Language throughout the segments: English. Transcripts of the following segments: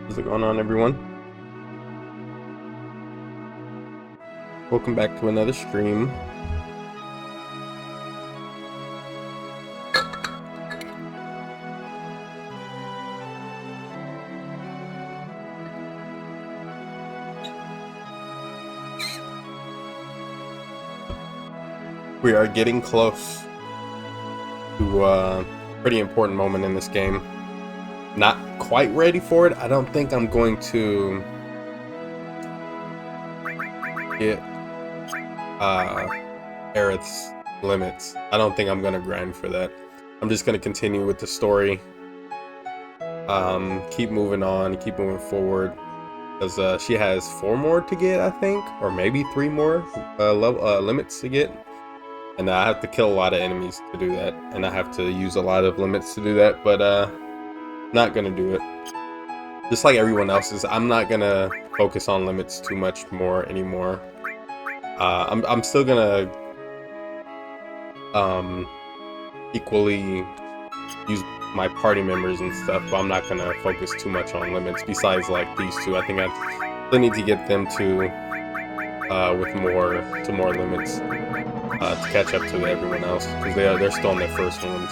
How's it going on, everyone? Welcome back to another stream. We are getting close to a pretty important moment in this game. Not quite ready for it. I don't think I'm going to hit Aerith's limits. I don't think I'm gonna grind for that. I'm just gonna continue with the story. Keep moving on, keep moving forward. Because she has 4 more to get, I think, or maybe 3 more limits to get. And I have to kill a lot of enemies to do that, and I have to use a lot of limits to do that, but not gonna do it. Just like everyone else's, I'm not gonna focus on limits too much more anymore. I'm still gonna equally use my party members and stuff, but I'm not gonna focus too much on limits. Besides, like these two, I think I still need to get them to with more limits. To catch up to everyone else, because they're still on their first ones.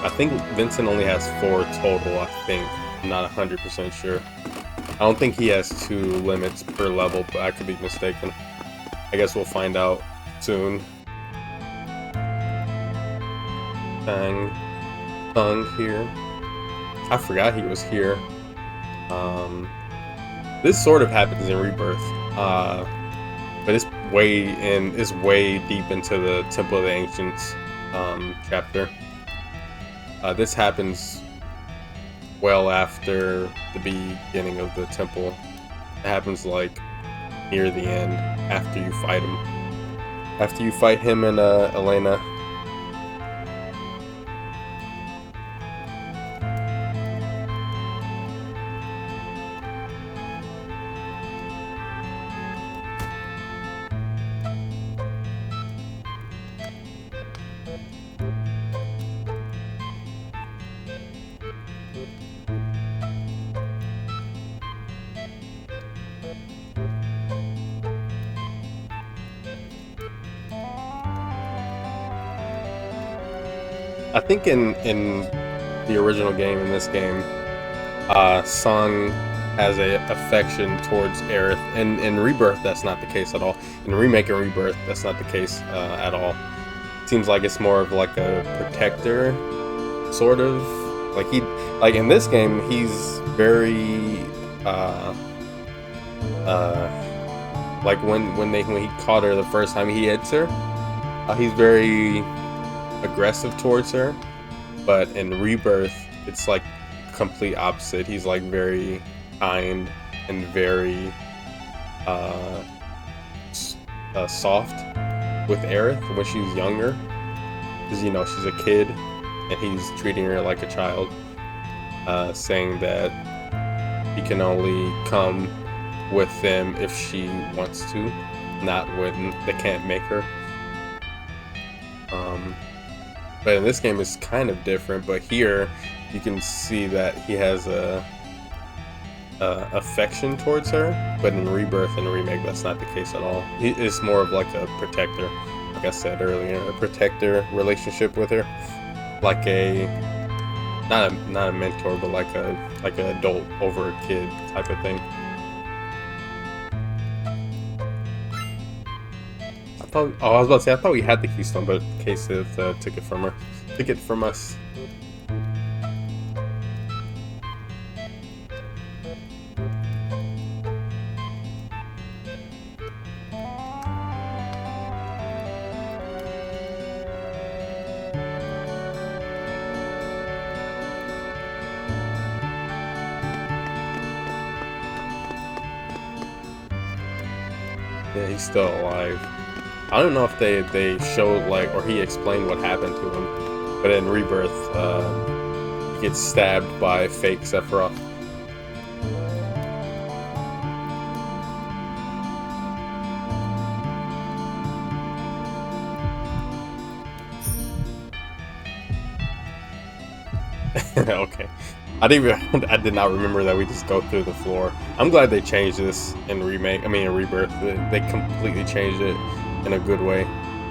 I think Vincent only has 4 total. I think I'm not 100% sure. I don't think he has 2 limits per level, but I could be mistaken. I guess we'll find out soon. Thung here. I forgot he was here. This sort of happens in Rebirth. But it's way deep into the Temple of the Ancients chapter. This happens well after the beginning of the temple. It happens like near the end, after you fight him. After you fight him and Elena. I think in the original game, in this game, Sung has a affection towards Aerith. In Rebirth, that's not the case at all. In Remake and Rebirth, that's not the case at all. It seems like it's more of like a protector, sort of. Like in this game, he's very like when he caught her the first time he hits her, he's very aggressive towards her. But in Rebirth, it's like complete opposite. He's like very kind and very soft with Aerith when she was younger, because she's a kid and he's treating her like a child, saying that he can only come with them if she wants to, not when they can't make her. But in this game, it's kind of different. But here, you can see that he has a affection towards her. But in Rebirth and Remake, that's not the case at all. He is more of like a protector, like I said earlier, a protector relationship with her, like not a mentor, but like an adult over a kid type of thing. I was about to say, I thought we had the keystone, but K-Sith took it from us. Yeah, he's still alive. I don't know if they showed or he explained what happened to him, but in Rebirth, he gets stabbed by fake Sephiroth. Okay. I didn't even, I did not remember that we just go through the floor. I'm glad they changed this in Remake. I mean, in Rebirth. They completely changed it in a good way.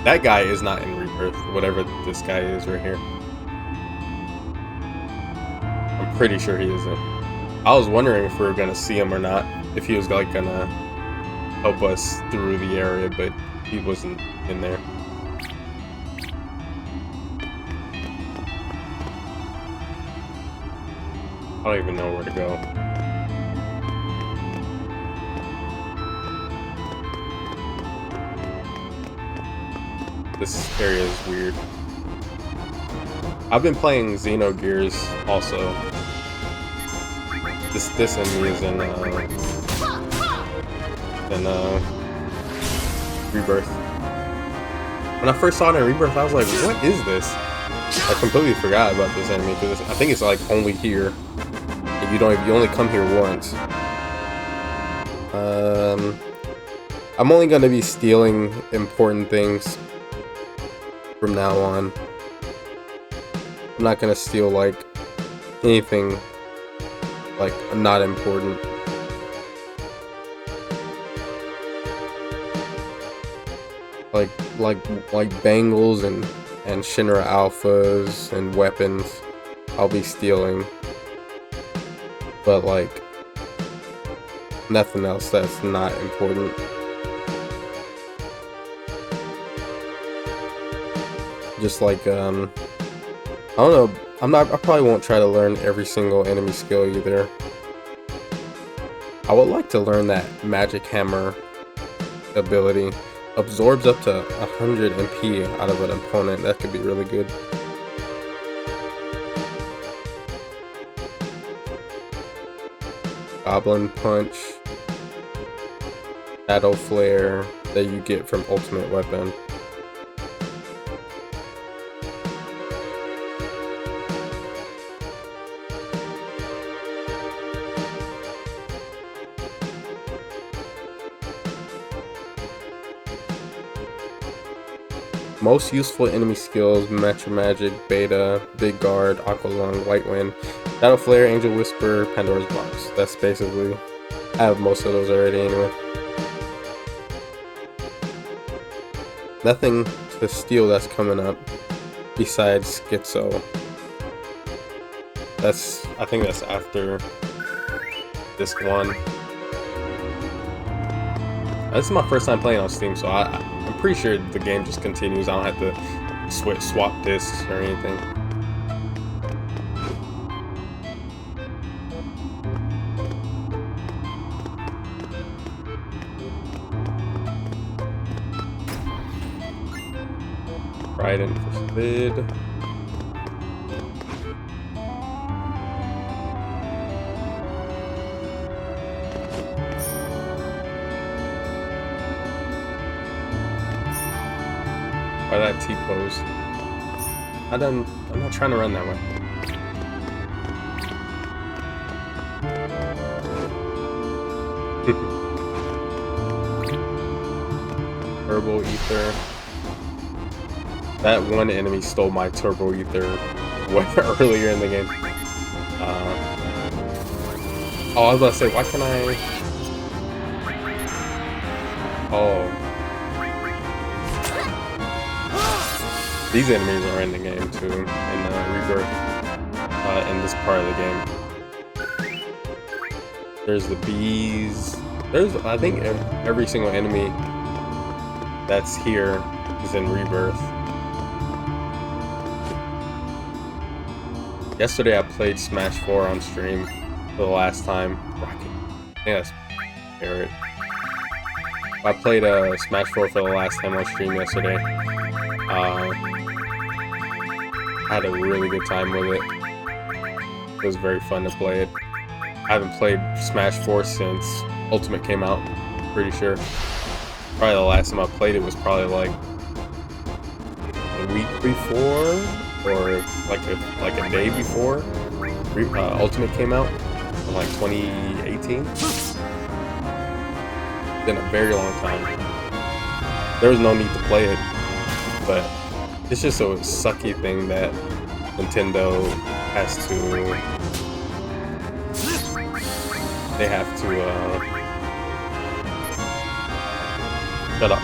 That guy is not in Rebirth, whatever this guy is right here. I'm pretty sure he isn't. I was wondering if we were gonna see him or not, if he was like gonna help us through the area, but he wasn't in there. I don't even know where to go. This area is weird. I've been playing Xenogears also. This enemy is in Rebirth. When I first saw it in Rebirth, I was like, what is this? I completely forgot about this enemy because I think it's like only here. And you only come here once. I'm only gonna be stealing important things from now on. I'm not gonna steal like anything like not important. Like bangles and Shinra alphas and weapons I'll be stealing, but like nothing else that's not important. Just like I don't know, I probably won't try to learn every single enemy skill either. I would like to learn that magic hammer ability. Absorbs up to 100 MP out of an opponent. That could be really good. Goblin Punch. Shadow Flare that you get from Ultimate Weapon. Most useful enemy skills: Metro Magic, Beta, Big Guard, Aqua Lung, White Wind, Shadow Flare, Angel Whisper, Pandora's Box. That's basically, I have most of those already anyway. Nothing to steal that's coming up besides Schizo. I think that's after Disc 1. This is my first time playing on Steam, so I'm pretty sure the game just continues. I don't have to swap discs or anything. Right in for lid. By that T-pose. I'm not trying to run that way. Turbo Ether. That one enemy stole my Turbo Ether way earlier in the game. Oh, I was about to say, why can I... Oh. These enemies are in the game too, in Rebirth, in this part of the game. There's the bees. There's, I think, every single enemy that's here is in Rebirth. Yesterday I played Smash 4 on stream for the last time. Yes, Barrett. I played Smash 4 for the last time on stream yesterday. I had a really good time with it. It was very fun to play it. I haven't played Smash 4 since Ultimate came out, pretty sure. Probably the last time I played it was probably like a week before, or like a day before Ultimate came out, in like 2018. It's been a very long time. There was no need to play it, but it's just a sucky thing that Nintendo has to they have to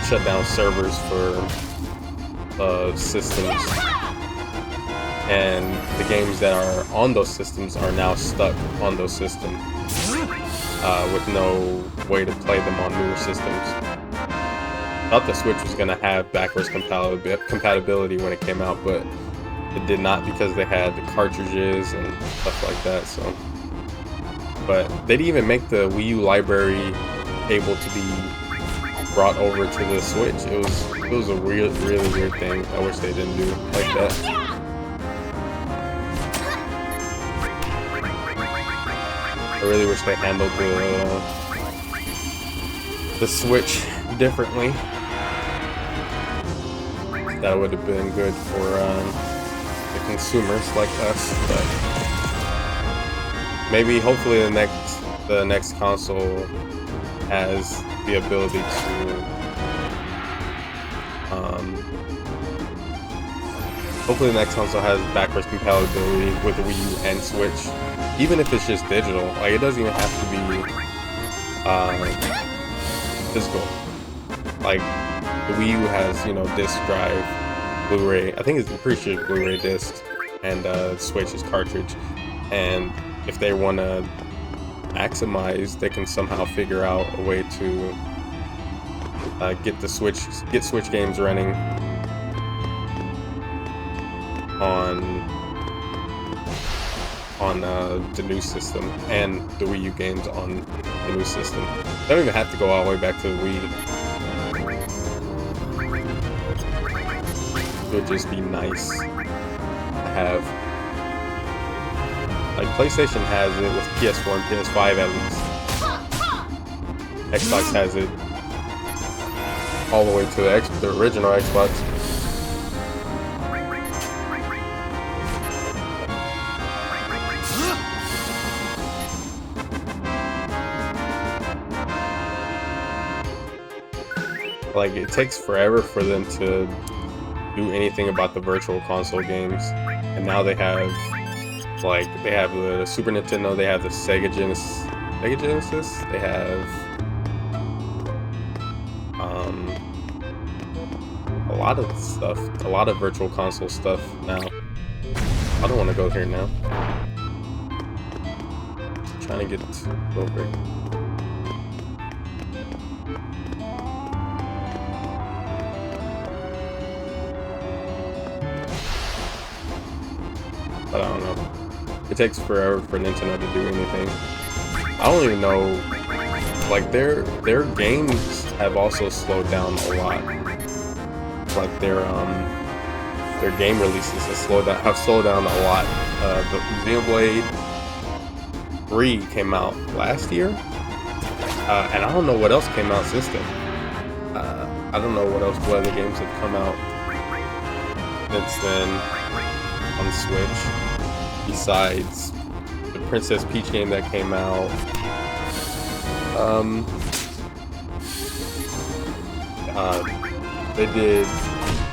shut down servers for systems, and the games that are on those systems are now stuck on those systems with no way to play them on newer systems. I thought the Switch was gonna have backwards compatibility when it came out, but it did not because they had the cartridges and stuff like that. So, but they didn't even make the Wii U library able to be brought over to the Switch. It was a really weird thing. I wish they didn't do like that. I really wish they handled the Switch differently. That would have been good for the consumers like us. But maybe, hopefully, the next console has the ability to hopefully the next console has backwards compatibility with the Wii U and Switch, even if it's just digital. Like, it doesn't even have to be physical. Like, the Wii U has, you know, disc drive, Blu-ray. I'm pretty sure it's Blu-ray disc, and Switch is cartridge. And if they want to maximize, they can somehow figure out a way to get Switch games running on the new system, and the Wii U games on the new system. They don't even have to go all the way back to the Wii. It would just be nice to have. Like, PlayStation has it with PS4 and PS5 at least. Xbox has it all the way to the original Xbox. Like, it takes forever for them to do anything about the virtual console games, and now they have, like, they have the Super Nintendo, they have the Sega Genesis, they have a lot of stuff, a lot of virtual console stuff now. I don't want to go here now. I'm trying to get over. But I don't know. It takes forever for Nintendo to do anything. I don't even know. Like, their games have also slowed down a lot. Like, their game releases have slowed down a lot. The Xenoblade 3 came out last year, and I don't know what else came out since then. I don't know what other games have come out since then on the Switch, besides the Princess Peach game that came out. They did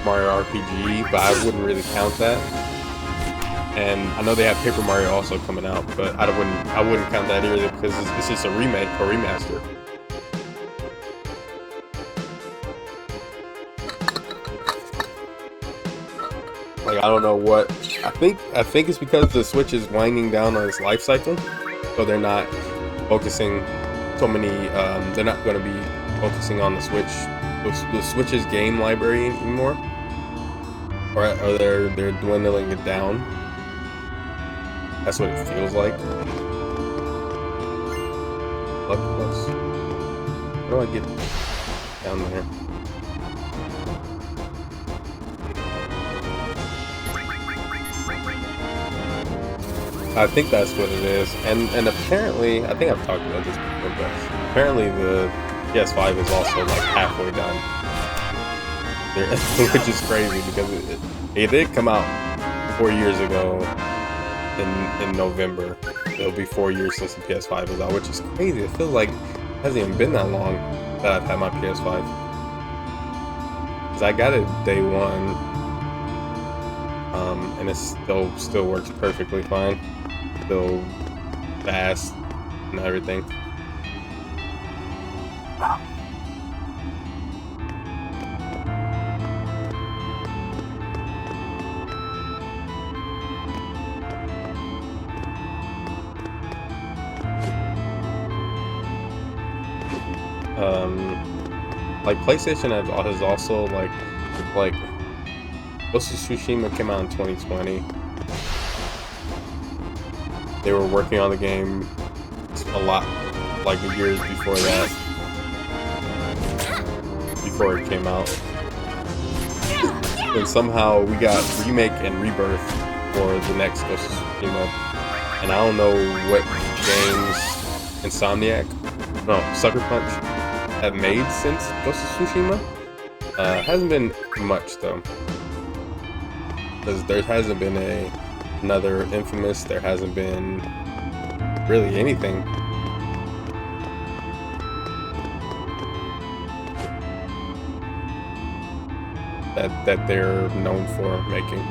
Mario RPG, but I wouldn't really count that. And I know they have Paper Mario also coming out, but I wouldn't count that either because it's just a remake or remaster. Like, I don't know what. I think it's because the Switch is winding down on its life cycle, so they're not focusing so many. They're not going to be focusing on the Switch's game library anymore, or they're dwindling it down. That's what it feels like. Luck Plus. How do I get down there? I think that's what it is, and apparently, I think I've talked about this before, but apparently the PS5 is also like halfway done, which is crazy because it did come out 4 years ago in November. It'll be 4 years since the PS5 is out, which is crazy. It feels like it hasn't even been that long that I've had my PS5, because I got it day one, and it still works perfectly fine. Still fast and everything. Like PlayStation has also like Ghost of Tsushima came out in 2020. They were working on the game a lot, like the years before that, before it came out. And somehow we got remake and rebirth for the next Ghost of Tsushima. And I don't know what games Insomniac, no, Sucker Punch have made since Ghost of Tsushima. Hasn't been much though, because there hasn't been another Infamous. There hasn't been really anything. That they're known for making.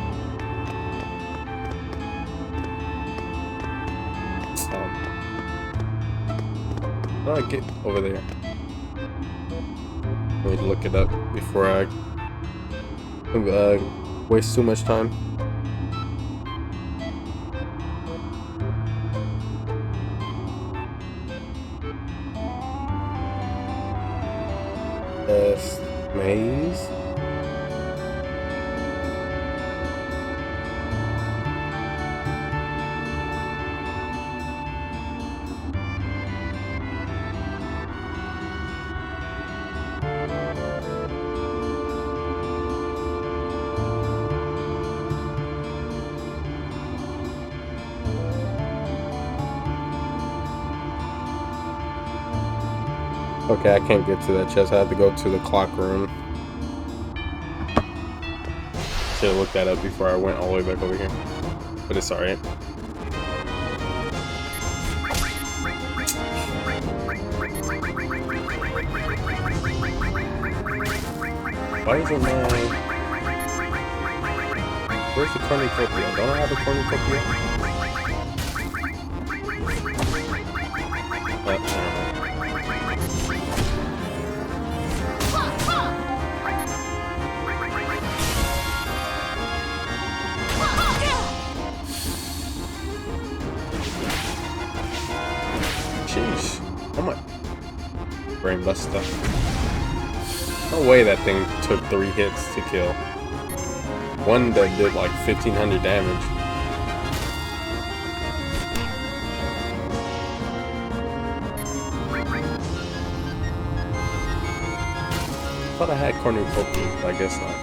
How do I get over there? Let me look it up before I waste too much time. Maze. Okay, I can't get to that chest. I have to go to the clock room. Should have looked that up before I went all the way back over here. But it's alright. Why isn't my... Where's the cornucopia? Don't I have a cornucopia? Sheesh. Oh my. Brain buster. No way that thing took 3 hits to kill. One that did like 1500 damage. I thought I had cornucopia, but I guess not.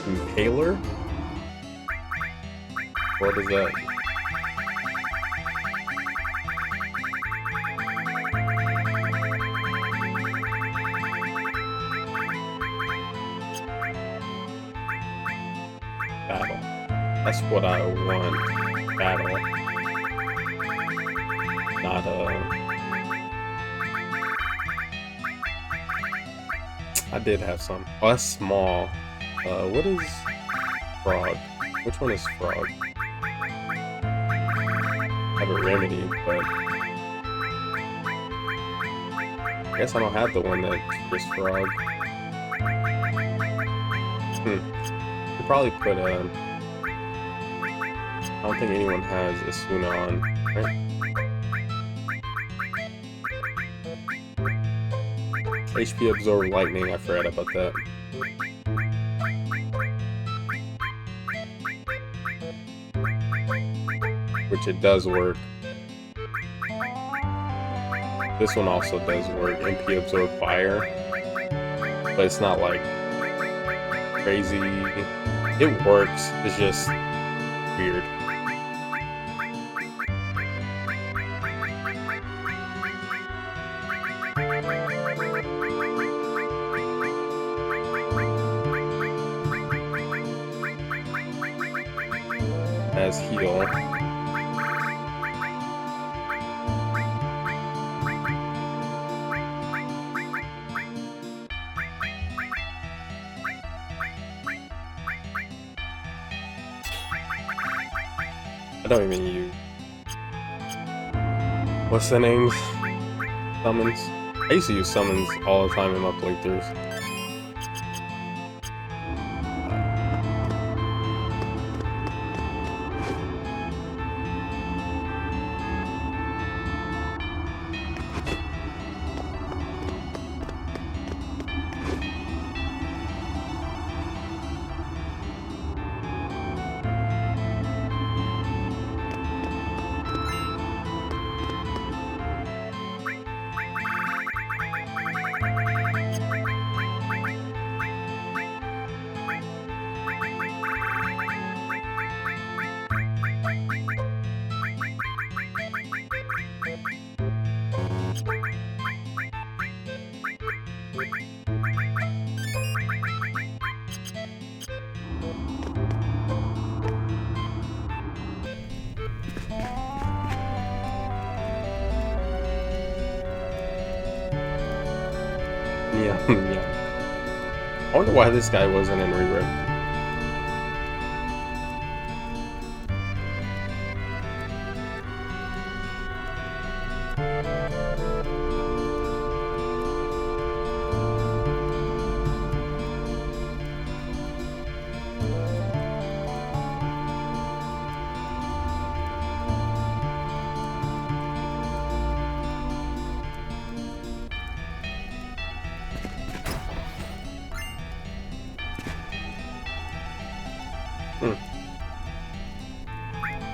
Impaler? What is that? Battle. That's what I want. Battle. Not I did have some. Oh, that's small. What is Frog? Which one is Frog? I have a Remedy, but I guess I don't have the one that is Frog. Could probably put I don't think anyone has Asuna on, right? HP absorb lightning, I forgot about that. Which it does work. This one also does work. MP absorb fire, but it's not like crazy. It works. It's just weird. As heal. I don't even use what's the names? Summons. I used to use summons all the time in my playthroughs. Yeah, yeah. I wonder why this guy wasn't in Rewrite.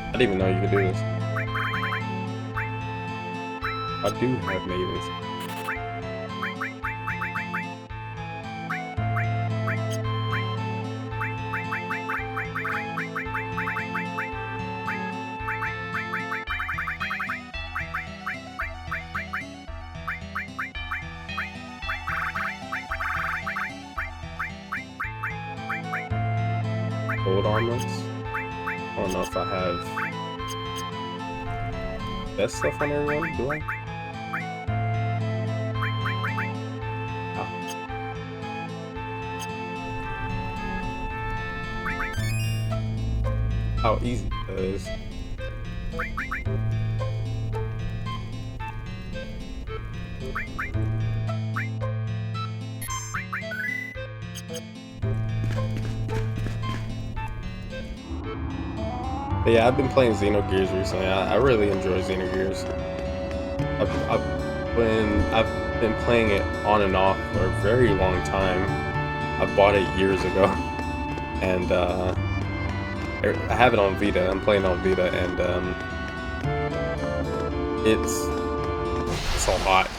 I didn't even know you could do this. I do have maidens. Gold armlets. I don't know if I have that stuff on everyone, do I? How easy it is. But yeah, I've been playing Xenogears recently. I really enjoy Xenogears. I've been playing it on and off for a very long time. I bought it years ago, and I have it on Vita. I'm playing on Vita, and it's a lot.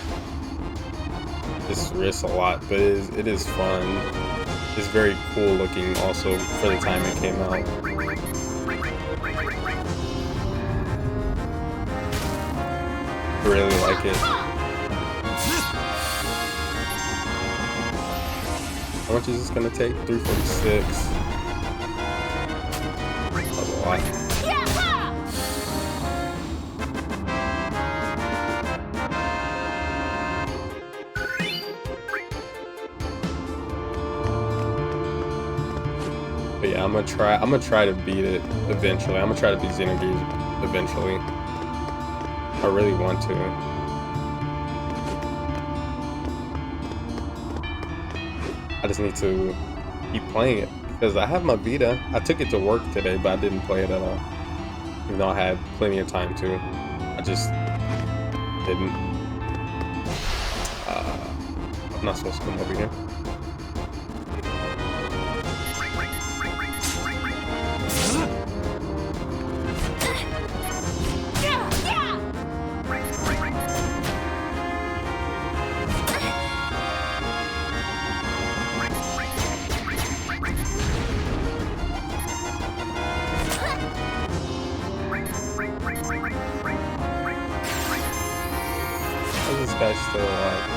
It's a lot, but it is fun. It's very cool looking, also for the time it came out. I really like it. How much is this gonna take? 346. That's a lot. But yeah, I'm gonna try to beat it eventually. I'm gonna try to beat Xenogears eventually. I really want to. I just need to keep playing it because I have my Vita. I took it to work today, but I didn't play it at all. Even though I had plenty of time to. I just didn't. I'm not supposed to come over here. This guy's still alive.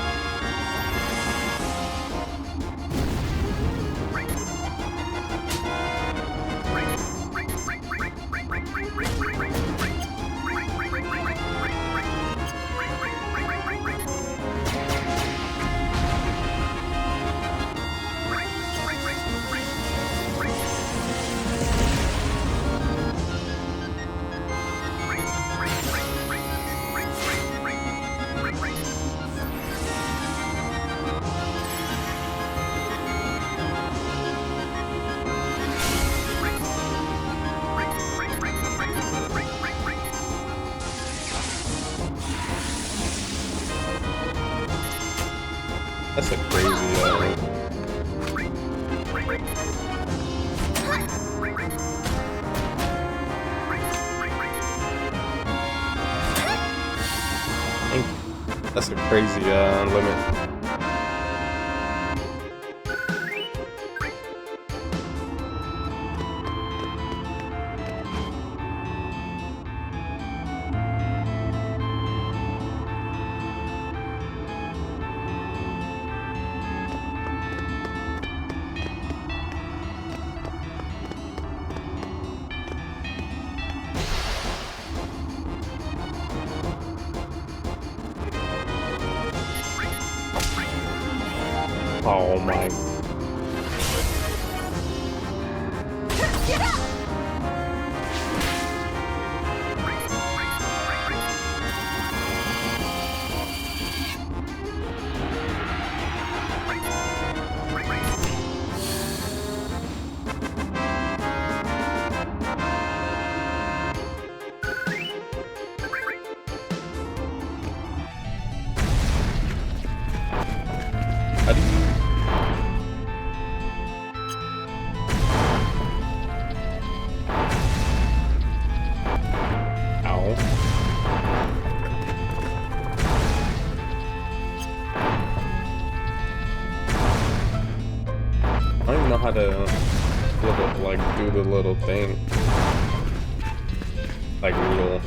That's a crazy. Thank you. That's a crazy limit. Oh my. How do you... Ow. I don't even know how to like do the little thing. Like needle.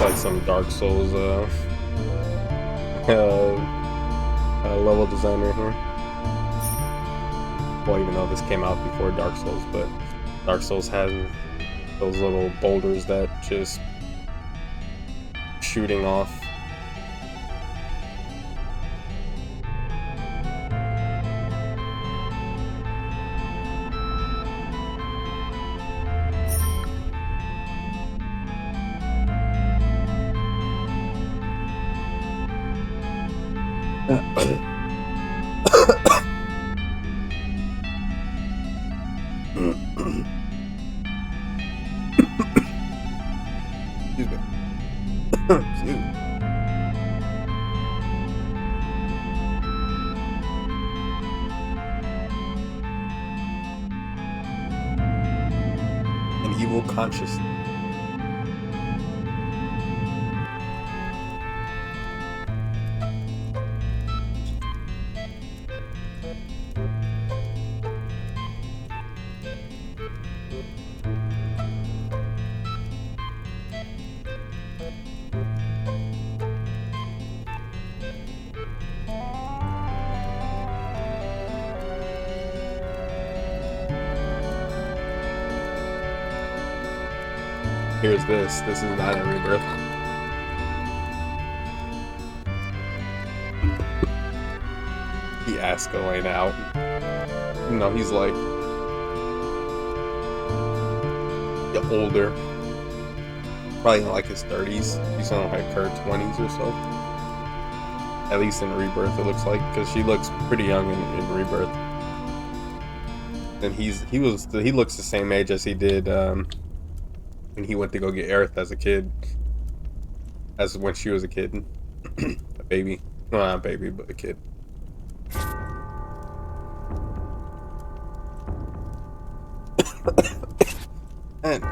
Like some Dark Souls level design right here. Well, even though this came out before Dark Souls, but Dark Souls has those little boulders that just shooting off. Excuse me. Excuse me. An evil consciousness. Here's this. This is not a rebirth. He asked Elena out. No, he's like older. Probably in like his 30s. He's on like her 20s or so. At least in Rebirth, it looks like, because she looks pretty young in Rebirth. And he looks the same age as he did when he went to go get Aerith as a kid, as when she was a kid, a baby. Well, not a baby, but a kid. And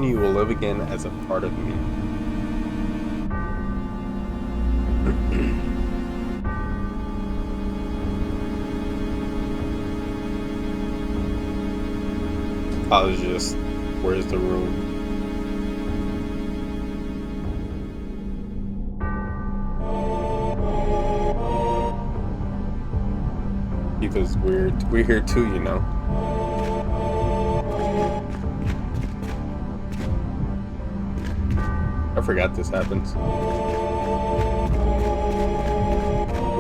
Soon you will live again as a part of me. I was just, where's the room? Because we're here too, you know. I forgot this happens.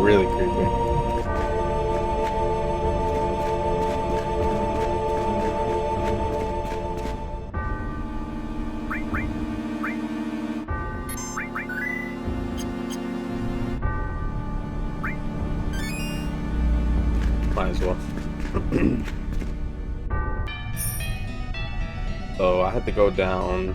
Really creepy. Might as well. So I had to go down.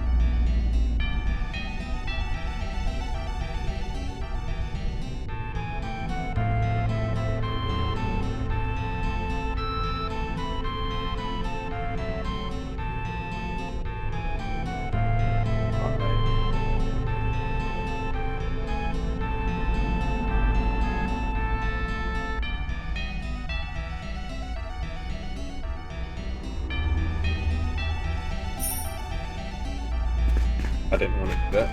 I didn't want to do that.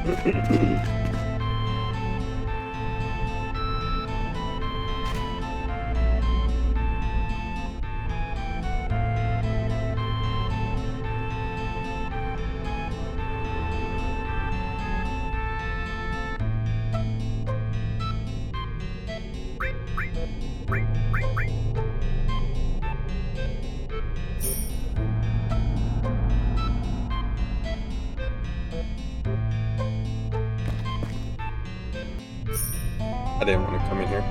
I didn't want to come in here.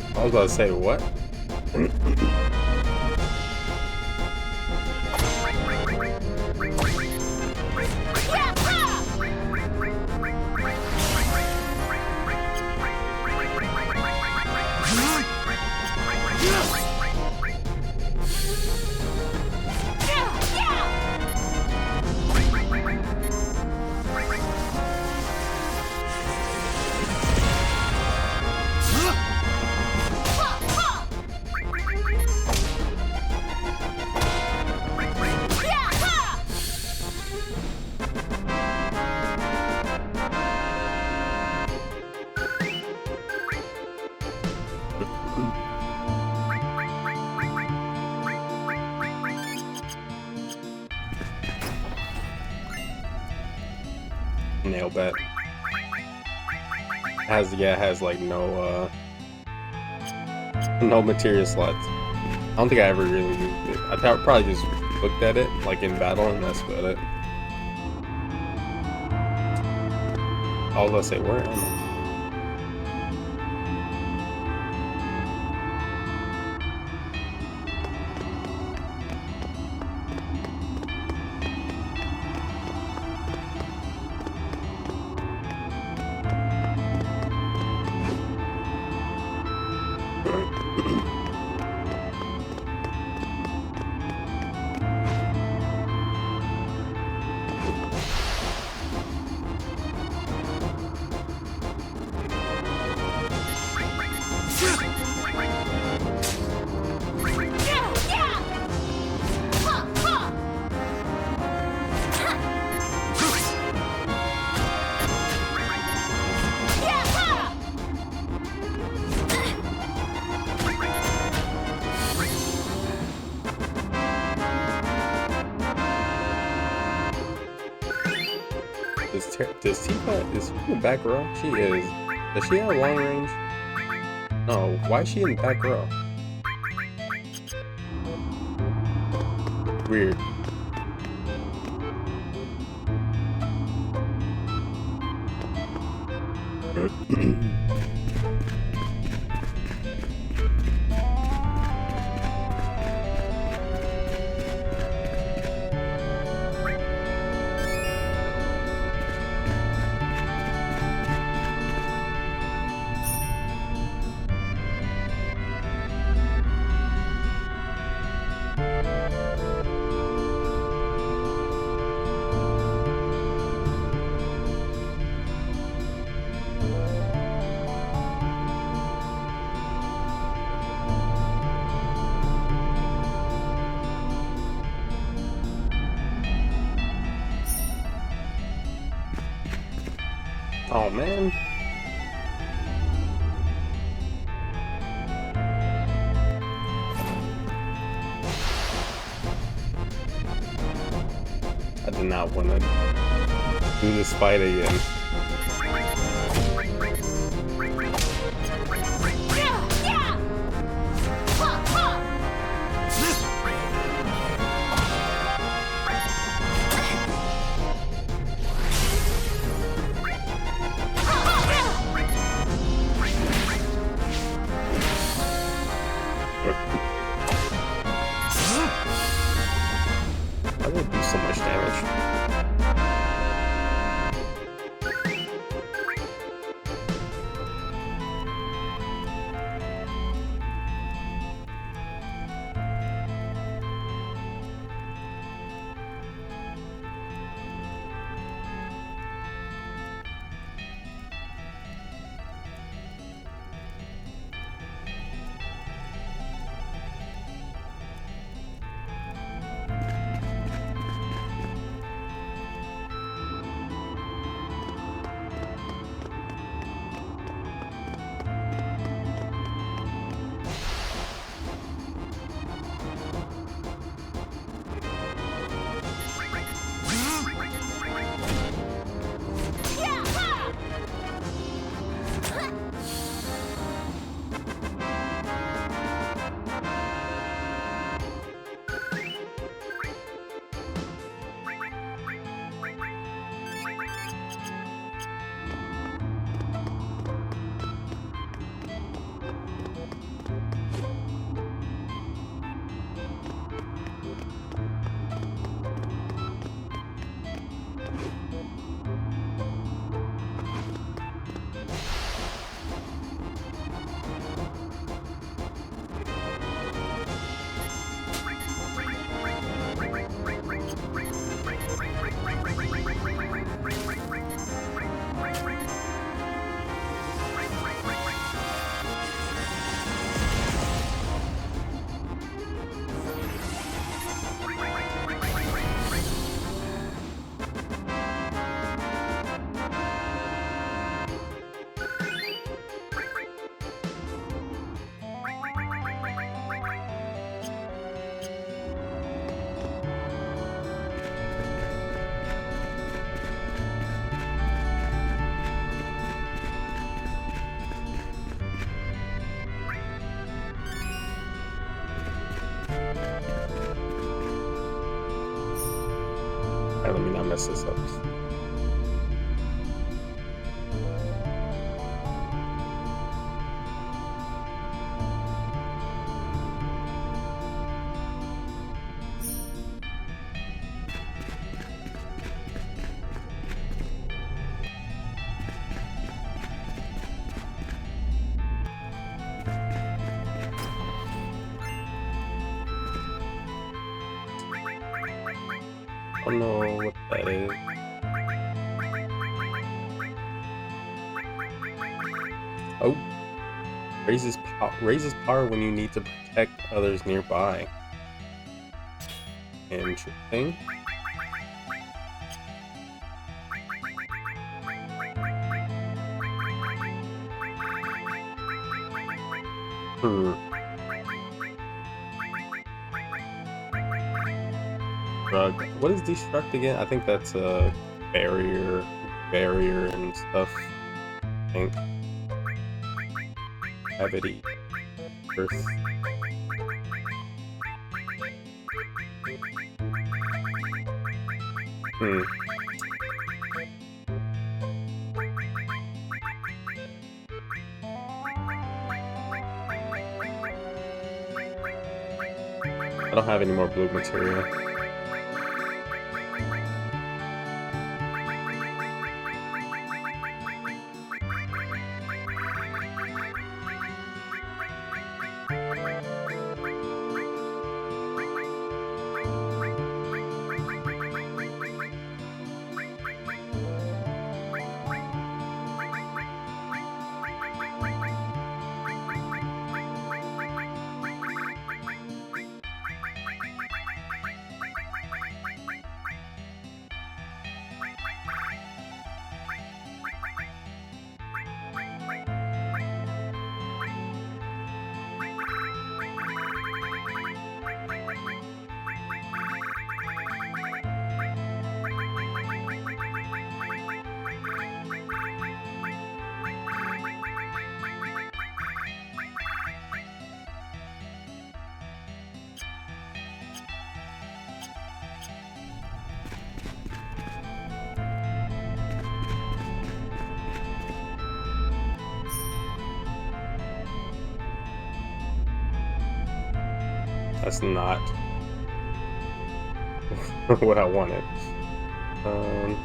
I was about to say, what? Nail bet. It has like no material slots. I don't think I ever really used it. I probably just looked at it like in battle and that's about it. I was gonna say, where am I? Does Tifa, is she in the back row? She is. Does she have long range? No. Why is she in the back row? Weird. Oh man. I did not want to do this fight again. Why did it do so much damage? Alright, let me not mess this up. I don't know what that is. Oh, raises power when you need to protect others nearby. Interesting. Drug. What is destruct again? I think that's a barrier and stuff. I think. Gravity. Earth. I don't have any more blue material. That's not what I wanted. Um,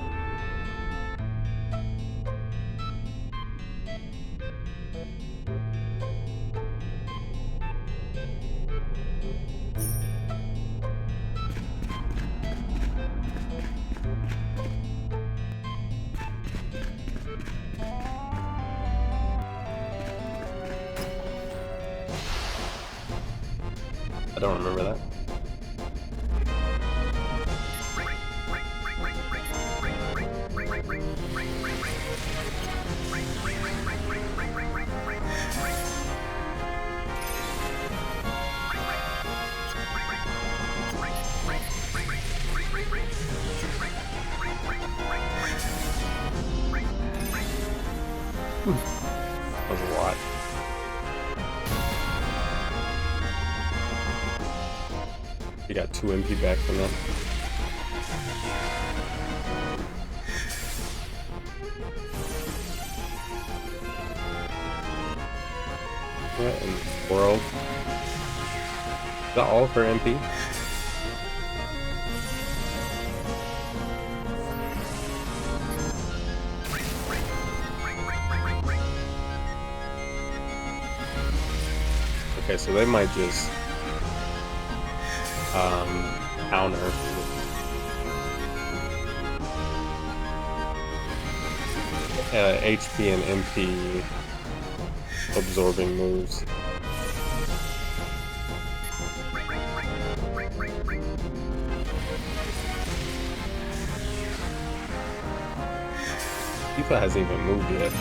I don't remember that. That was a lot. You got 2 MP back from that. What in the world? Is that all of her MP? Okay, so they might just counter. HP and MP absorbing moves. Tifa hasn't even moved yet.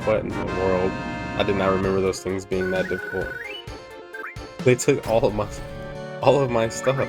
What in the world? I did not remember those things being that difficult. They took all of my stuff.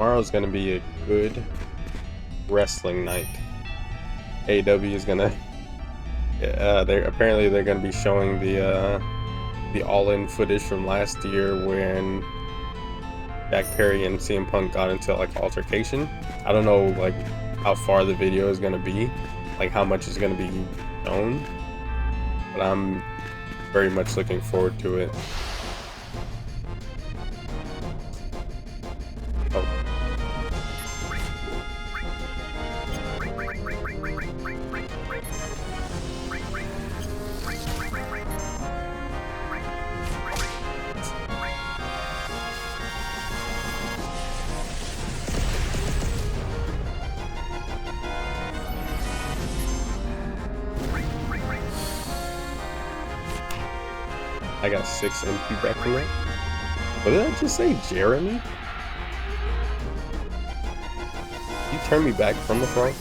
Tomorrow's gonna be a good wrestling night. AEW is gonna. They're gonna be showing the All-In footage from last year when Jack Perry and CM Punk got into like altercation. I don't know like how far the video is gonna be, like how much is gonna be shown, but I'm very much looking forward to it. Oh. I got 6 MP back from that. What did I just say, Jeremy? You turned me back from the front?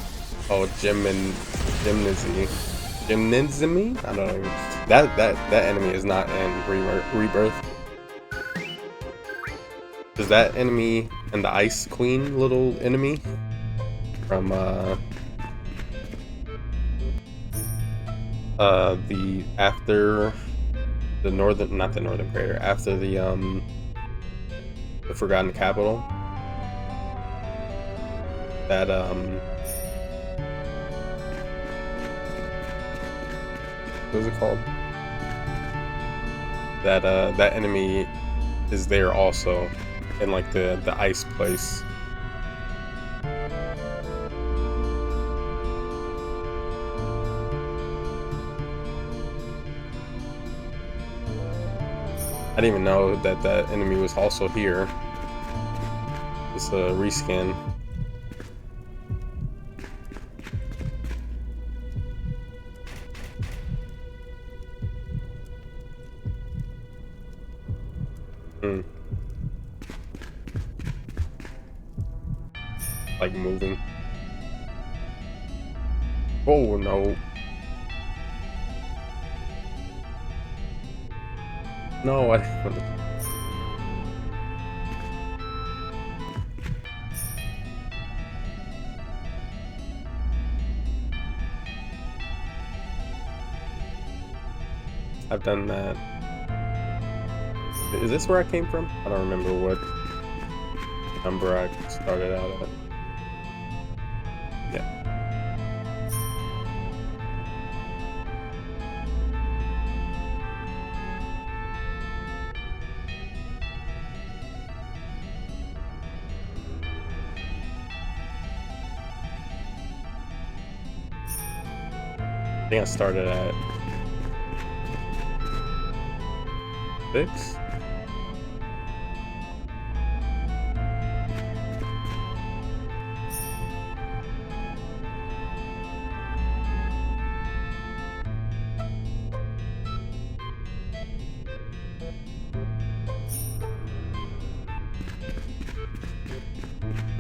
Oh, Gymnasy. I don't know. That enemy is not in Rebirth. Is that enemy and the Ice Queen little enemy from the after the northern, not the northern crater, after the Forgotten Capital? That what is it called? That enemy is there also in like the ice place. I didn't even know that that enemy was also here. It's a rescan. Like moving. Oh no. No, I didn't. I've done that. Is this where I came from? I don't remember what number I started out at. Yeah. I think I started at 6.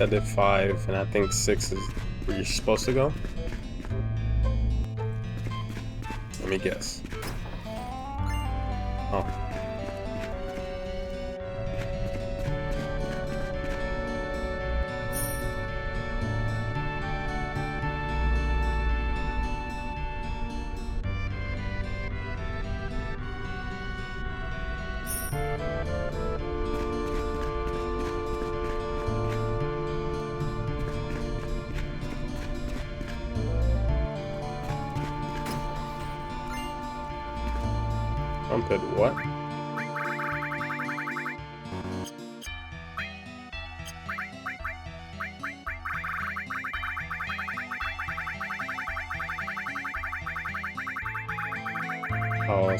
I did 5, and I think 6 is where you're supposed to go. Let me guess. Oh. Trumpet, what? Oh,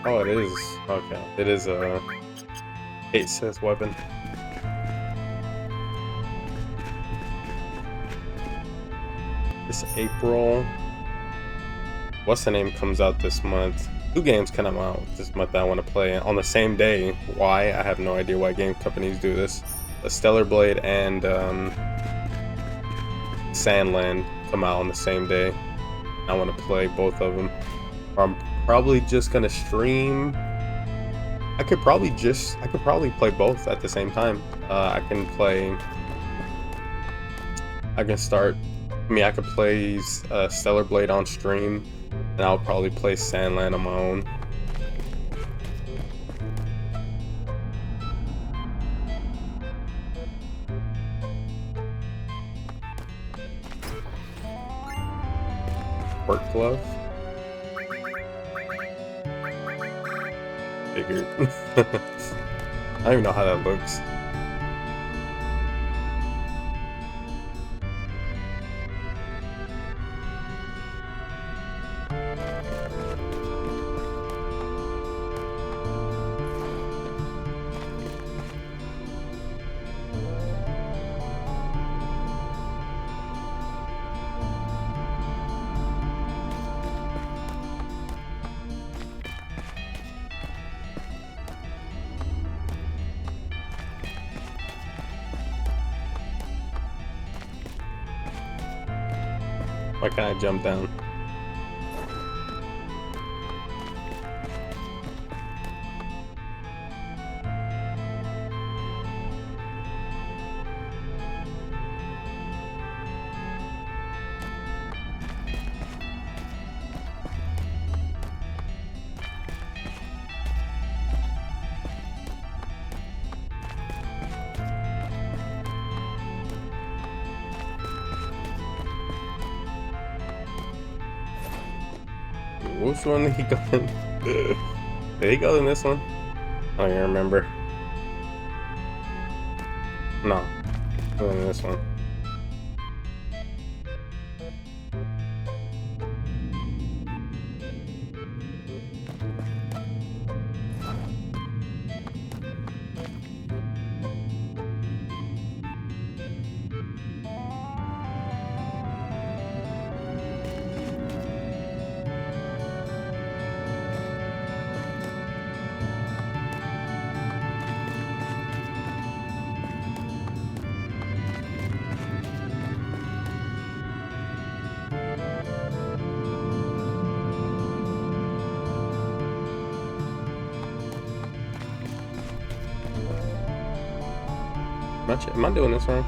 oh, it is. Okay, it is a 8-6 weapon. This April. What's the name comes out this month? 2 games come out this month that I want to play on the same day. Why? I have no idea why game companies do this. The Stellar Blade and Sandland come out on the same day. I want to play both of them. I'm probably just gonna stream I could probably play both at the same time. I can start. I mean, I could play Stellar Blade on stream, and I'll probably play Sandland on my own. Work glove. Figured. I don't even know how that looks. Why can't I jump down? Which one did he go in? Did he go in this one? I don't even remember. No. Go in this one. Am I doing this wrong?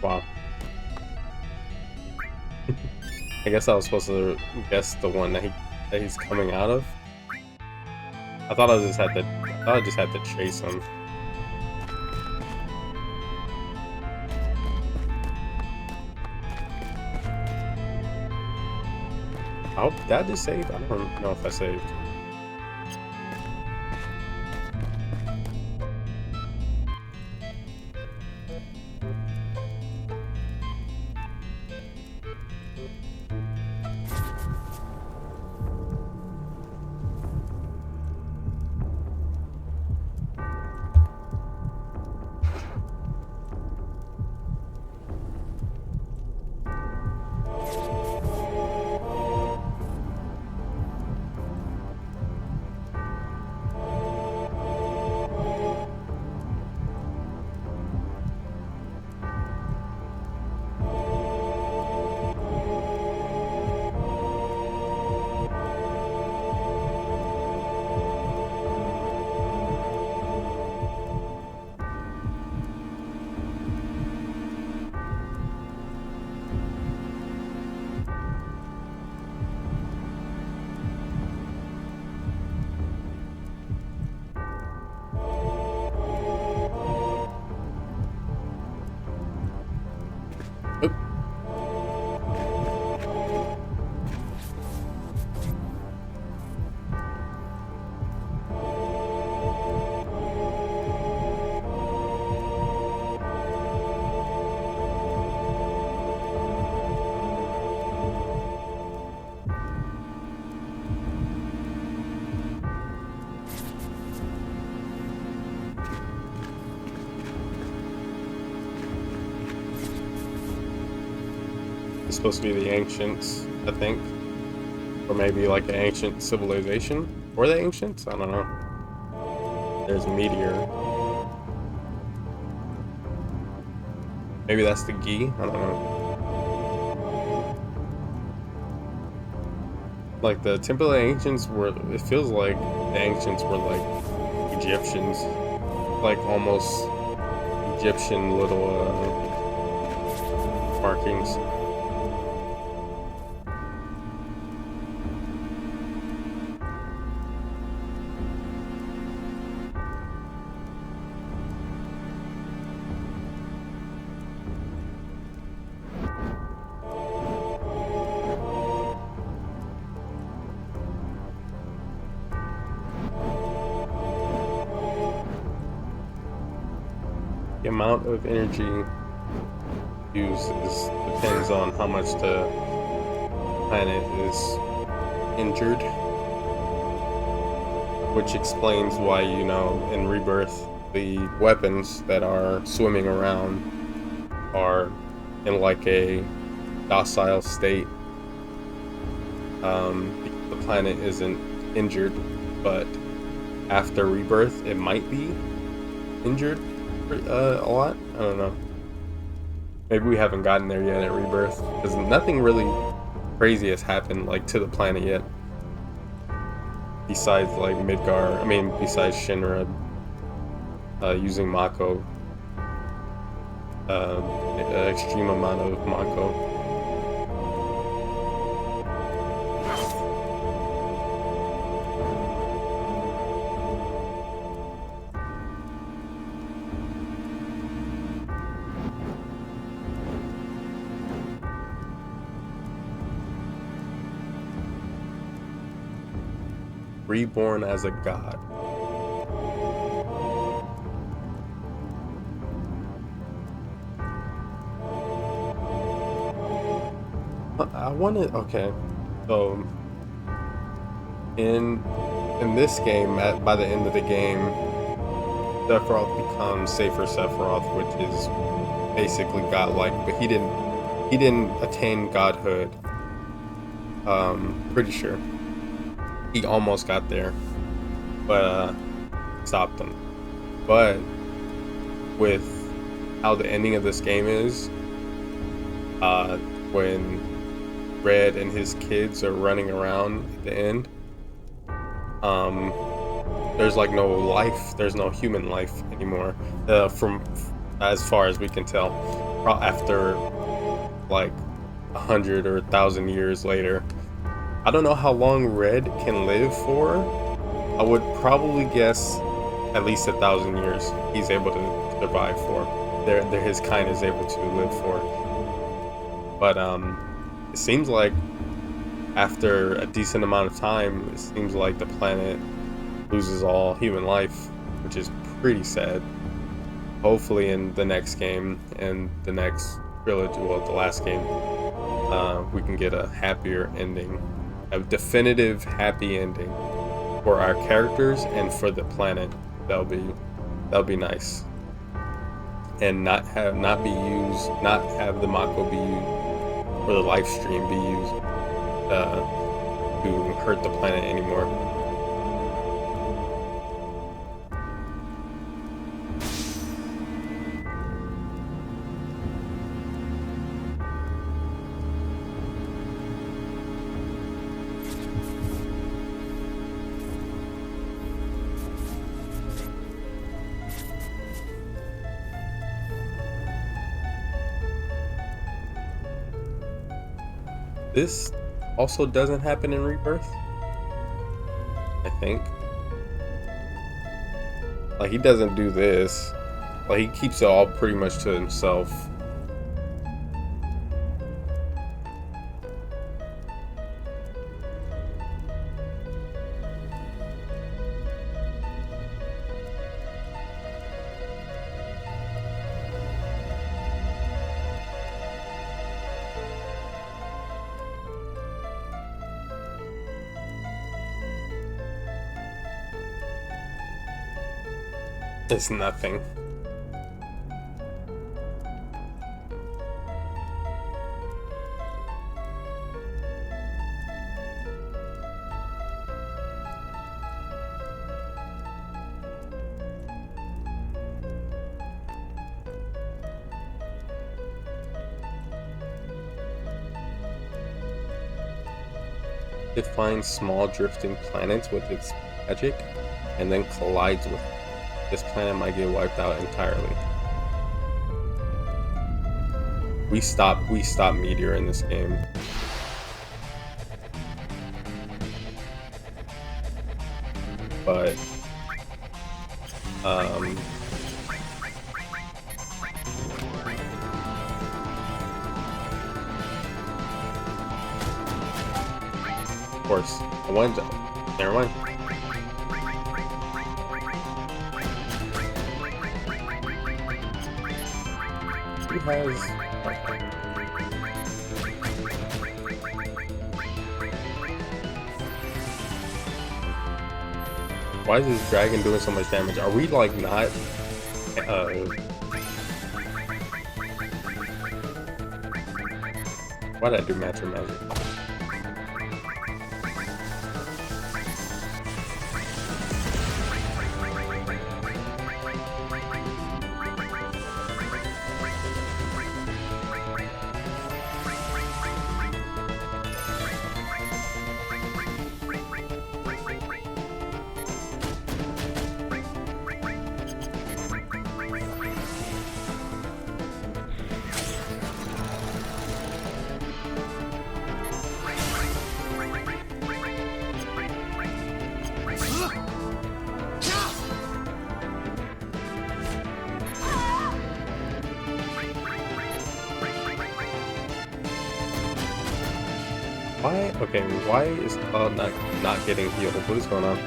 Wow. I guess I was supposed to guess the one that he's coming out of. I thought I just had to chase him. Oh, did I just save? I don't know if I saved. It's supposed to be the ancients, I think. Or maybe like an ancient civilization. Or the ancients? I don't know. There's a meteor. Maybe that's the Gi? I don't know. Like the Temple of the Ancients were, it feels like the ancients were like Egyptians. Like almost Egyptian little markings. The amount of energy used depends on how much the planet is injured, which explains why, you know, in Rebirth, the weapons that are swimming around are in like a docile state. The planet isn't injured, but after Rebirth, it might be injured a lot. I don't know. Maybe we haven't gotten there yet at Rebirth, because nothing really crazy has happened like to the planet yet. Besides like Midgar, I mean besides Shinra using Mako, extreme amount of Mako. Reborn as a god. I wanted, okay, so in this game, by the end of the game, Sephiroth becomes Safer Sephiroth, which is basically godlike, but he didn't attain godhood. Pretty sure he almost got there, but stopped him. But with how the ending of this game is, when Red and his kids are running around at the end, there's like no life, there's no human life anymore, from as far as we can tell, after like 100 or 1,000 years later. I don't know how long Red can live for. I would probably guess at least 1,000 years he's able to survive for. His kind is able to live for. But it seems like after a decent amount of time, it seems like the planet loses all human life, which is pretty sad. Hopefully in the next game and the next trilogy, well, the last game, we can get a happier ending. A definitive happy ending for our characters and for the planet. That'll be nice. And not have the Mako be used, or the live stream be used to hurt the planet anymore. This also doesn't happen in Rebirth, I think. Like, he doesn't do this. Like, he keeps it all pretty much to himself. It's nothing. It finds small drifting planets with its magic and then collides with them. This planet might get wiped out entirely. We stop meteor in this game. But of course, I wanted to, never mind. Who has? Okay. Why is this dragon doing so much damage? Are we like not? Why did I do match or magic? Why? Okay, why is not getting healed? What is going on?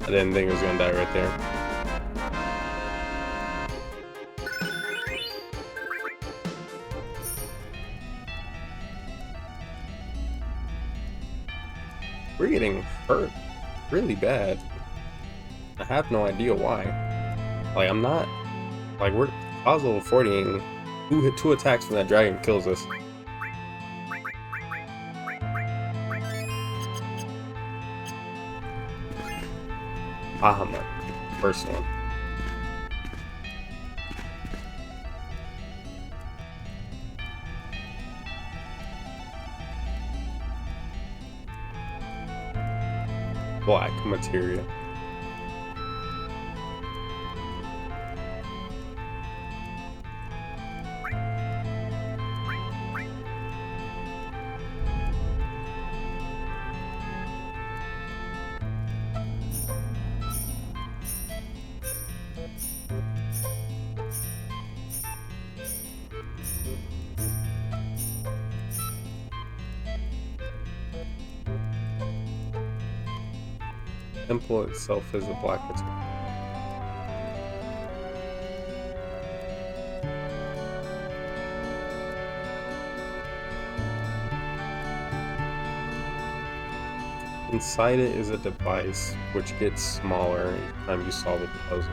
I didn't think it was gonna die right there. We're getting hurt really bad. I have no idea why. Like, I'm not... Like, I was level 40 and two attacks from that dragon kills us. Bahamut. First one. Black materia. Temple itself is a black material. Inside it is a device which gets smaller each time you solve a puzzle.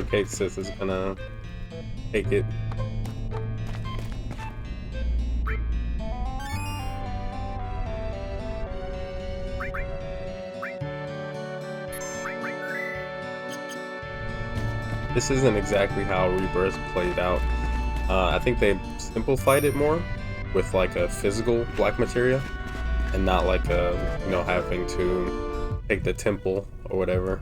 Kate Sith is gonna take it. This isn't exactly how Rebirth played out. I think they simplified it more with like a physical black materia and not like a, you know, having to take the temple or whatever.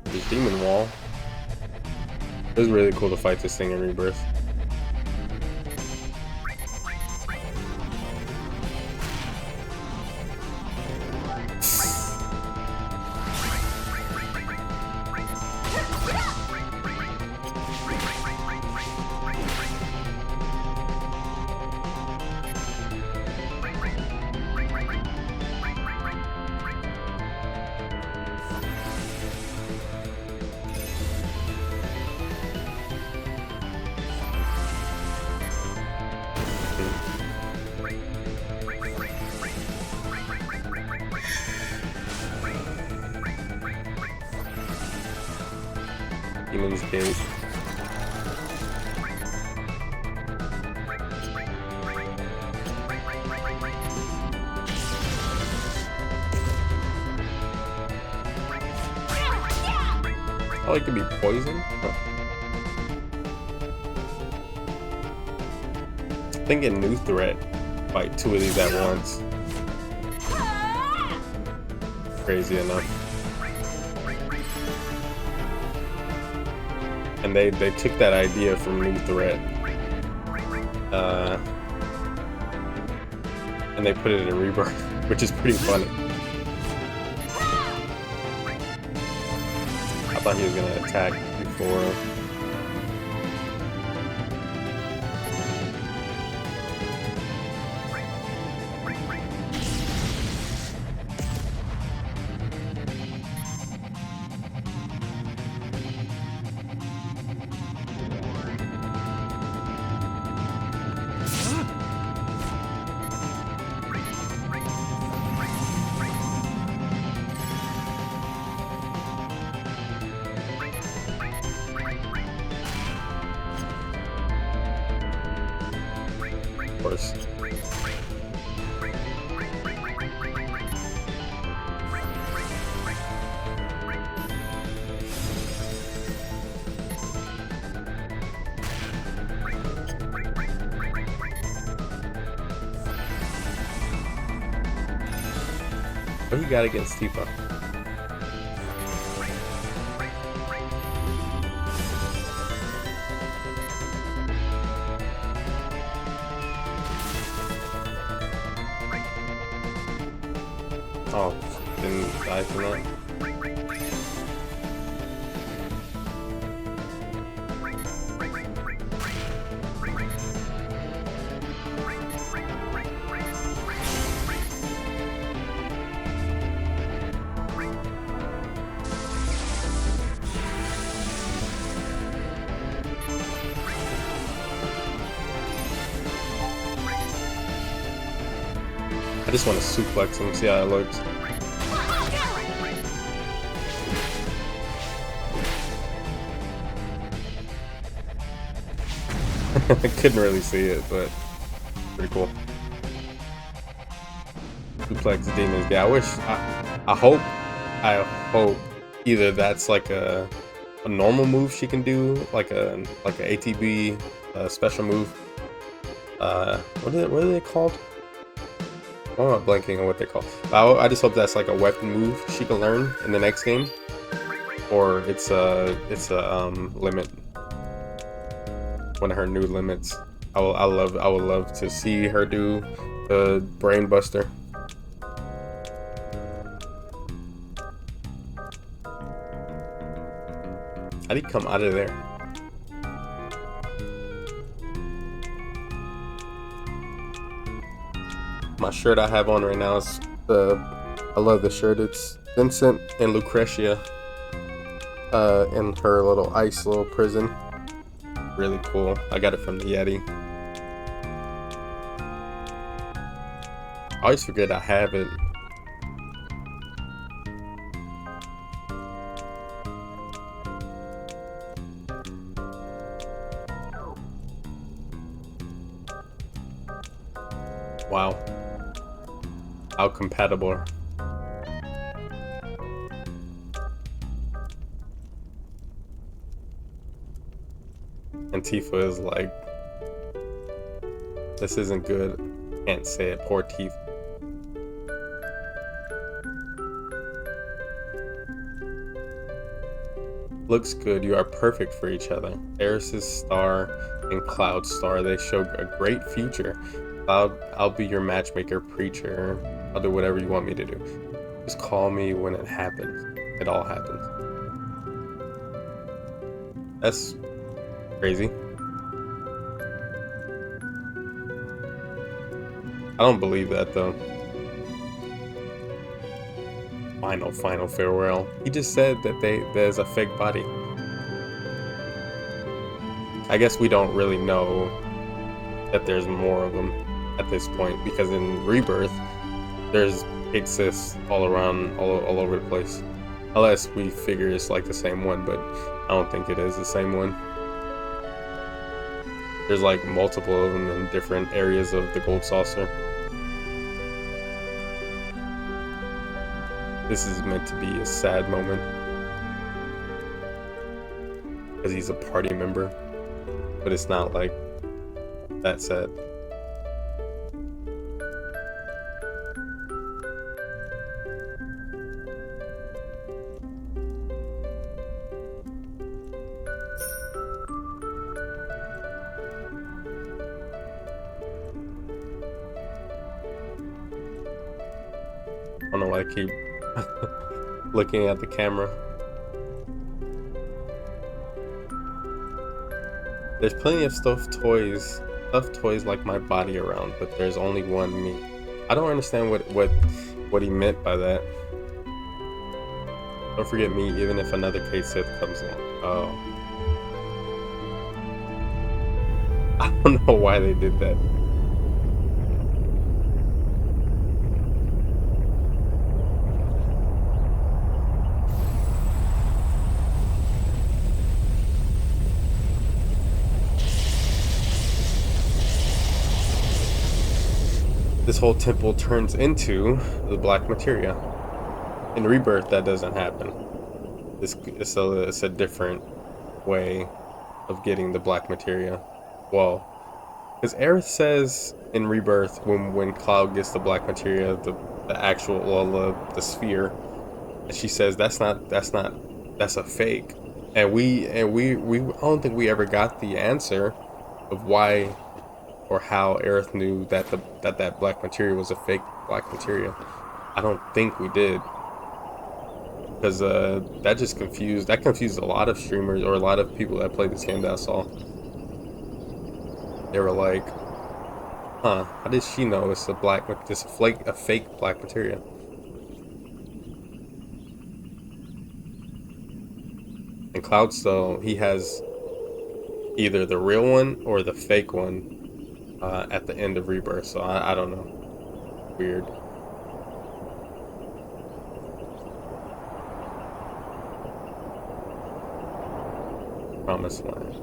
This demon wall. It was really cool to fight this thing in Rebirth. Demon's Gate. Oh, it could be poison? Huh. I think a new threat. Fight two of these at once. Crazy enough. And they took that idea from New Threat, and they put it in Rebirth, which is pretty funny. I thought he was gonna attack before. Course. What do you got against Tifa? Oh, didn't die from that. I just want to suplex him, see how it looks. I couldn't really see it, but pretty cool. Suplex demons. Yeah, I hope either that's like a normal move she can do, like a ATB special move. What are they called? I'm not blanking on what they're called. I just hope that's like a weapon move she can learn in the next game, or it's a limit. One of her new limits. I would love to see her do the Brain Buster. How do you come out of there? My shirt I have on right now is I love the shirt. It's Vincent and Lucretia in her little little prison. Really cool. I got it from the Yeti. I always forget I have it. Wow. How compatible. And Tifa is like, this isn't good. Can't say it. Poor Tifa. Looks good. You are perfect for each other. Eris's star and Cloud's star. They show a great future. Cloud, I'll be your matchmaker, preacher. I'll do whatever you want me to do. Just call me when it happens. It all happens. That's crazy. I don't believe that though. Final farewell. He just said that there's a fake body. I guess we don't really know that there's more of them at this point, because in Rebirth there's exists all around, all over the place, unless we figure it's like the same one, but I don't think it is the same one. There's like multiple of them in different areas of the gold saucer. This is meant to be a sad moment because he's a party member, but it's not like that sad. I don't know why I keep looking at the camera. There's plenty of stuffed toys like my body around, but there's only one me. I don't understand what he meant by that. Don't forget me, even if another Kate Sith comes along. Oh. I don't know why they did that. This whole temple turns into the black materia. In Rebirth, that doesn't happen. It's a different way of getting the black materia. Well, because Aerith says in Rebirth, when Cloud gets the black materia, the actual, well, the sphere, she says that's a fake. And we I don't think we ever got the answer of why or how Aerith knew that that black materia was a fake black materia. I don't think we did, because that confused a lot of streamers or a lot of people that played this game that I saw. They were like, "Huh? How did she know it's a fake black materia?" And Cloud still, he has either the real one or the fake one at the end of Rebirth, so I don't know. Weird. Promised Land.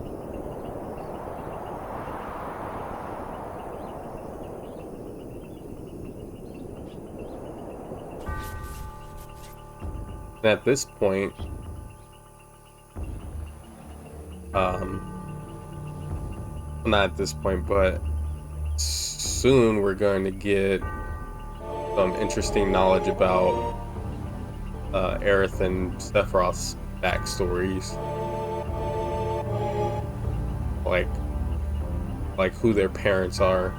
And at this point, not at this point, but soon we're going to get some interesting knowledge about Aerith and Sephiroth's backstories, like who their parents are,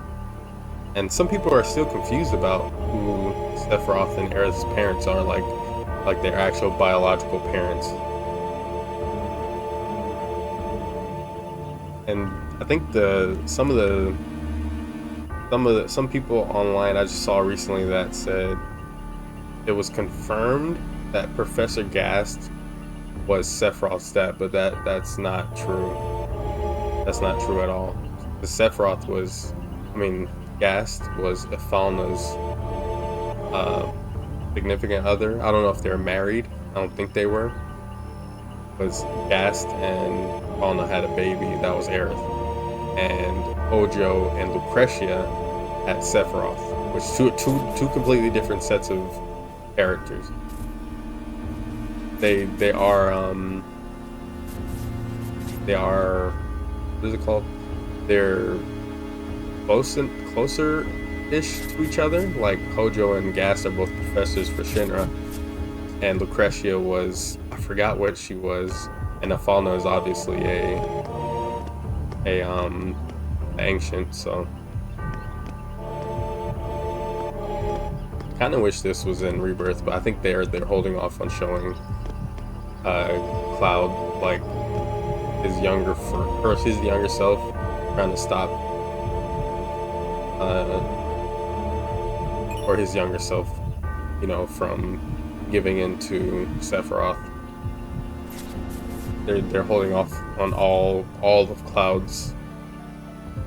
and some people are still confused about who Sephiroth and Aerith's parents are, like their actual biological parents. And I think some people online I just saw recently that said it was confirmed that Professor Gast was Sephiroth's dad, but that's not true. That's not true at all. The Sephiroth was, I mean, Gast was Ifalna's uh, significant other. I don't know if they're married. I don't think they were. Was Gast and Ifalna had a baby that was Aerith, and Hojo and Lucretia had Sephiroth, which two completely different sets of characters. They are what is it called? They're closer ish to each other. Like Hojo and Gast are both professors for Shinra, and Lucretia was, I forgot what she was, and Ifalna is obviously a ancient. So kind of wish this was in Rebirth, but I think they're holding off on showing Cloud like his younger self trying to stop or his younger self, from giving into Sephiroth. They're holding off on all of Cloud's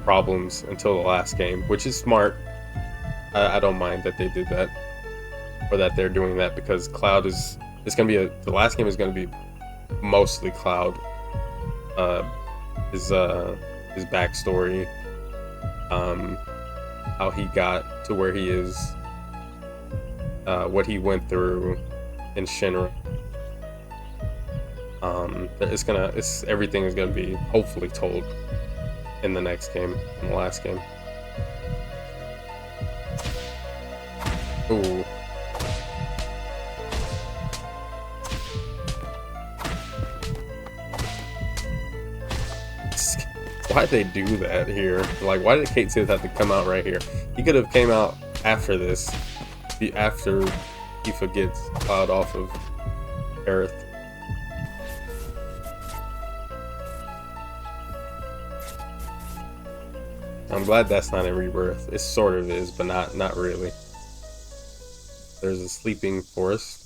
problems until the last game, which is smart. I don't mind that they did that, or that they're doing that, because Cloud is it's gonna be the last game is gonna be mostly Cloud. His backstory, how he got to where he is, what he went through in Shinra. Everything is gonna be hopefully told in the next game, in the last game. Ooh. Why'd they do that here? Like, why did Kate Sith have to come out right here? He could have came out after this, after Tifa gets Cloud off of Aerith. I'm glad that's not in Rebirth. It sort of is, but not really. There's a sleeping forest.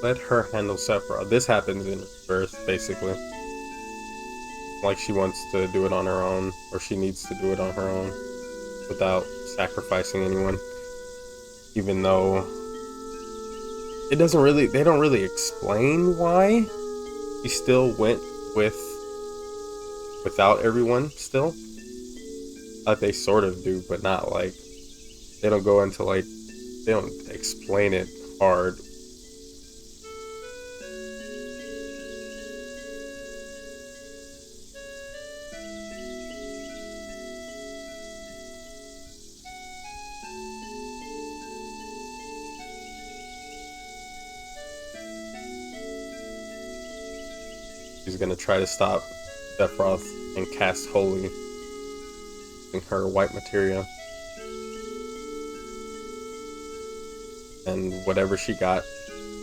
Let her handle Sephiroth. This happens in Rebirth, basically. Like she wants to do it on her own, or she needs to do it on her own, without sacrificing anyone. Even though they don't really explain why he still went without everyone still. They sort of do, but not like, they don't go into like, they don't explain it hard. She's gonna try to stop Sephiroth and cast Holy in her white materia. And whatever she got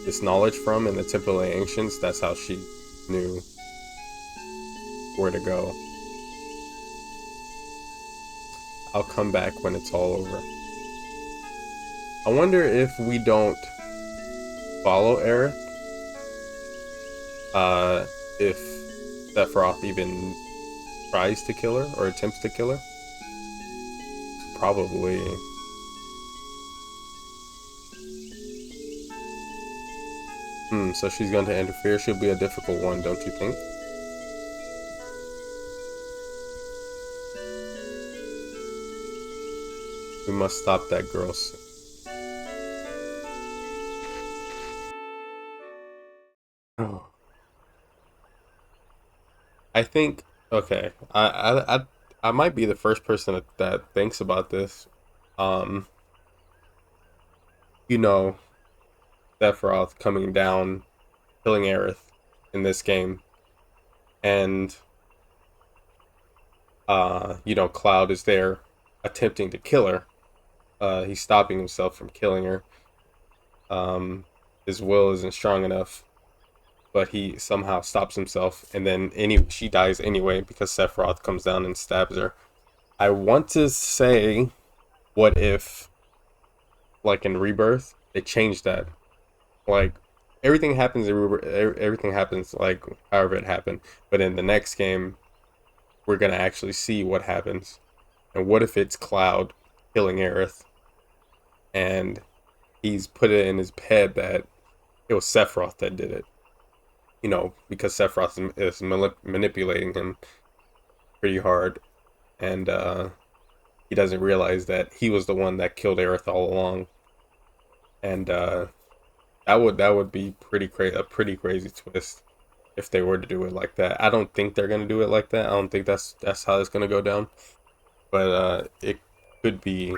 this knowledge from in the Temple of the Ancients, that's how she knew where to go. I'll come back when it's all over. I wonder if we don't follow Aerith, if Sephiroth even tries to kill her or attempts to kill her. Probably. So she's going to interfere. She'll be a difficult one, don't you think? We must stop that girl. Oh. I think, okay, I might be the first person that thinks about this. Um, you know, Sephiroth coming down, killing Aerith in this game, and You know, Cloud is there attempting to kill her. He's stopping himself from killing her. His will isn't strong enough, but he somehow stops himself, and then she dies anyway because Sephiroth comes down and stabs her. I want to say, what if, like in Rebirth, they changed that? Like everything happens in Rebirth, everything happens like however it happened, but in the next game, we're gonna actually see what happens. And what if it's Cloud killing Aerith, and he's put it in his head that it was Sephiroth that did it? You know, because Sephiroth is manipulating him pretty hard, and he doesn't realize that he was the one that killed Aerith all along. And that would be a pretty crazy twist if they were to do it like that. I don't think they're gonna do it like that. I don't think that's how it's gonna go down. But it could be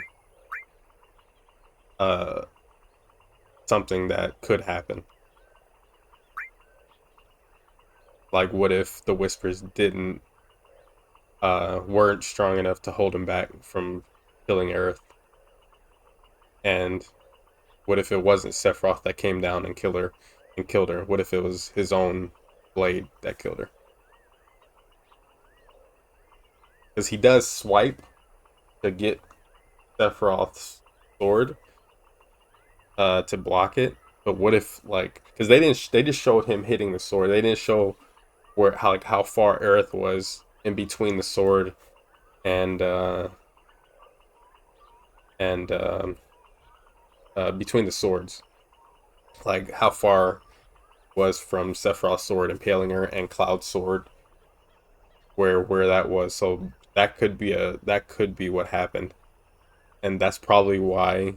uh something that could happen. Like, what if the whispers didn't weren't strong enough to hold him back from killing Aerith? And what if it wasn't Sephiroth that came down and killed her? What if it was his own blade that killed her? Because he does swipe to get Sephiroth's sword to block it. But what if, like, because they just showed him hitting the sword. They didn't show where how far Aerith was in between the sword and and between the swords, like how far was from Sephiroth's sword impaling her and Cloud's sword, where that was. So that could be what happened, and that's probably why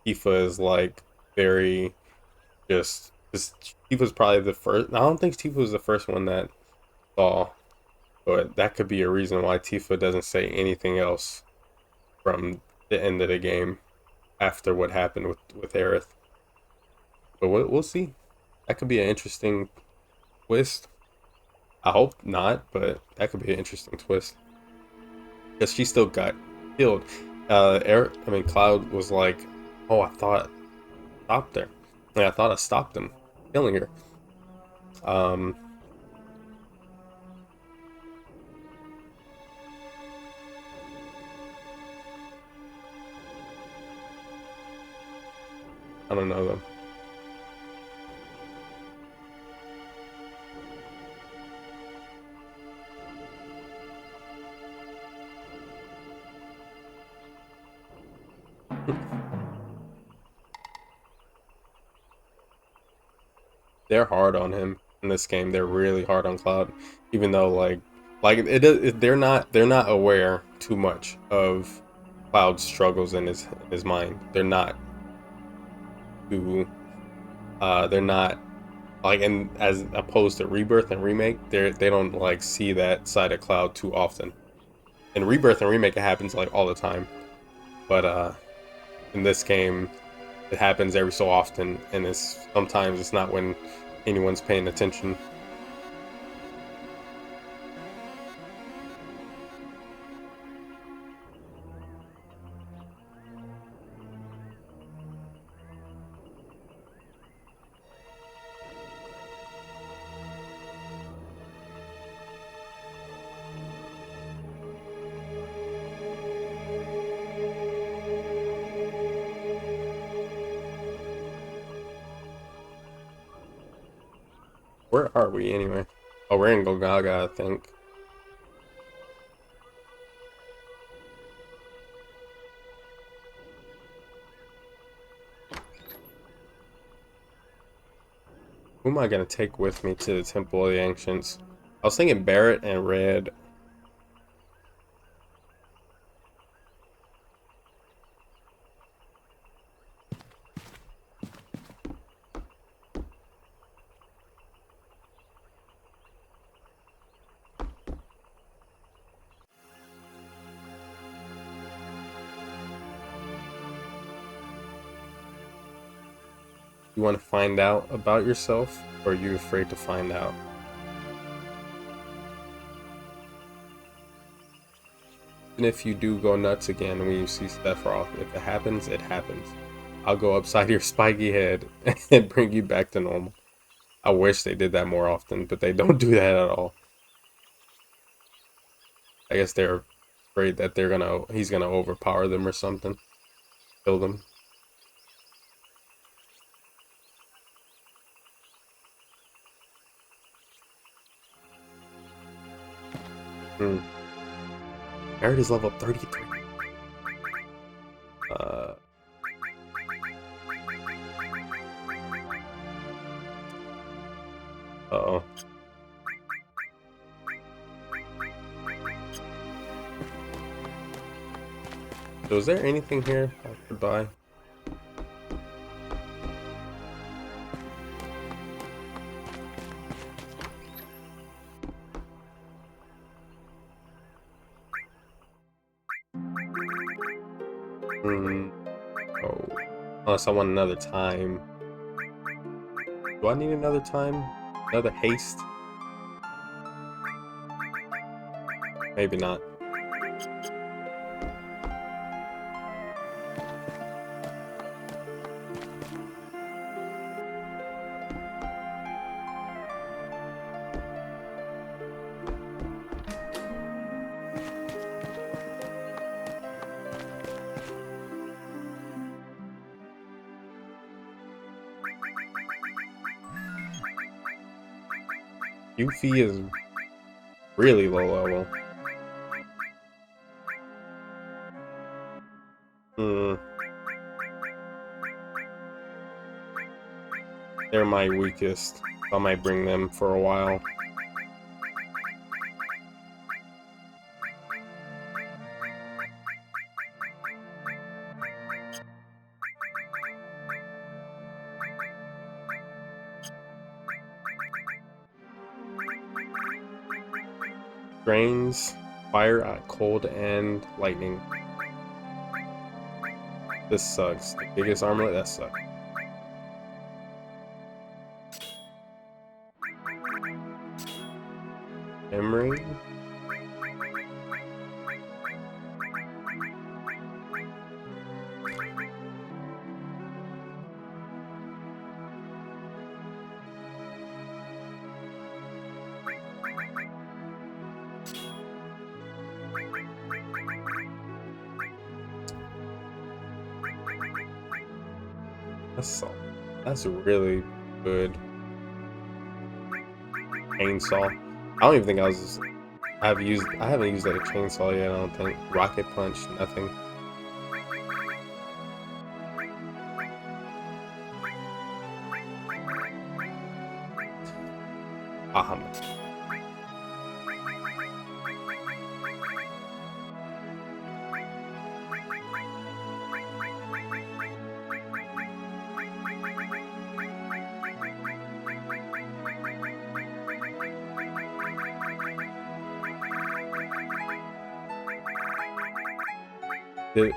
Tifa is like very just. Tifa's probably the first. I don't think Tifa was the first one that saw, but that could be a reason why Tifa doesn't say anything else from the end of the game after what happened with Aerith. But we'll see. That could be an interesting twist. I hope not, but that could be an interesting twist because she still got killed. Cloud was like, "Oh, I thought I stopped her. Like, I thought I stopped him killing her." Um, I don't know though. They're hard on him in this game. They're really hard on Cloud, even though they're not aware too much of Cloud's struggles in his mind. Too they're not like, and as opposed to Rebirth and Remake, they don't like see that side of Cloud too often. In Rebirth and Remake, it happens like all the time, but in this game, it happens every so often, and sometimes it's not when anyone's paying attention. Where are we anyway? Oh, we're in Golgaga, I think. Who am I gonna take with me to the Temple of the Ancients? I was thinking Barret and Red. You want to find out about yourself, or are you afraid to find out? And if you do go nuts again when you see Sephiroth, if it happens, it happens. I'll go upside your spiky head and bring you back to normal. I wish they did that more often, but they don't do that at all. I guess they're afraid that he's gonna overpower them or something. Kill them. Barret is level 33. Uh-oh. So is there anything here I could buy? Oh. Unless I want another time. Do I need another time? Another haste? Maybe not. Yuffie is really low level. They're my weakest. I might bring them for a while. Drains fire at cold and lightning. This sucks. The biggest armlet, that sucks. Emery. That's really good. Chainsaw. I don't even think I haven't used like a chainsaw yet, I don't think. Rocket punch, nothing. Bahamut.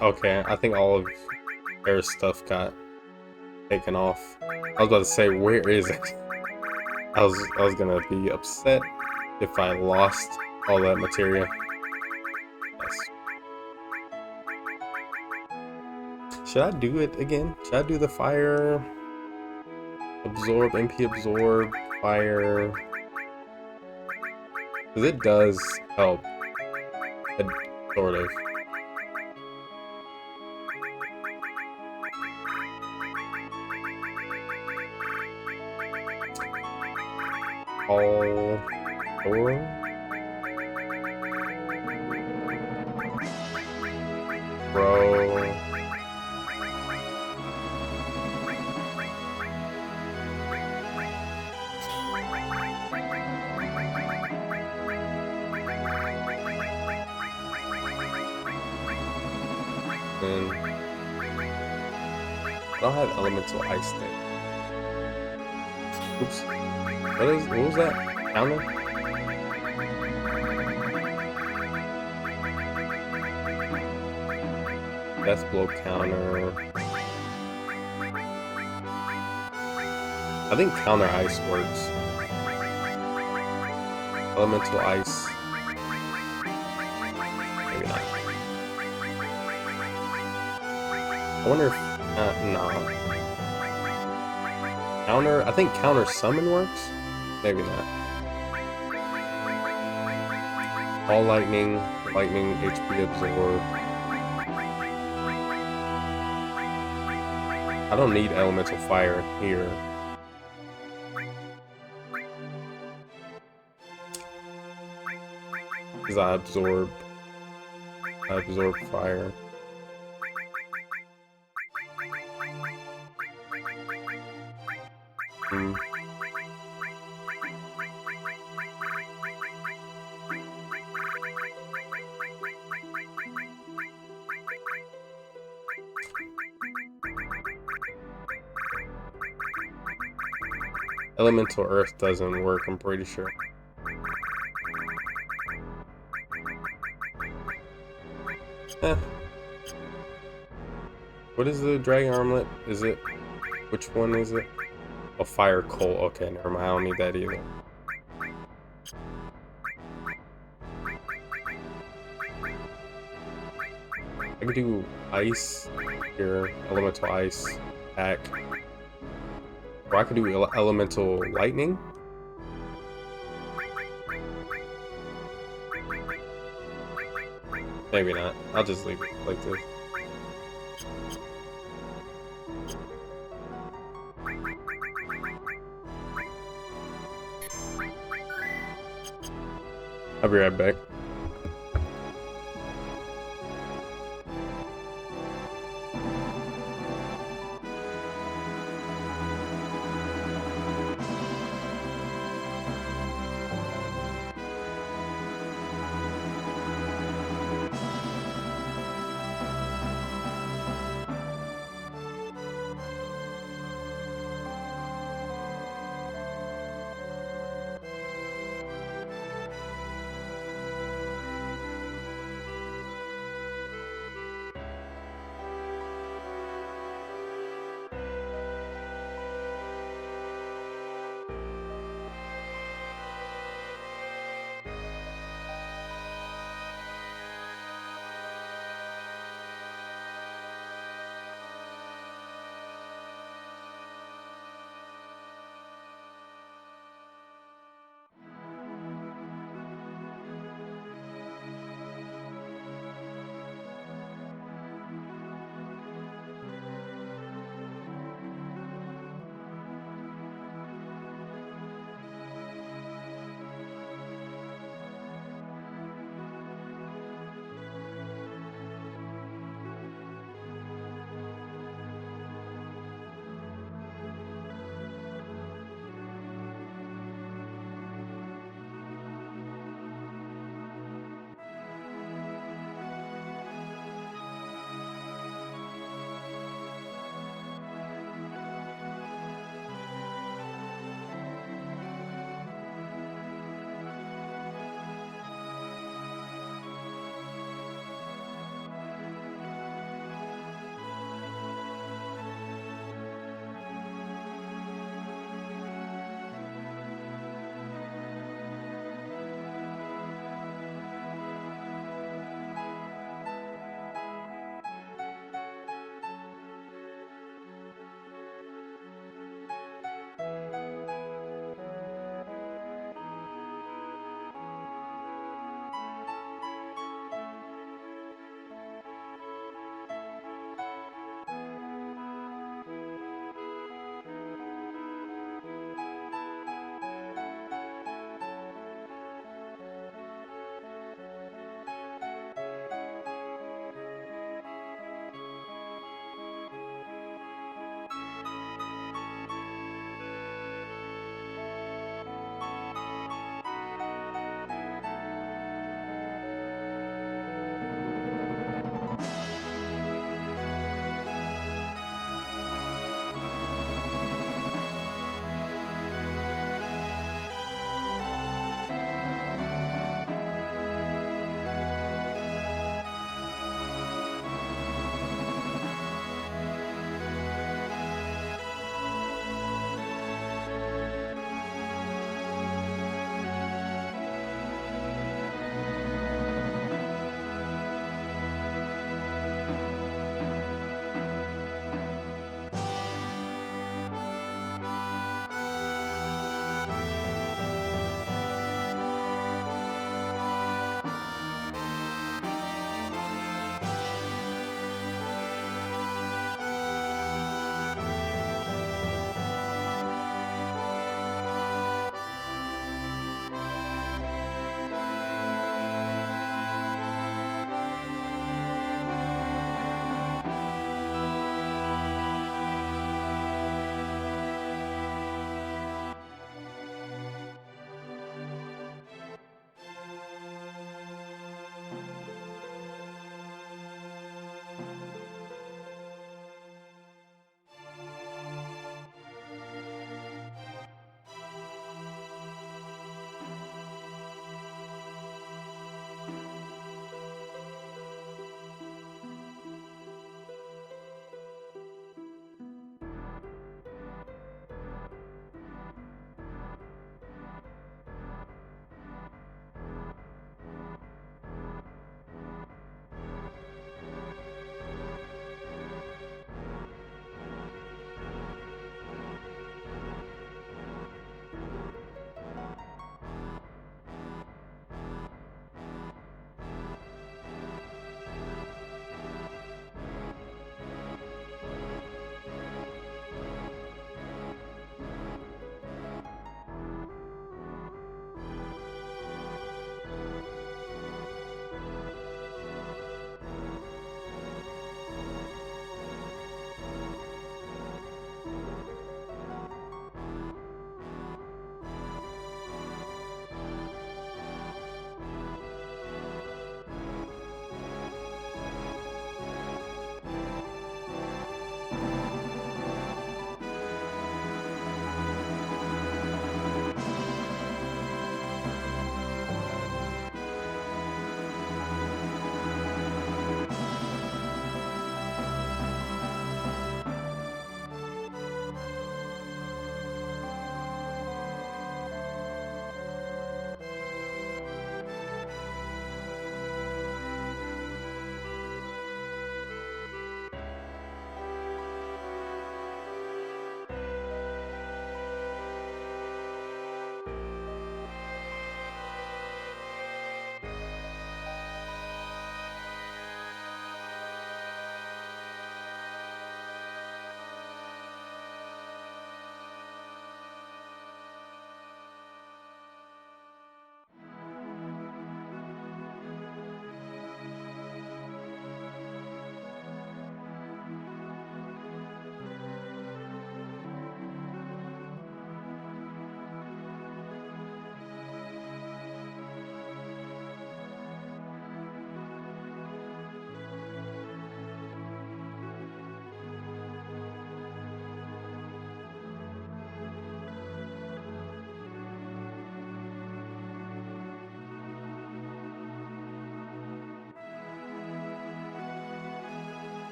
Okay, I think all of their stuff got taken off. I was about to say, where is it? I was gonna be upset if I lost all that material. Yes. Should I do it again? Should I do the fire absorb, MP absorb, fire? Because it does help. Sort of. All four. Bro. And I don't have elemental ice thing. Oops. What was that? Counter? Death blow counter. I think counter ice works. Elemental ice. Maybe not. I wonder if no. Counter. I think counter summon works. Maybe not. All lightning. Lightning HP absorb. I don't need elemental fire here. Because I absorb fire. Elemental earth doesn't work, I'm pretty sure. What is the dragon armlet? Is it? Which one is it? Oh, fire coal. Okay, never mind. I don't need that either. I could do ice here. Elemental ice. Attack. Or I could do elemental lightning. Maybe not. I'll just leave it like this. I'll be right back.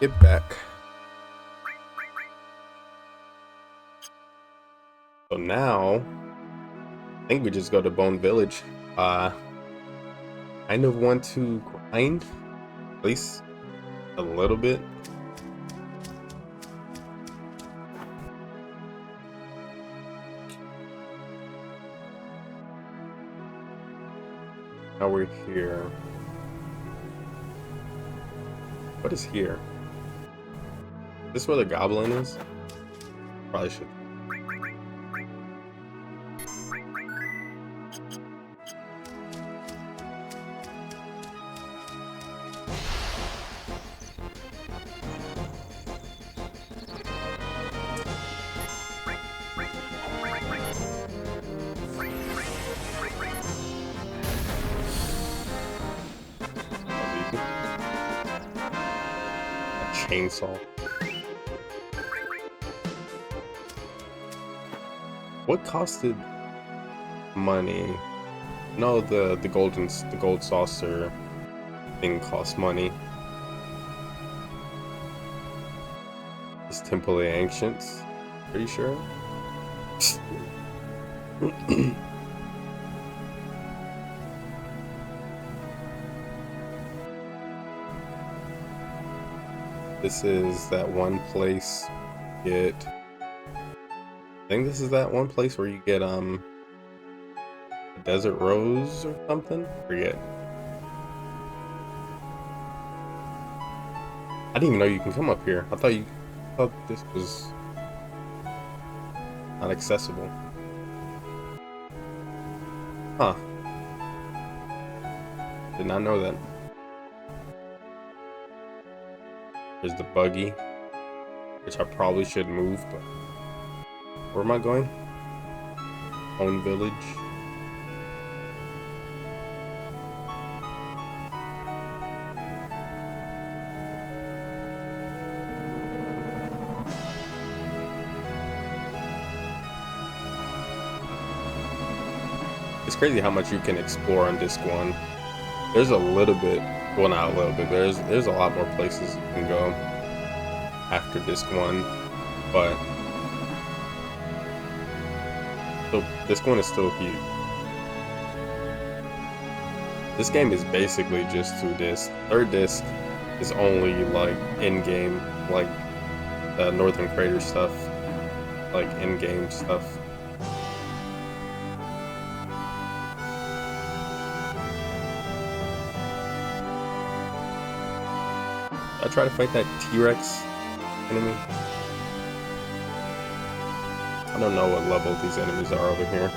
Get back. So now, I think we just go to Bone Village. Kind of want to grind, at least a little bit. Now we're here. What is here? Is this where the goblin is? Probably should. Chainsaw. What costed money? No, the gold saucer thing costs money. This Temple of the Ancients. Pretty sure. This is that one place you get. I think this is that one place where you get a desert rose or something. Forget. I didn't even know you can come up here. I thought this was not accessible. Huh. Did not know that. There's the buggy, which I probably should move, but where am I going? Own village. It's crazy how much you can explore on disc 1. There's a little bit, well, not a little bit, there's a lot more places you can go after disc 1, but so disc 1 is still huge. This game is basically just 2 discs. Third disc is only like in-game, like the Northern Crater stuff, like in-game stuff. I try to fight that T-Rex enemy. I don't know what level these enemies are over here.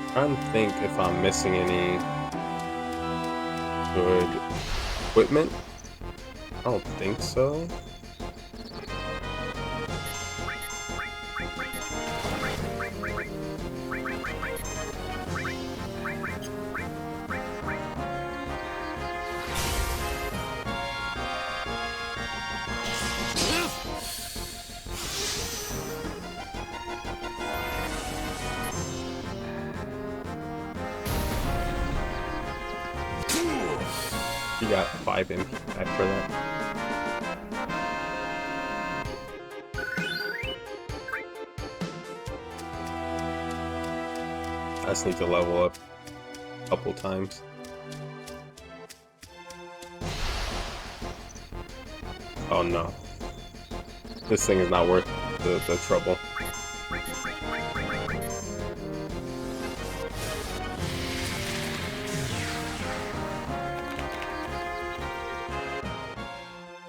I'm trying to think if I'm missing any good equipment. I don't think so. You got 5 MP back for that. I just need to level up a couple times. Oh no. This thing is not worth the trouble.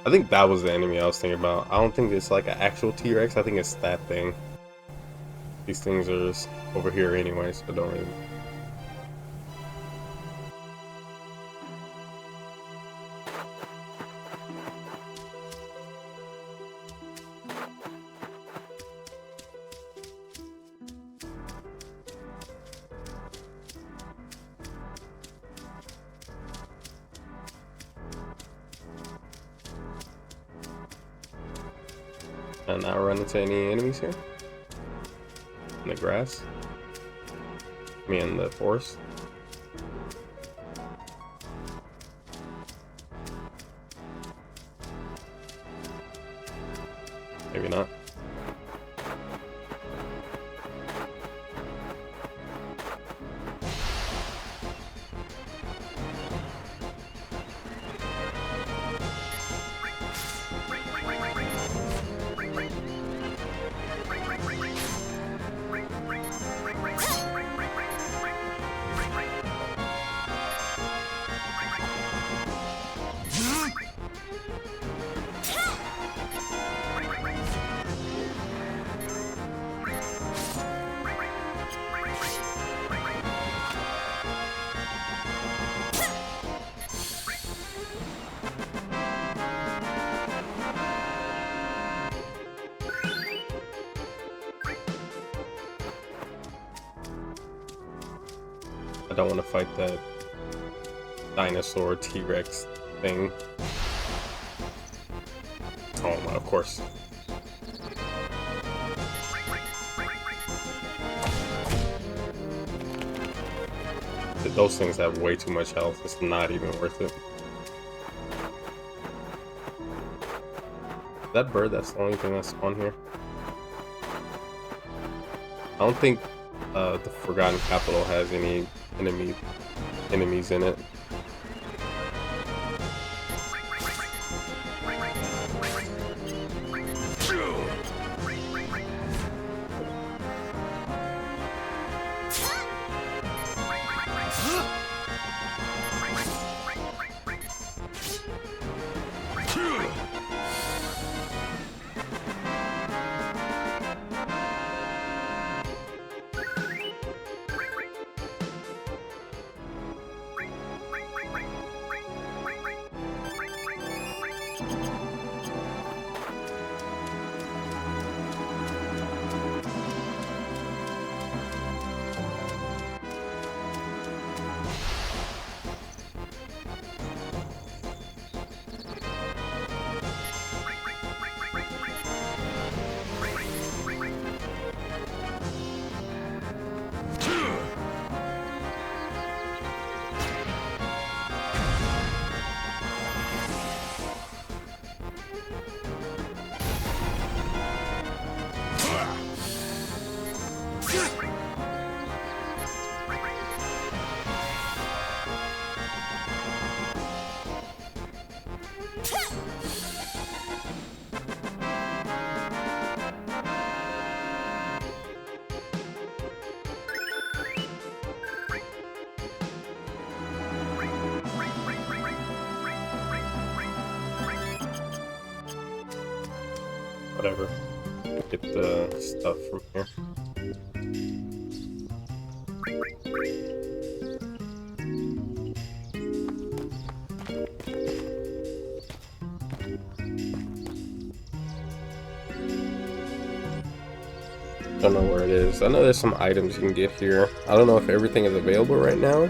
I think that was the enemy I was thinking about. I don't think it's like an actual T-Rex. I think it's that thing. These things are just over here anyway, so don't really... And not run into any enemies here? In the grass? I mean, in the forest? Maybe not. I don't want to fight that dinosaur T-Rex thing. Oh, of course. Those things have way too much health. It's not even worth it. That bird, that's the only thing that's on here. I don't think the Forgotten Capital has any enemies in it. Whatever. Get the stuff from here. Don't know where it is. I know there's some items you can get here. I don't know if everything is available right now.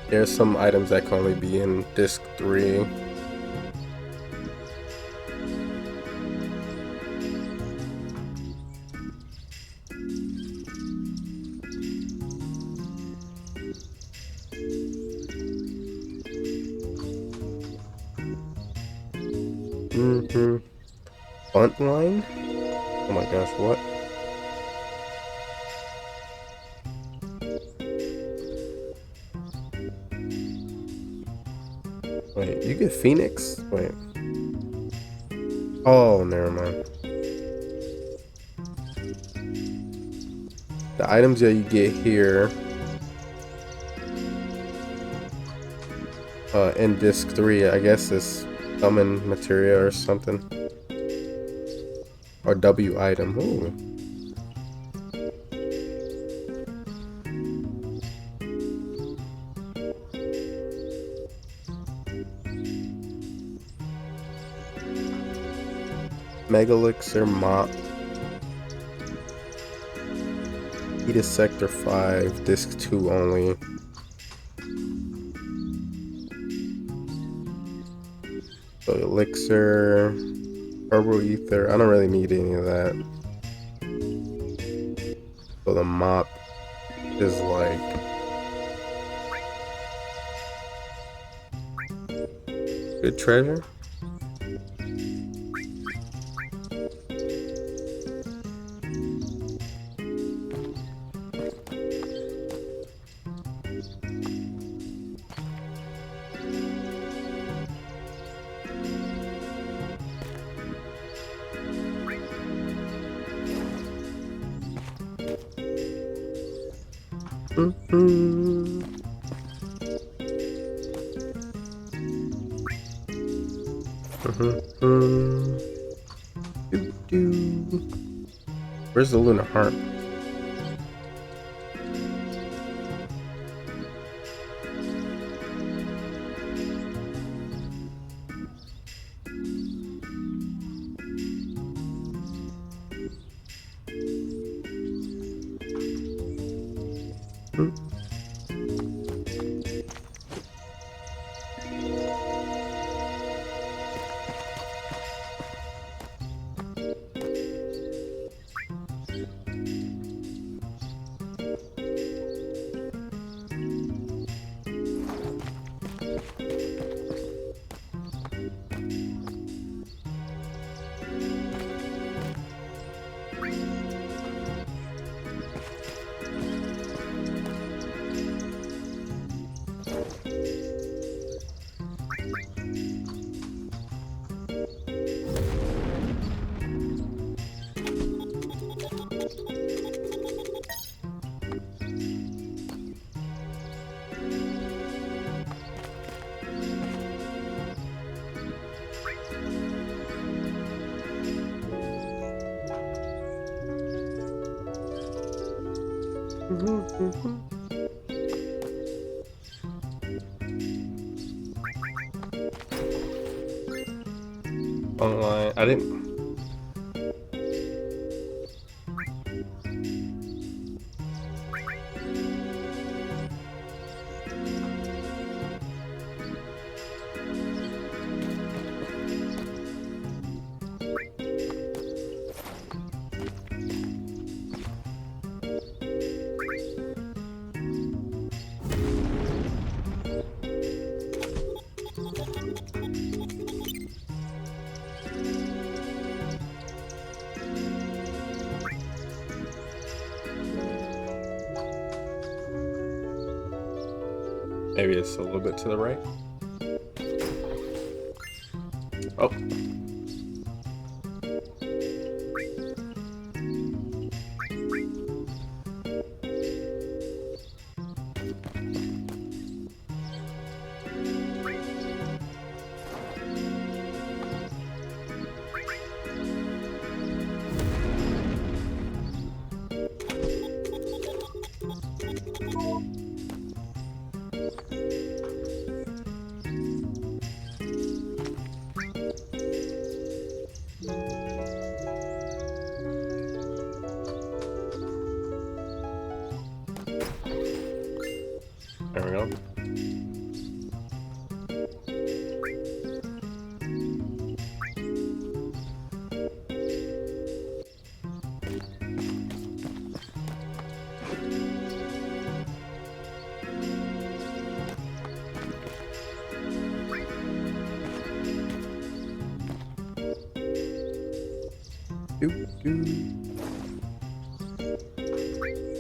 There's some items that can only be in disc 3. Bunt line? Oh my gosh, what? Wait, you get Phoenix? Wait. Oh, never mind. The items that you get here in disc 3, I guess is summon materia or something. Or W item. Ooh. Mega Elixir, Mop. Eat a Sector 5, Disc 2 only. So Elixir, Herbal Ether. I don't really need any of that. So the Mop is like good treasure. Where's the lunar heart? Online. I didn't. Maybe it's a little bit to the right. Oh. There we go.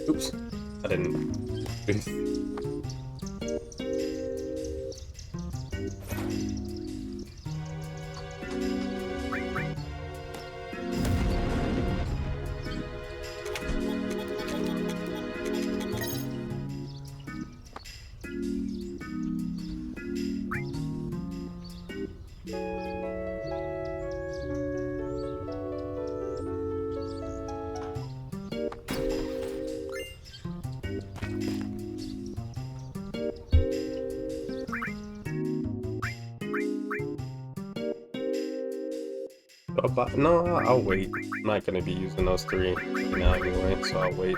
Oops, I didn't. about? No, I'll wait. I'm not gonna be using those three now anyway, so I'll wait.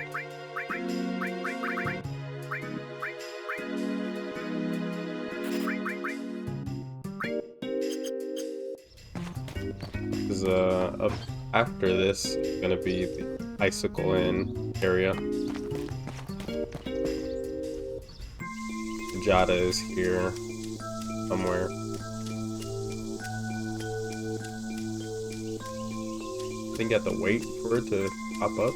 Because up after this is gonna be the Icicle Inn area. Jada is here somewhere. I think you have to wait for it to pop up.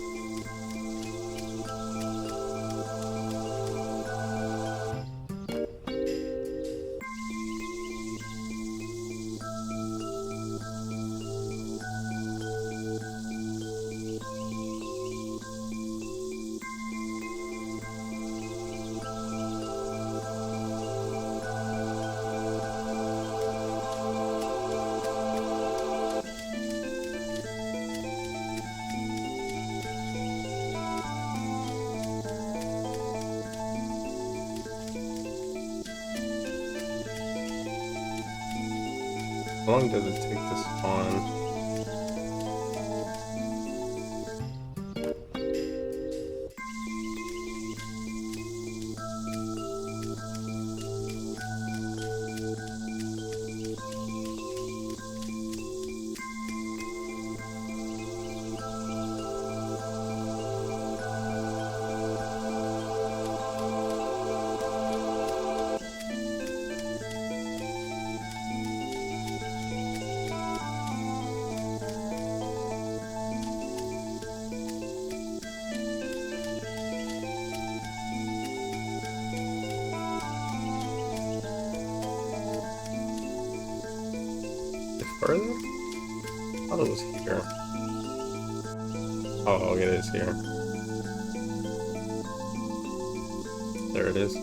How long does it take to spawn? Further? I thought it was here. Oh, it is here. There it is.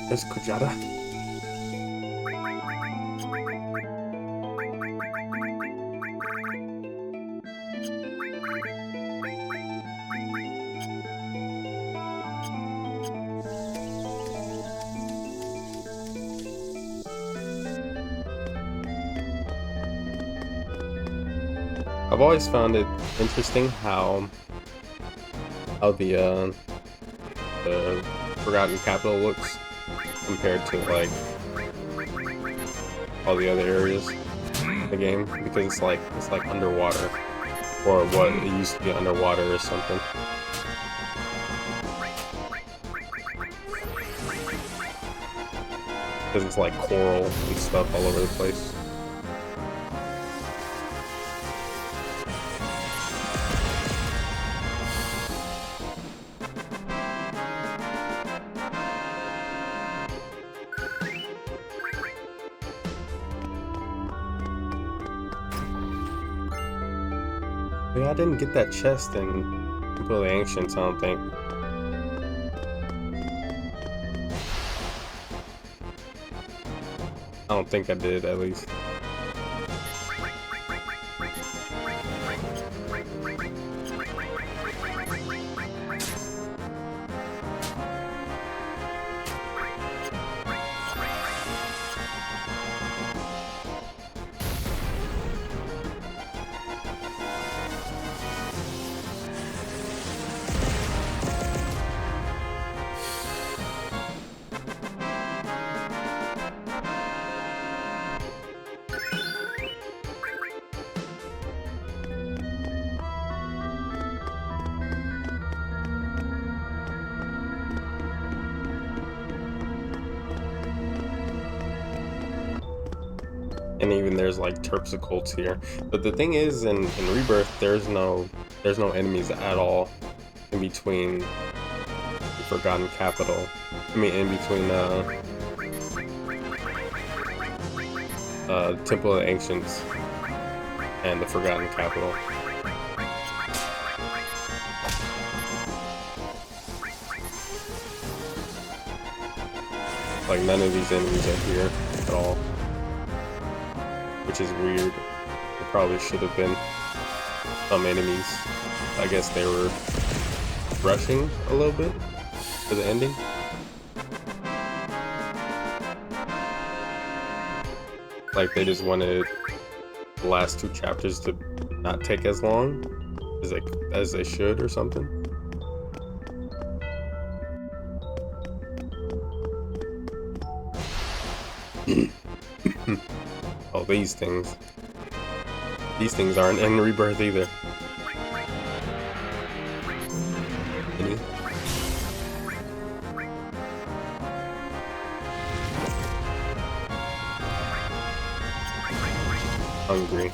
There's Kujata. I've always found it interesting how the Forgotten Capital looks compared to like all the other areas in the game, because it's like underwater, or what it used to be underwater or something. Because it's like coral and stuff all over the place. Yeah, I didn't get that chest in Temple of the Ancients, I don't think. I don't think I did, at least. And even there's like terpsicholes here. But the thing is, in Rebirth, there's no enemies at all in between the Forgotten Capital. I mean, in between Temple of the Ancients and the Forgotten Capital. Like, none of these enemies are here at all, which is weird. There probably should have been some enemies. I guess they were rushing a little bit for the ending. Like they just wanted the last 2 chapters to not take as long as they should or something. Oh, these things. These things aren't in Rebirth either. Any? Hungry.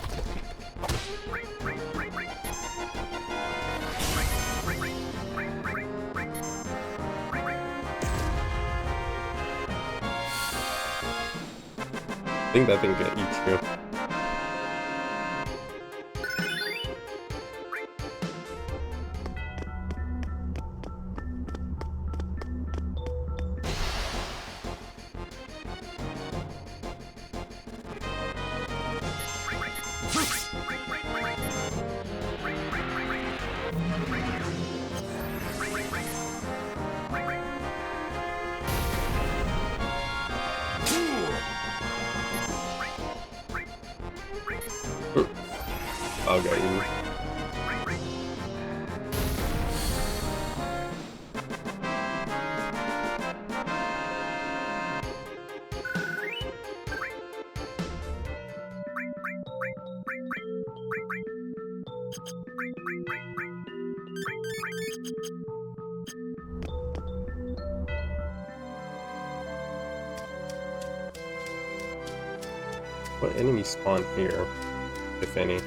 I think that thing can eat you. I'll get you. What enemies spawn here, if any?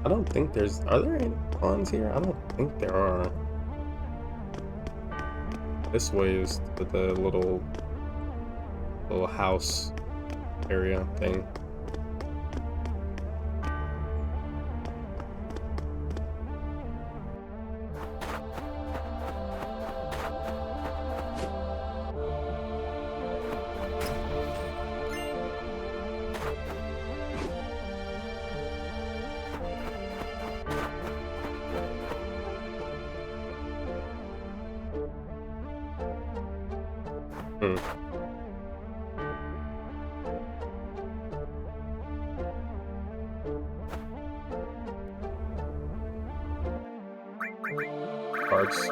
I don't think there's... Are there any pawns here? I don't think there are. This way is the little house area thing. Cards.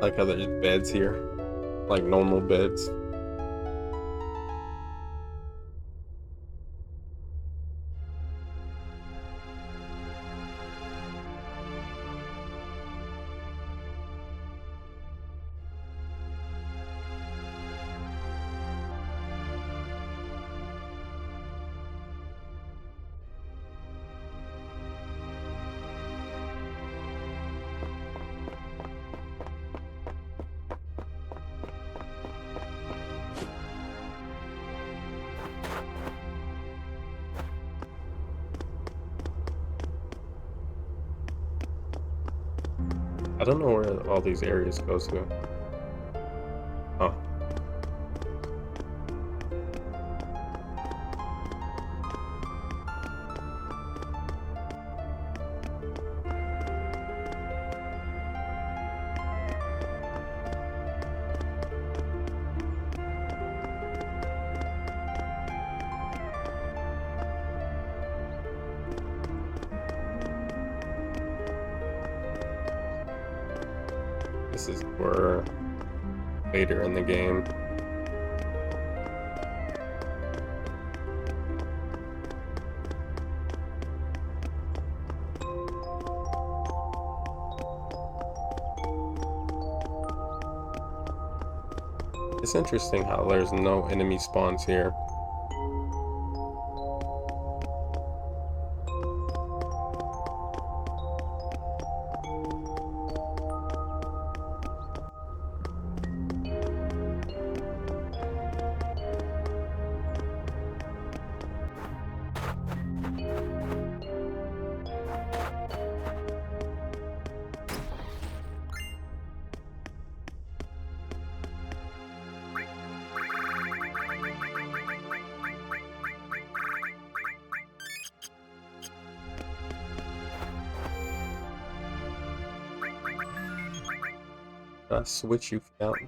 Like how there's beds here, like normal beds. I don't know where all these areas go to. Oh. This is for later in the game. It's interesting how there's no enemy spawns here. Did I switch you out?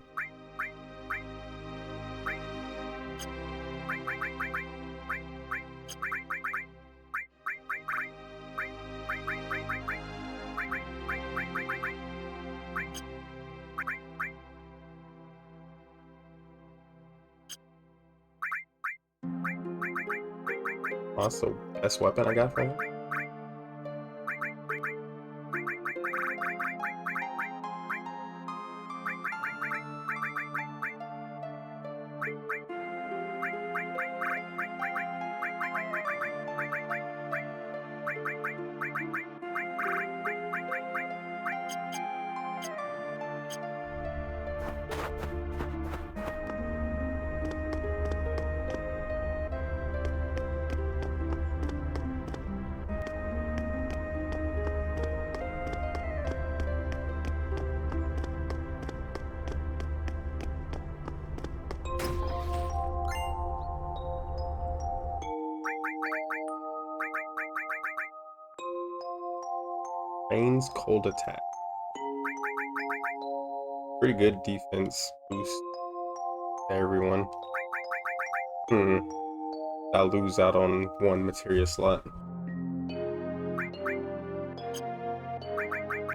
Also, best weapon I got from him. Rain's cold attack. Pretty good defense boost to everyone. I'll lose out on one materia slot.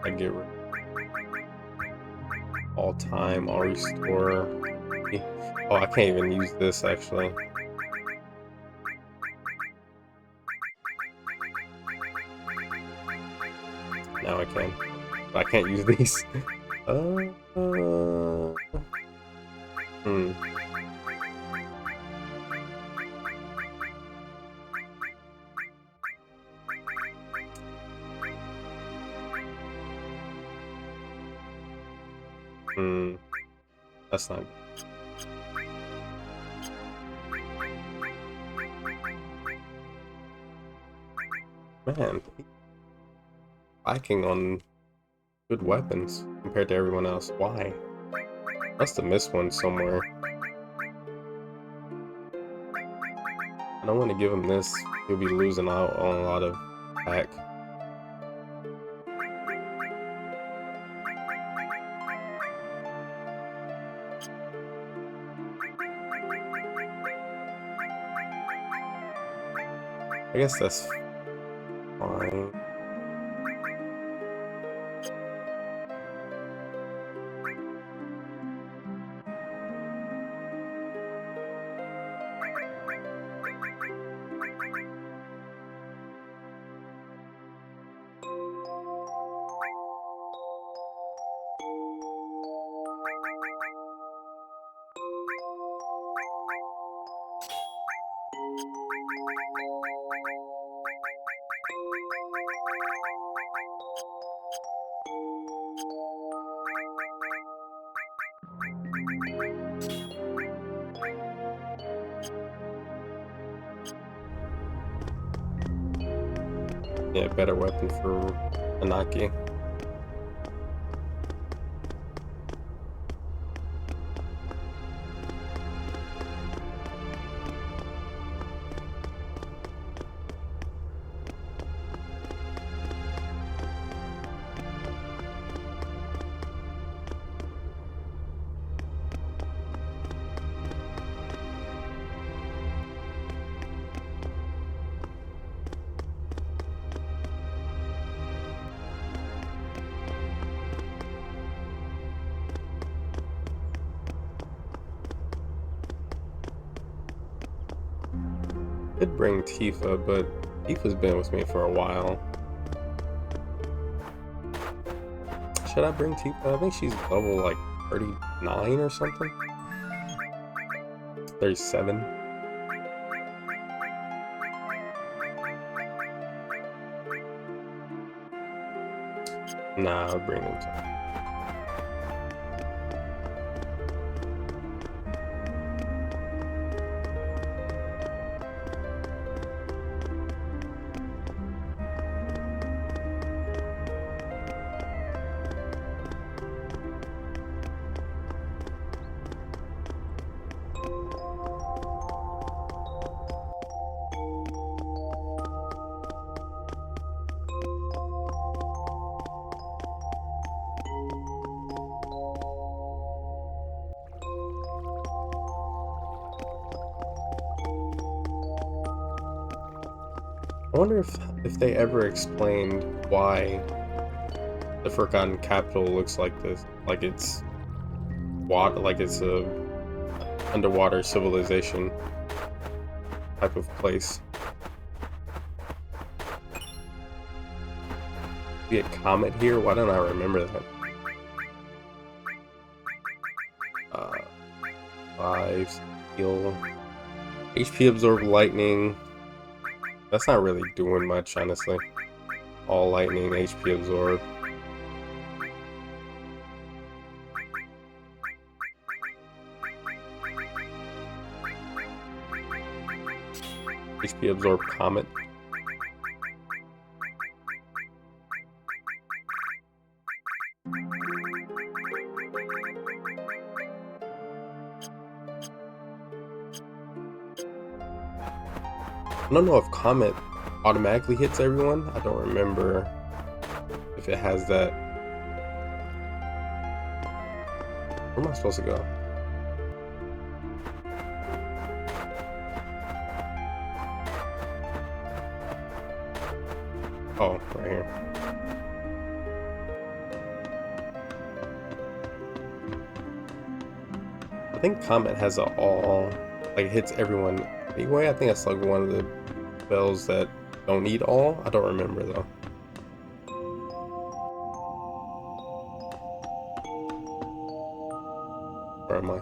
I get rid all time, I'll restore. Oh, I can't even use this actually. Now I can. But I can't use these. That's not good. Man, lacking on good weapons compared to everyone else. Why? Must have missed one somewhere. I don't want to give him this. He'll be losing out on a lot of attack. I guess that's fine. Yeah, better weapon for Anaki. Could bring Tifa, but Tifa's been with me for a while. Should I bring Tifa? I think she's level like 39 or something. 37. Nah, I'll bring them to. I wonder if they ever explained why the Forgotten Capital looks like this, like it's a underwater civilization type of place. Be a comet here? Why don't I remember that? 5 heal, HP absorb lightning. That's not really doing much, honestly. All lightning, HP absorb. HP absorb comet. I don't know if comet automatically hits everyone. I don't remember if it has that. Where am I supposed to go? Oh, right here. I think comet has a all, like, hits everyone anyway. I think that's like one of the spells that don't need all. I don't remember though. Where am I?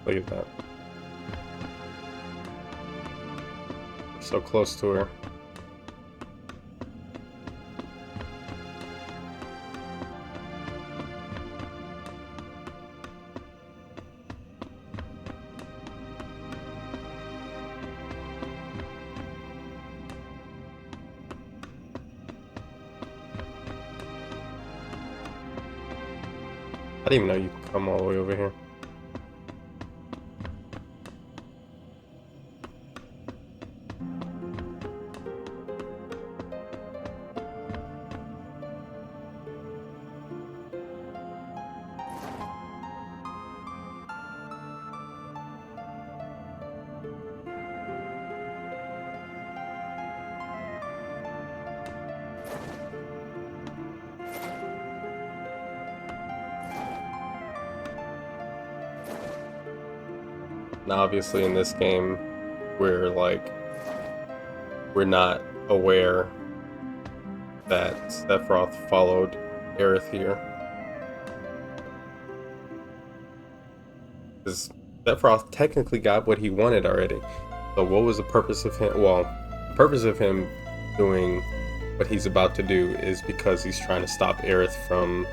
Look at that. We're so close to her. I didn't even know you could come all the way over here. Now, obviously, in this game, we're not aware that Sephiroth followed Aerith here. Because Sephiroth technically got what he wanted already. So what was the purpose of him? Well, the purpose of him doing what he's about to do is because he's trying to stop Aerith from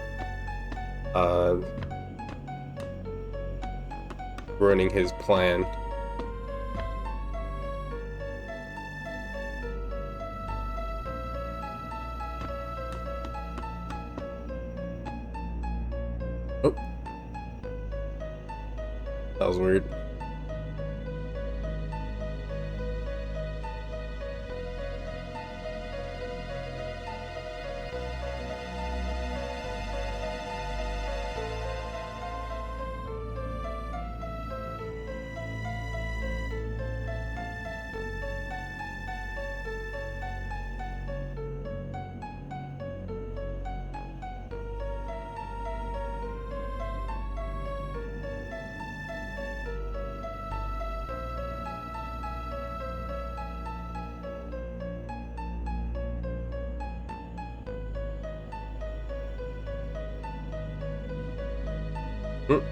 ruining his plan. Oh, that was weird. Mm.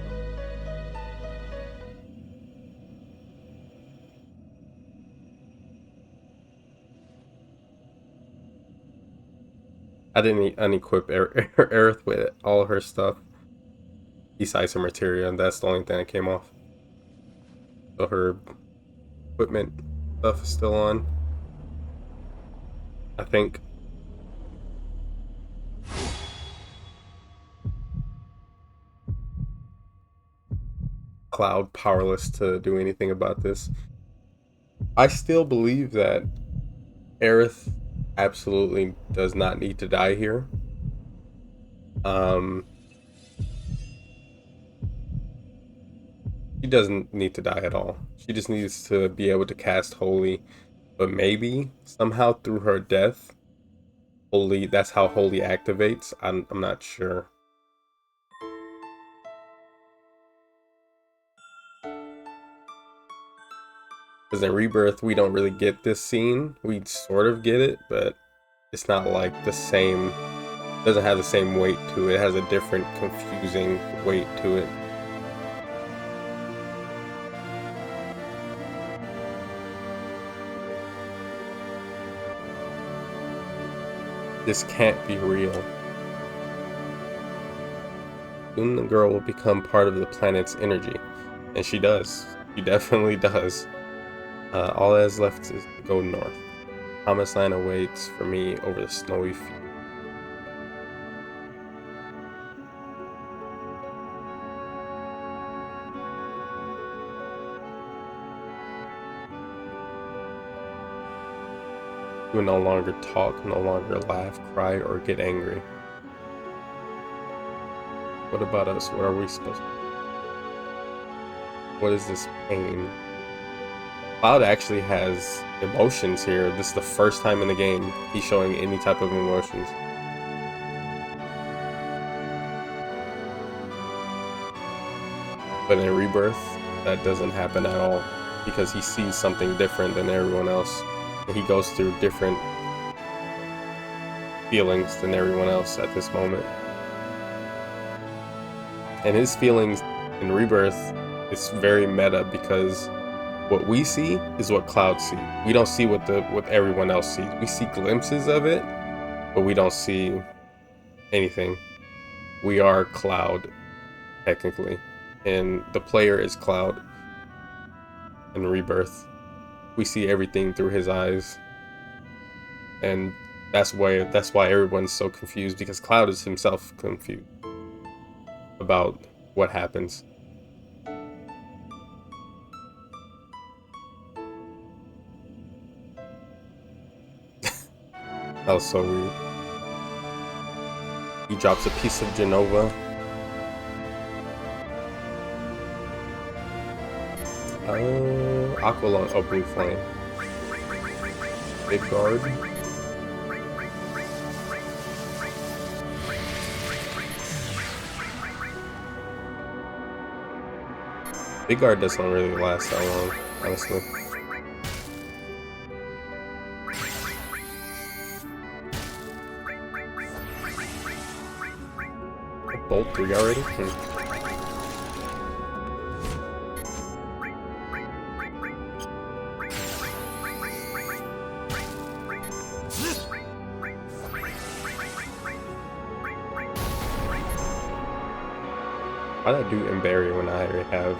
I didn't unequip Aerith with all her stuff besides her materia, and that's the only thing that came off. So her equipment stuff is still on, I think. Cloud powerless to do anything about this. I still believe that Aerith absolutely does not need to die here. Um, she doesn't need to die at all. She just needs to be able to cast Holy, but maybe somehow through her death, Holy. That's how Holy activates. I'm not sure. Because in Rebirth, we don't really get this scene. We sort of get it, but it's not like the same. Doesn't have the same weight to it. It has a different, confusing weight to it. This can't be real. Soon the girl will become part of the planet's energy. And she does. She definitely does. All that is left is to go north. Promised land awaits for me over the snowy field. You will no longer talk, no longer laugh, cry, or get angry. What about us? What are we supposed to do? What is this pain? Cloud actually has emotions here. This is the first time in the game he's showing any type of emotions. But in Rebirth, that doesn't happen at all because he sees something different than everyone else. And he goes through different feelings than everyone else at this moment. And his feelings in Rebirth is very meta because what we see is what Cloud sees. We don't see what everyone else sees. We see glimpses of it, but we don't see anything. We are Cloud, technically. And the player is Cloud in Rebirth. We see everything through his eyes. And that's why everyone's so confused, because Cloud is himself confused about what happens. That was so weird. He drops a piece of Genova. Aqualung, oh, Blue Flame. Big Guard. Big Guard doesn't really last that long, honestly. Bolt 3 already? Why'd I do Embury when I already have?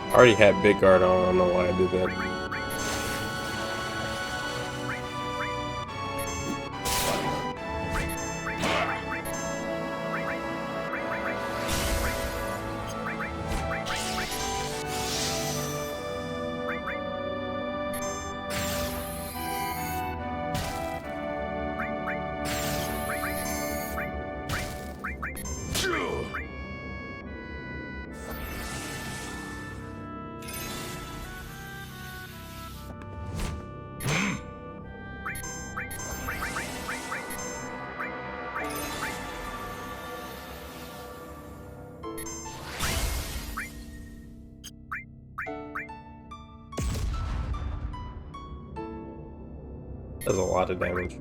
I already had Big Guard on, I don't know why I did that. Does a lot of damage.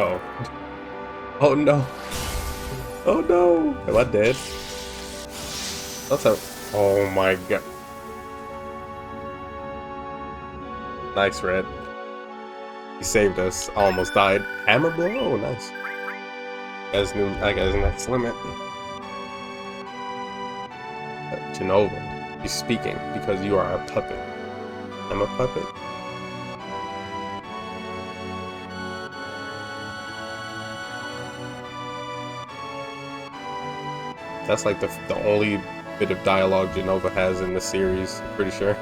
Oh. Oh no. Oh no. Am I dead? That's a. Oh my god. Nice, Red. He saved us. I almost died. Hammer blow? Oh, nice. As new, I got his next limit. Jenova, he's speaking because you are a puppet. I'm a puppet. That's like the only bit of dialogue Jenova has in the series, I'm pretty sure.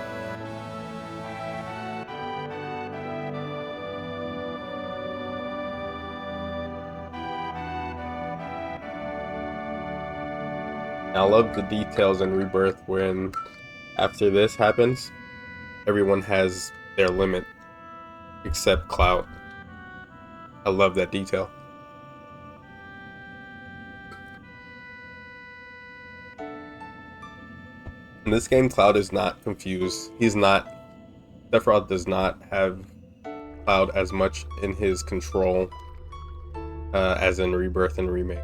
I love the details in Rebirth when, after this happens, everyone has their limit except Cloud. I love that detail. In this game, Cloud is not confused. Sephiroth does not have Cloud as much in his control as in Rebirth and Remake.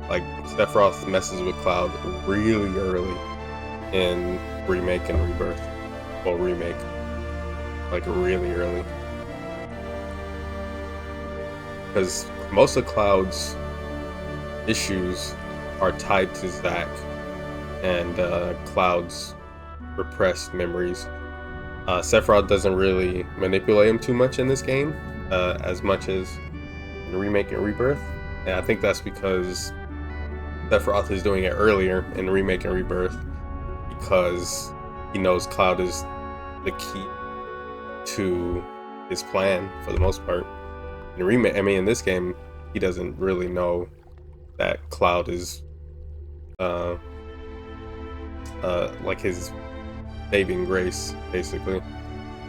Like, Sephiroth messes with Cloud really early in Remake and Rebirth. Well, Remake. Like, really early. Because most of Cloud's issues are tied to Zack and Cloud's repressed memories. Sephiroth doesn't really manipulate him too much in this game, as much as in Remake and Rebirth. And I think that's because Sephiroth is doing it earlier in Remake and Rebirth because he knows Cloud is the key to his plan for the most part. In Remake, I mean, in this game, he doesn't really know that Cloud is like his saving grace, basically,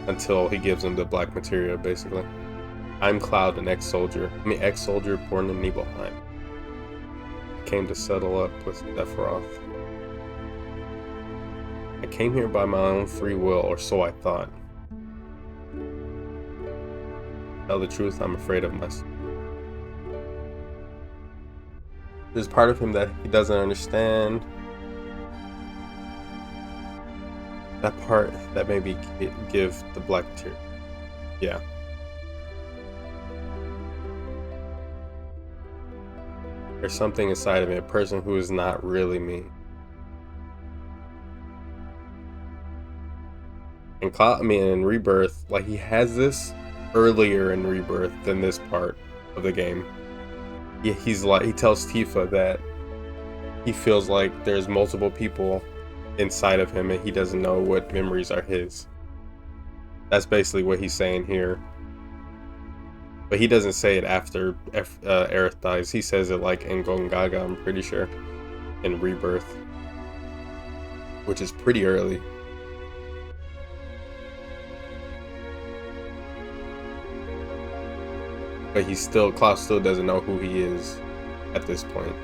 until he gives him the black materia, basically. I'm Cloud, an ex-soldier born in Nibelheim. I came to settle up with Sephiroth. I came here by my own free will, or so I thought. Tell the truth, I'm afraid of myself. There's part of him that he doesn't understand. That part that maybe give the black material. Yeah. There's something inside of me, a person who is not really me. And Cloud, I mean, in Rebirth, like, he has this earlier in Rebirth than this part of the game. He tells Tifa that he feels like there's multiple people inside of him and he doesn't know what memories are his. That's basically what he's saying here. But he doesn't say it after Aerith dies. He says it like in Gongaga, I'm pretty sure, in Rebirth, which is pretty early. But Cloud still doesn't know who he is at this point.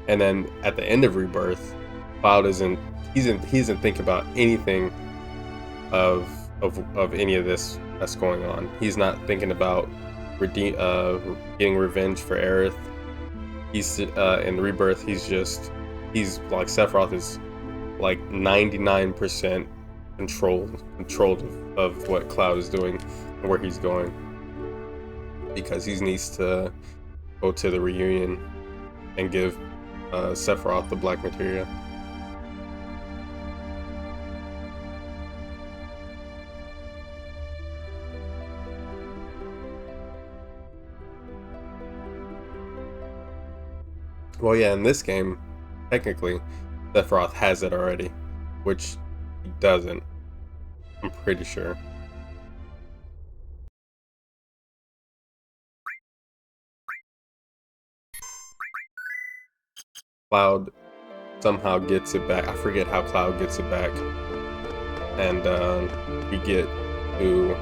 And then at the end of Rebirth, Cloud isn't thinking about anything of any of this that's going on. He's not thinking about getting revenge for Aerith. He's in Rebirth. He's like Sephiroth is like 99% controlled of what Cloud is doing and where he's going, because he needs to go to the reunion and give Sephiroth the black materia. Well, yeah, in this game, technically, Sephiroth has it already, which he doesn't. I'm pretty sure. Cloud somehow gets it back. I forget how Cloud gets it back, and we get to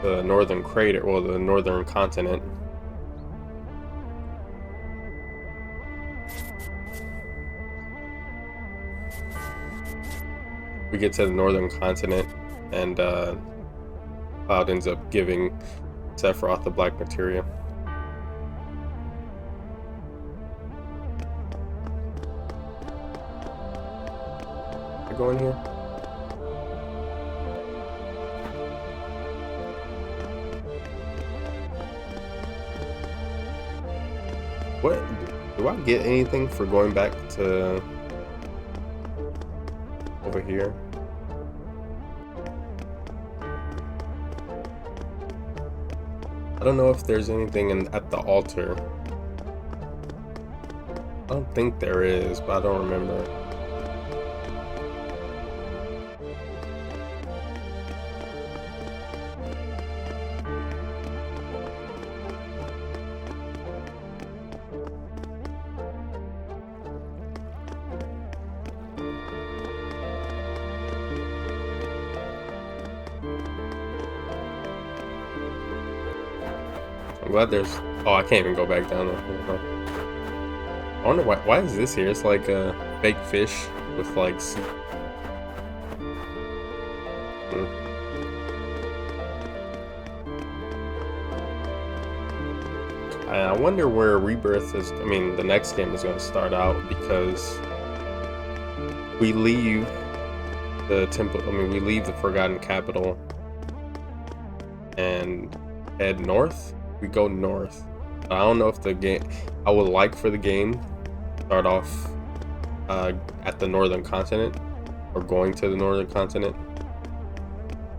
the northern crater, well, the northern continent. We get to the northern continent, and Cloud ends up giving Sephiroth the black materia. I go in here? What? Do I get anything for going back to over here? I don't know if there's anything at the altar. I don't think there is, but I don't remember. I'm glad there's... Oh, I can't even go back down there. I wonder why is this here? It's like a fake fish with like... I wonder where Rebirth is... I mean, the next game is going to start out, because we leave the temple... I mean, we leave the Forgotten Capital and head north. We go north. I don't know if the game... I would like for the game start off at the northern continent, or going to the northern continent,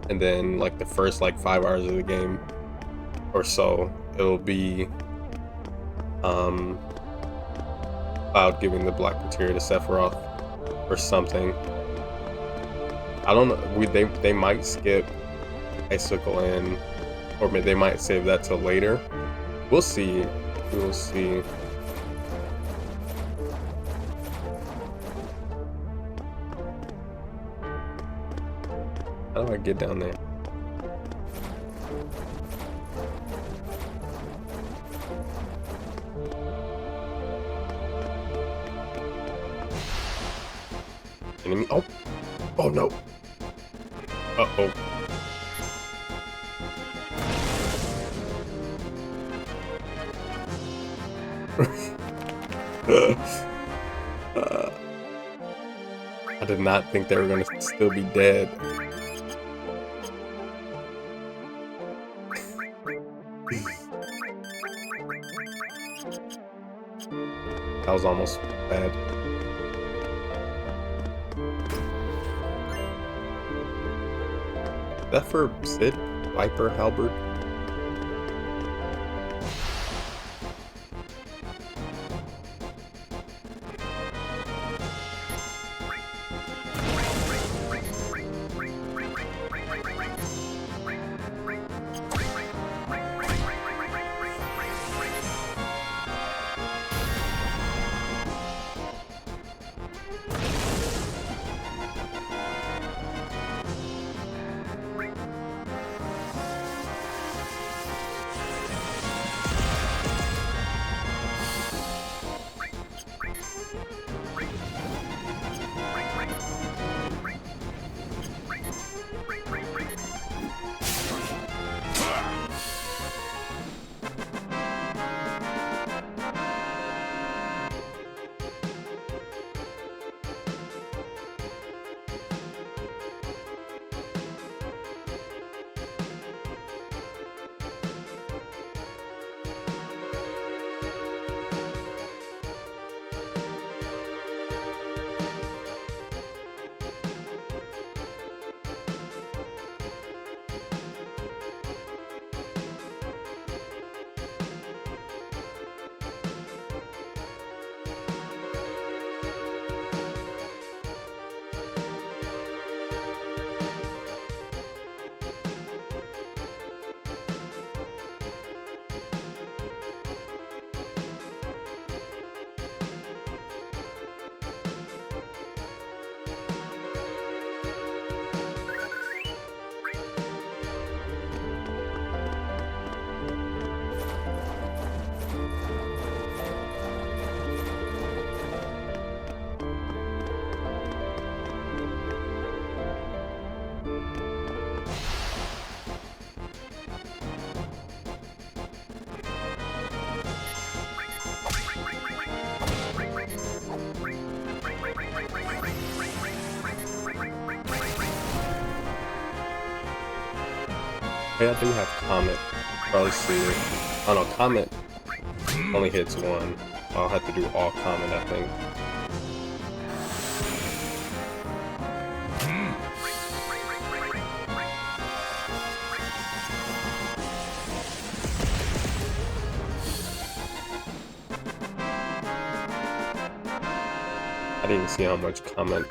and then like the first like 5 hours of the game or so, it'll be Cloud giving the black materia to Sephiroth or something. I don't know. They might skip Icicle in, or maybe they might save that till later. We'll see. We will see. How do I get down there? Enemy. Oh. Oh no. Uh-oh. I did not think they were going to still be dead. That was almost bad. Is that for Sid? Viper Halberd? Hey, I do have Comet. Probably see it. Oh no, Comet only hits one. I'll have to do all Comet, I think. I didn't see how much Comet.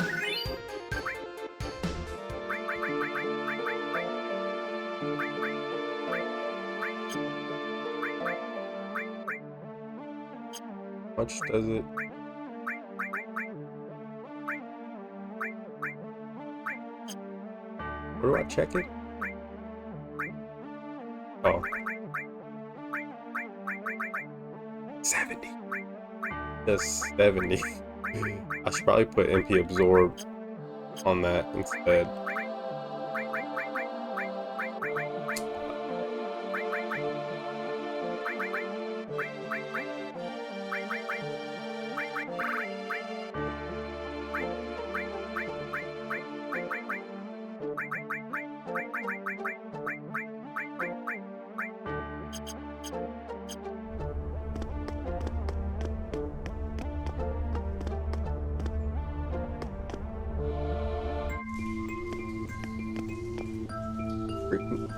How much does it? Where do I check it? Oh. 70. That's 70. I should probably put MP Absorb on that instead.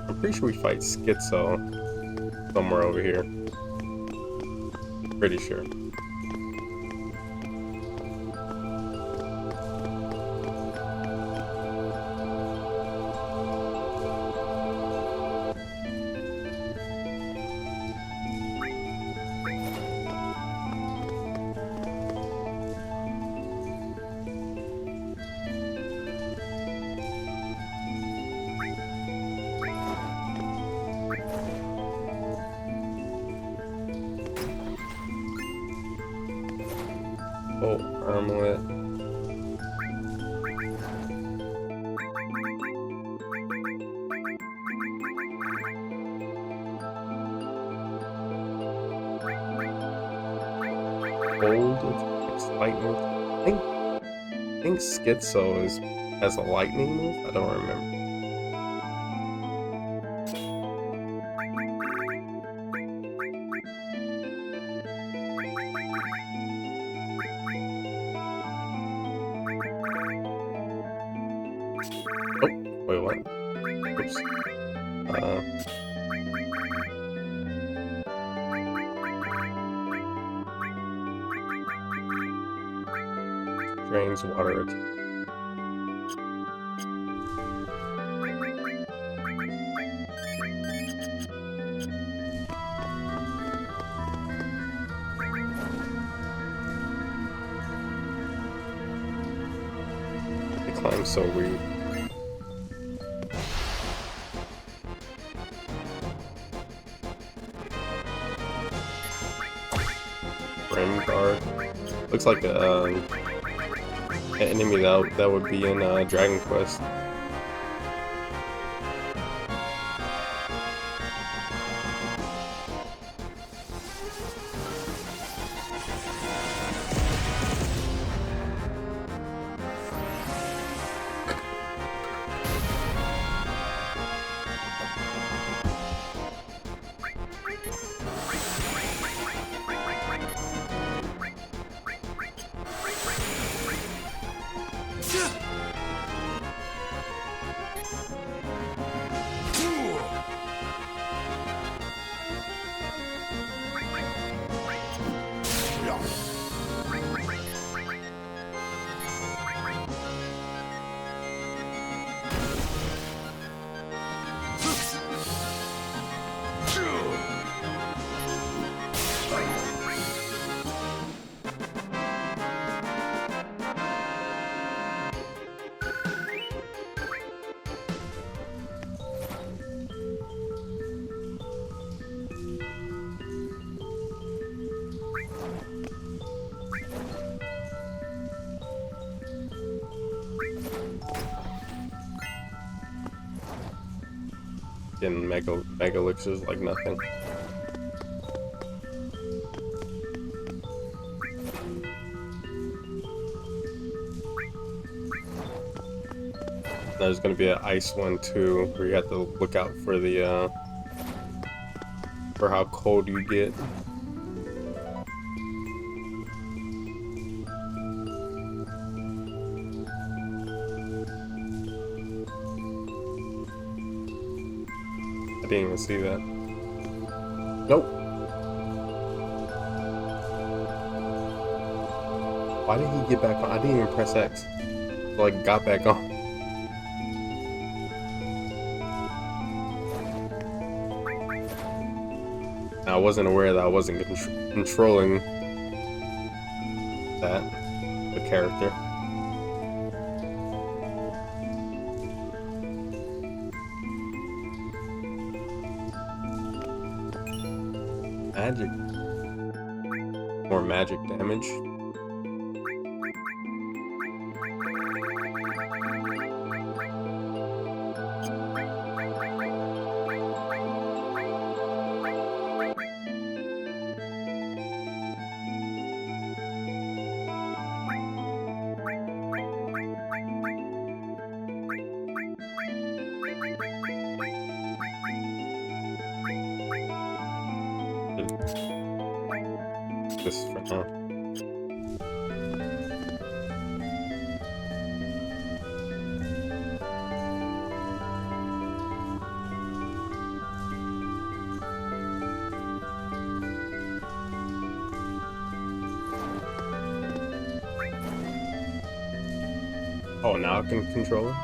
I'm pretty sure we fight Schizo somewhere over here. Pretty sure. Oh, armlet. Hold of lightning. I think Schizo has a lightning move. I don't remember. Oh, wait, what? Oops. Drains water. It climbs so weird. Rim guard. Looks like an enemy that would be in Dragon Quest. Getting mega elixirs like nothing. There's gonna be an ice one too, where you have to look out for the for how cold you get. I didn't even see that. Nope. Why did he get back on? I didn't even press X. So I got back on. I wasn't aware that I wasn't controlling that, the character. Magic. More magic damage. This for now. Oh, now I can control it?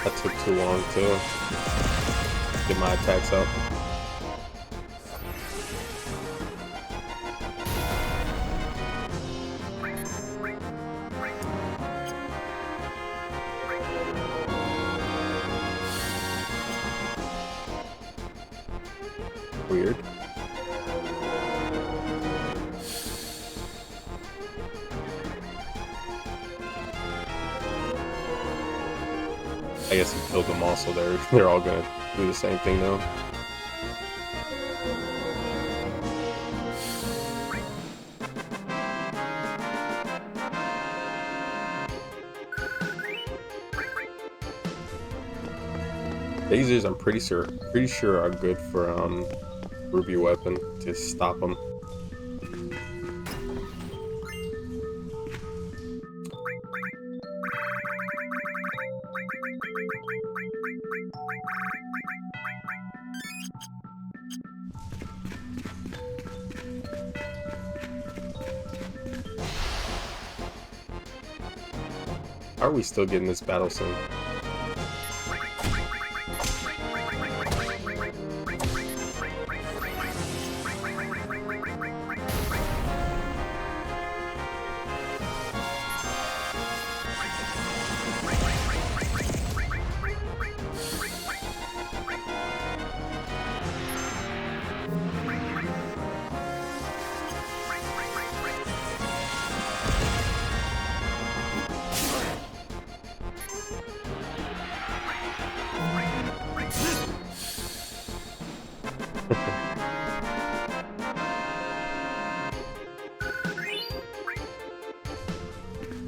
That took too long to get my attacks up. Weird. I guess he killed them all, so they're all gonna do the same thing though. Lasers, I'm pretty sure are good for Ruby weapon to stop them. How are we still getting this battle soon?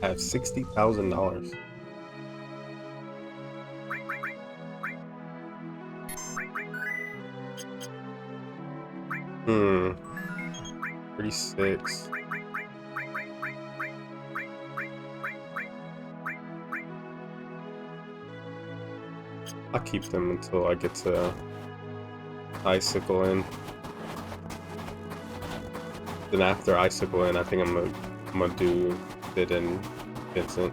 I have $60,000. Hmm. 36. I'll keep them until I get to Icicle in. Then after Icicle in, I think I'm gonna do Sid and Vincent.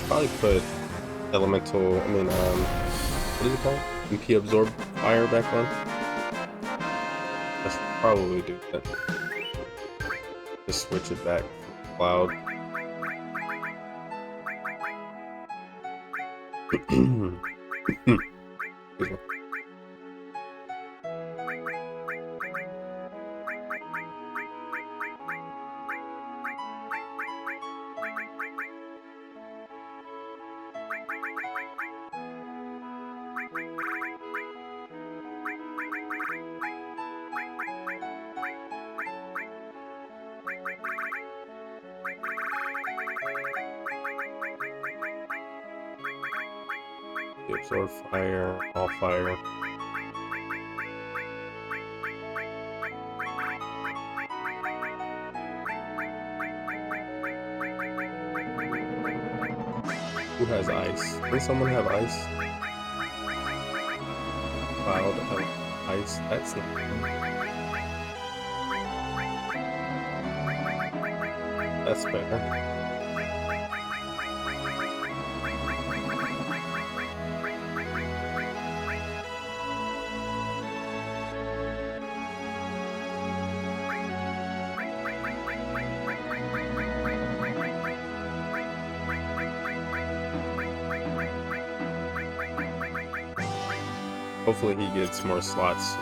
probably put elemental, what is it called? MP absorb fire back on. I should probably do that. Just switch it back from cloud. Excuse me. Absorb fire, all fire. Who has ice? Does someone have ice? Cloud have ice. That's not. That's better. Hopefully he gets more slots.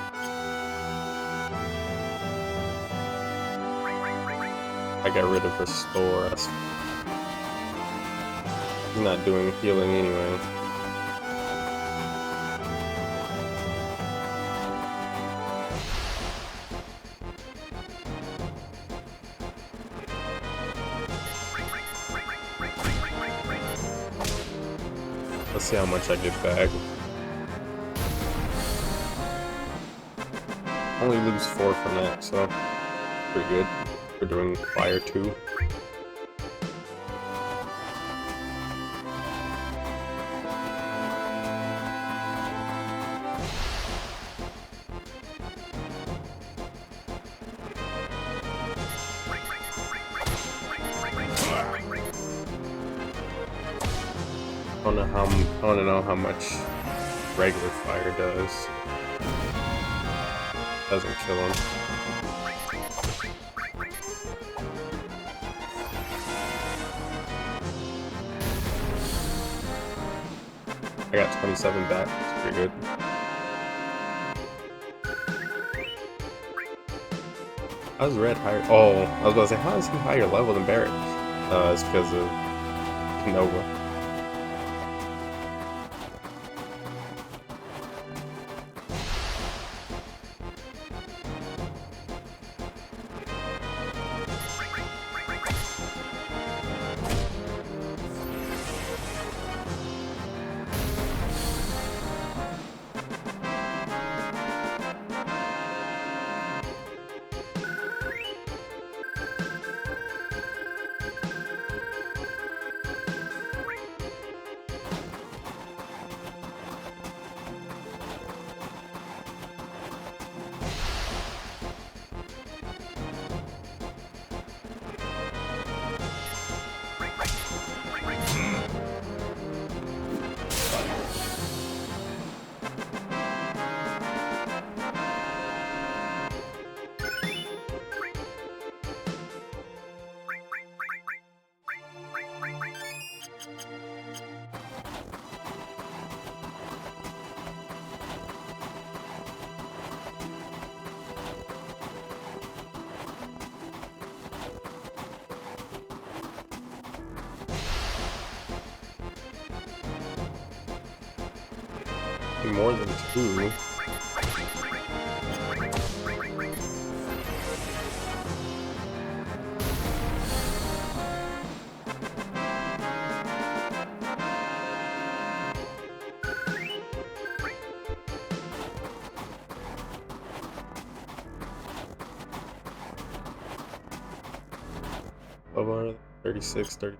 I got rid of restore. He's not doing healing anyway. Let's see how much I get back. Only lose 4 from that, so pretty good. We're doing fire 2. I want to know how much regular fire does. Doesn't kill him. I got 27 back. That's pretty good. How's Red higher? Oh, I was about to say, how is he higher level than Barrett? It's because of Nova. More than 2. Over 36, 30.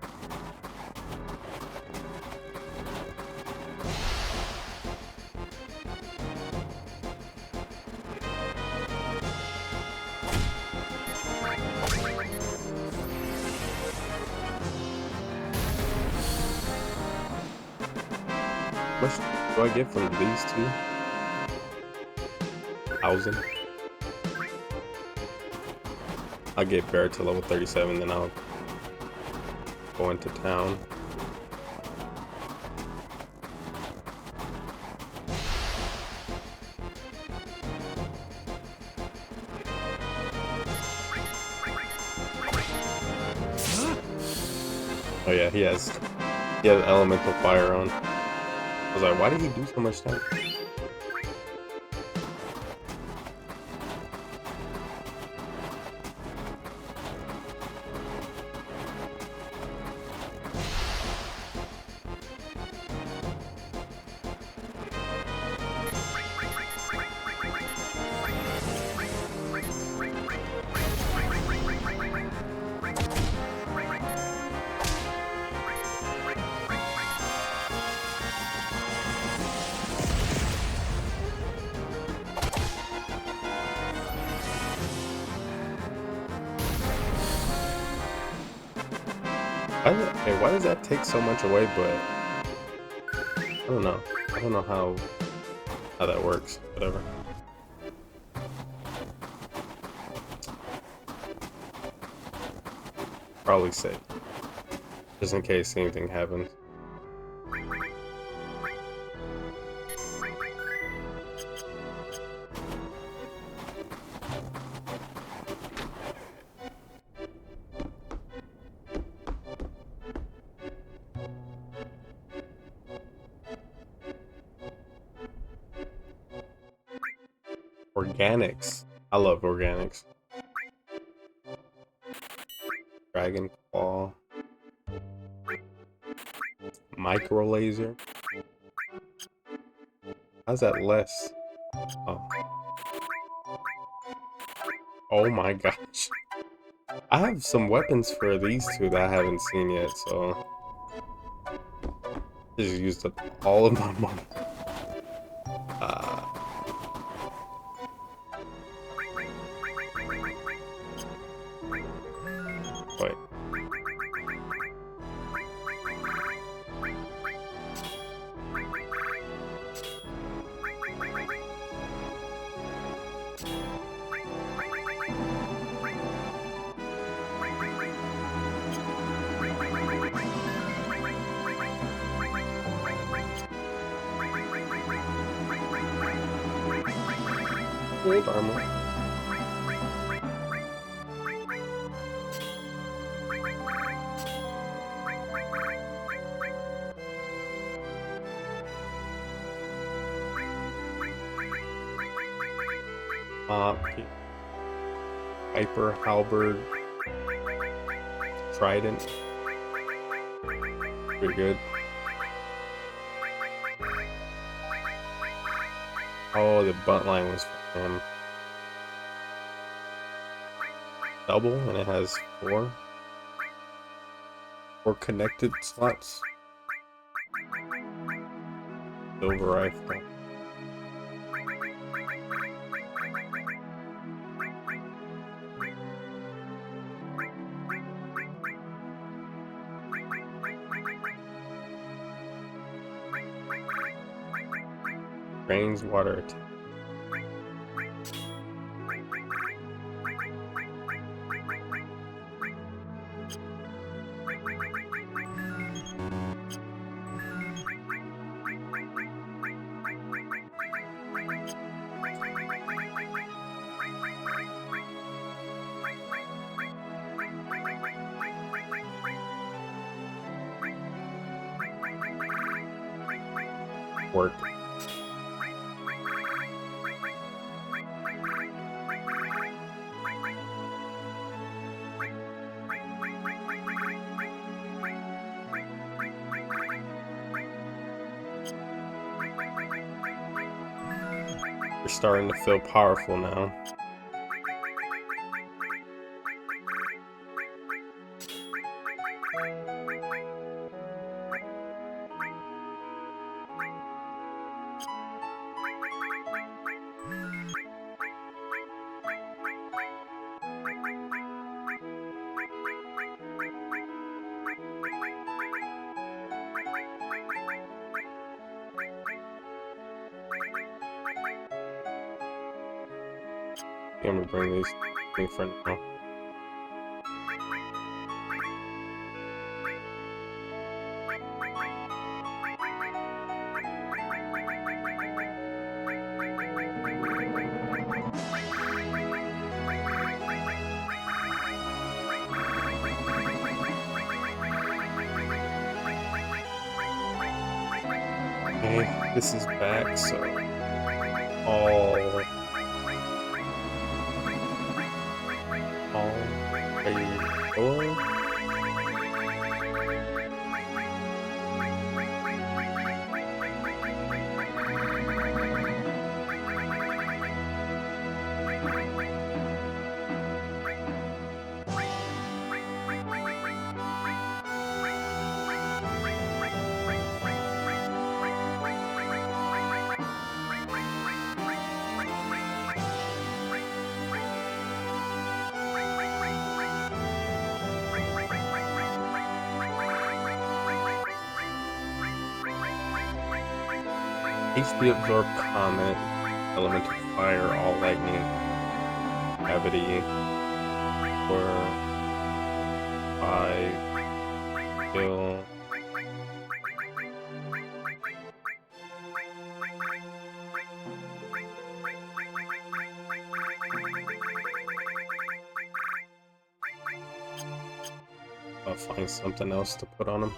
do I get from these two? 1,000. I'll get Bear to level 37, then I'll go into town. Oh yeah, he has elemental fire on. I was like, why did he do so much damage? Why does that take so much away? But I don't know. I don't know how that works. Whatever. Probably safe, just in case anything happens. Organics. I love organics. Dragon Claw. Micro Laser. How's that less? Oh. Oh my gosh. I have some weapons for these two that I haven't seen yet, so I just used up all of my money. Wait. Gold armor. Hyper Halberd. Trident. Pretty good. Oh, the butt line was for him. Double, and it has four connected slots. Silver rifle. Rains water attack. Work. We're starting to feel powerful now. I'm gonna bring these with me for now. Okay, this is back, so all ready door. HP absorb comment, elemental fire, all lightning, gravity, for 5, kill. I'll find something else to put on him.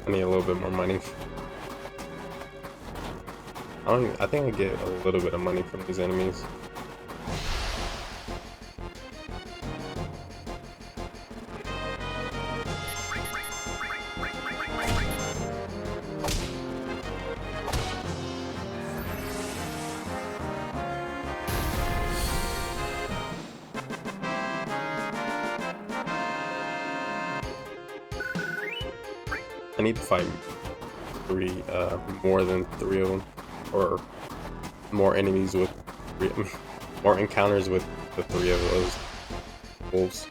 I need a little bit more money. I think I get a little bit of money from these enemies. I need to fight more than 3 of them, or more enemies with 3, more encounters with the 3 of those wolves.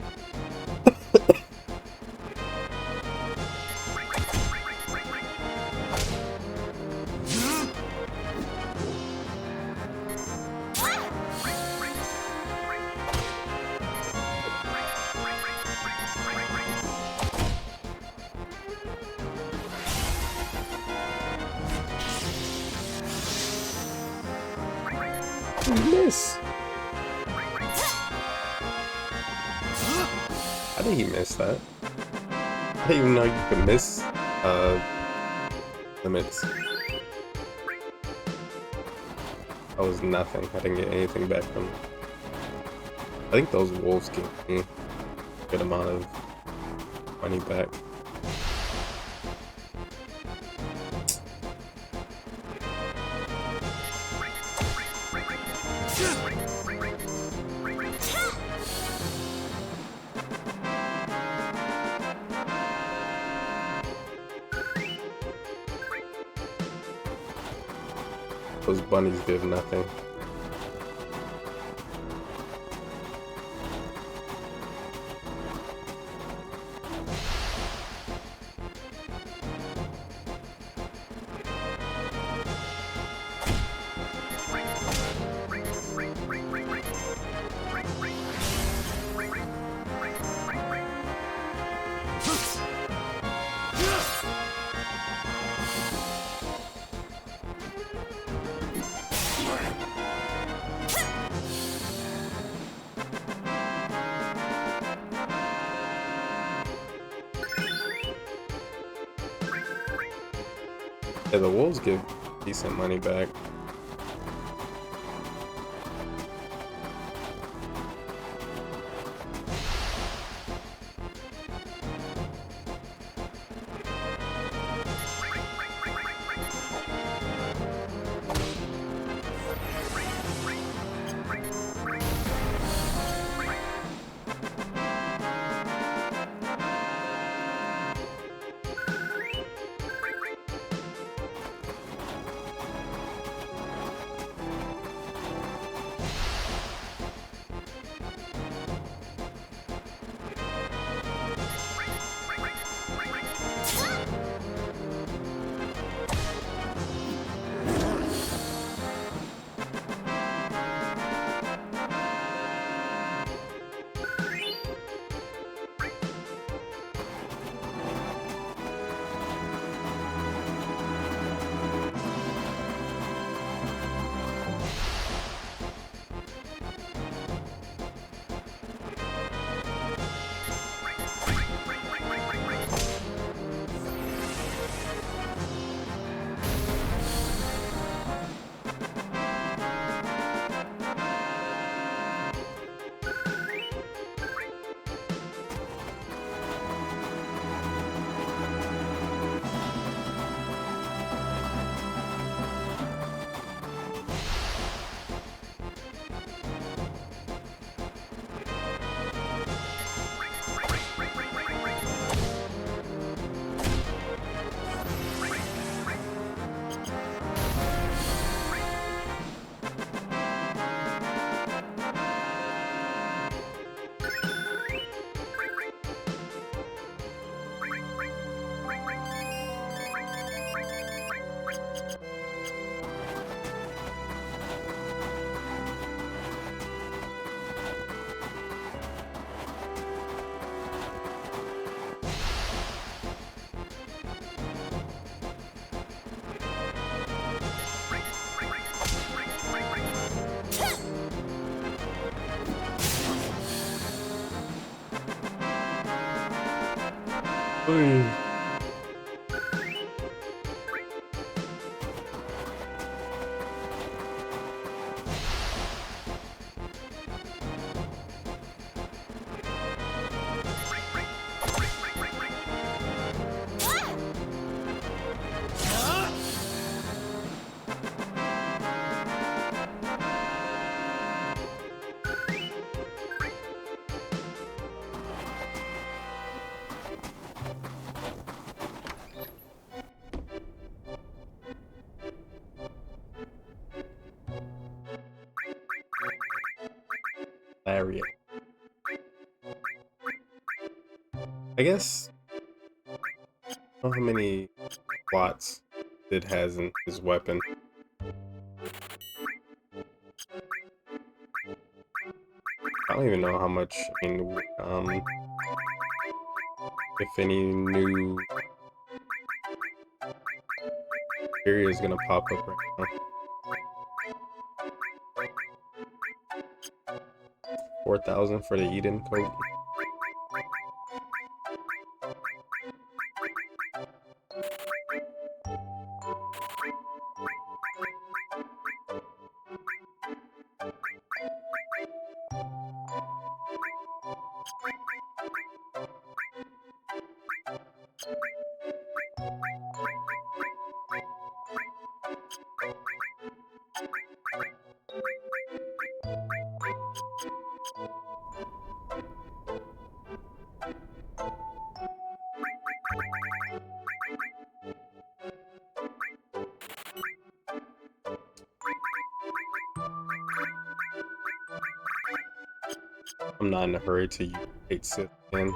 Miss. How did he miss that? I didn't even know you could miss limits. That was nothing. I didn't get anything back from them. I think those wolves give me a good amount of money back. Those bunnies give nothing. Yeah, the wolves give decent money back. Oy. Lariat. I guess I don't know how many slots it has in his weapon. I don't even know how much, I mean, if any new area is gonna pop up right now. 4,000 for the Eden coat. I'm not in a hurry to use 8 Sith again.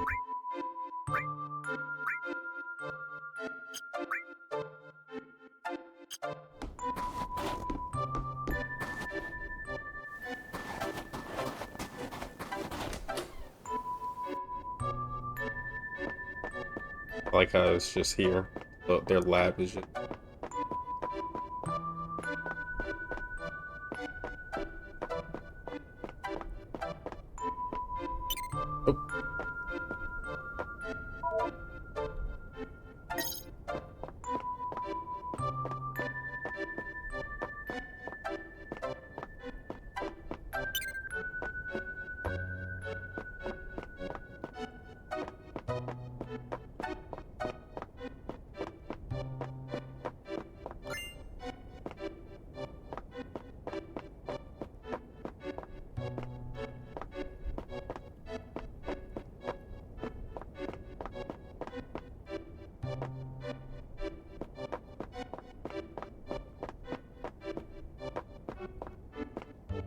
I like how it's just here. Their lab is just... Oh.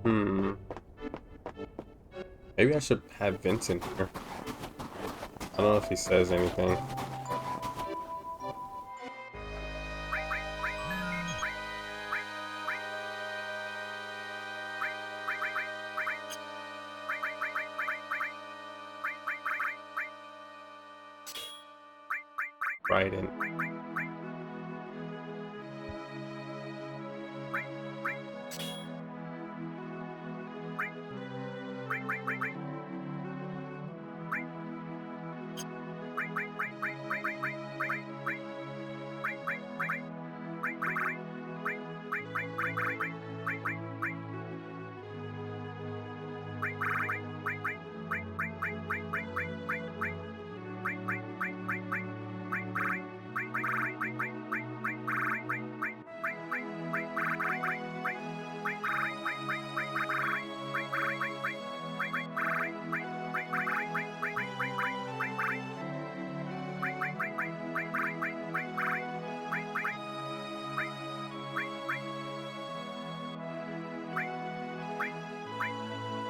Hmm. Maybe I should have Vincent here. I don't know if he says anything. Right in.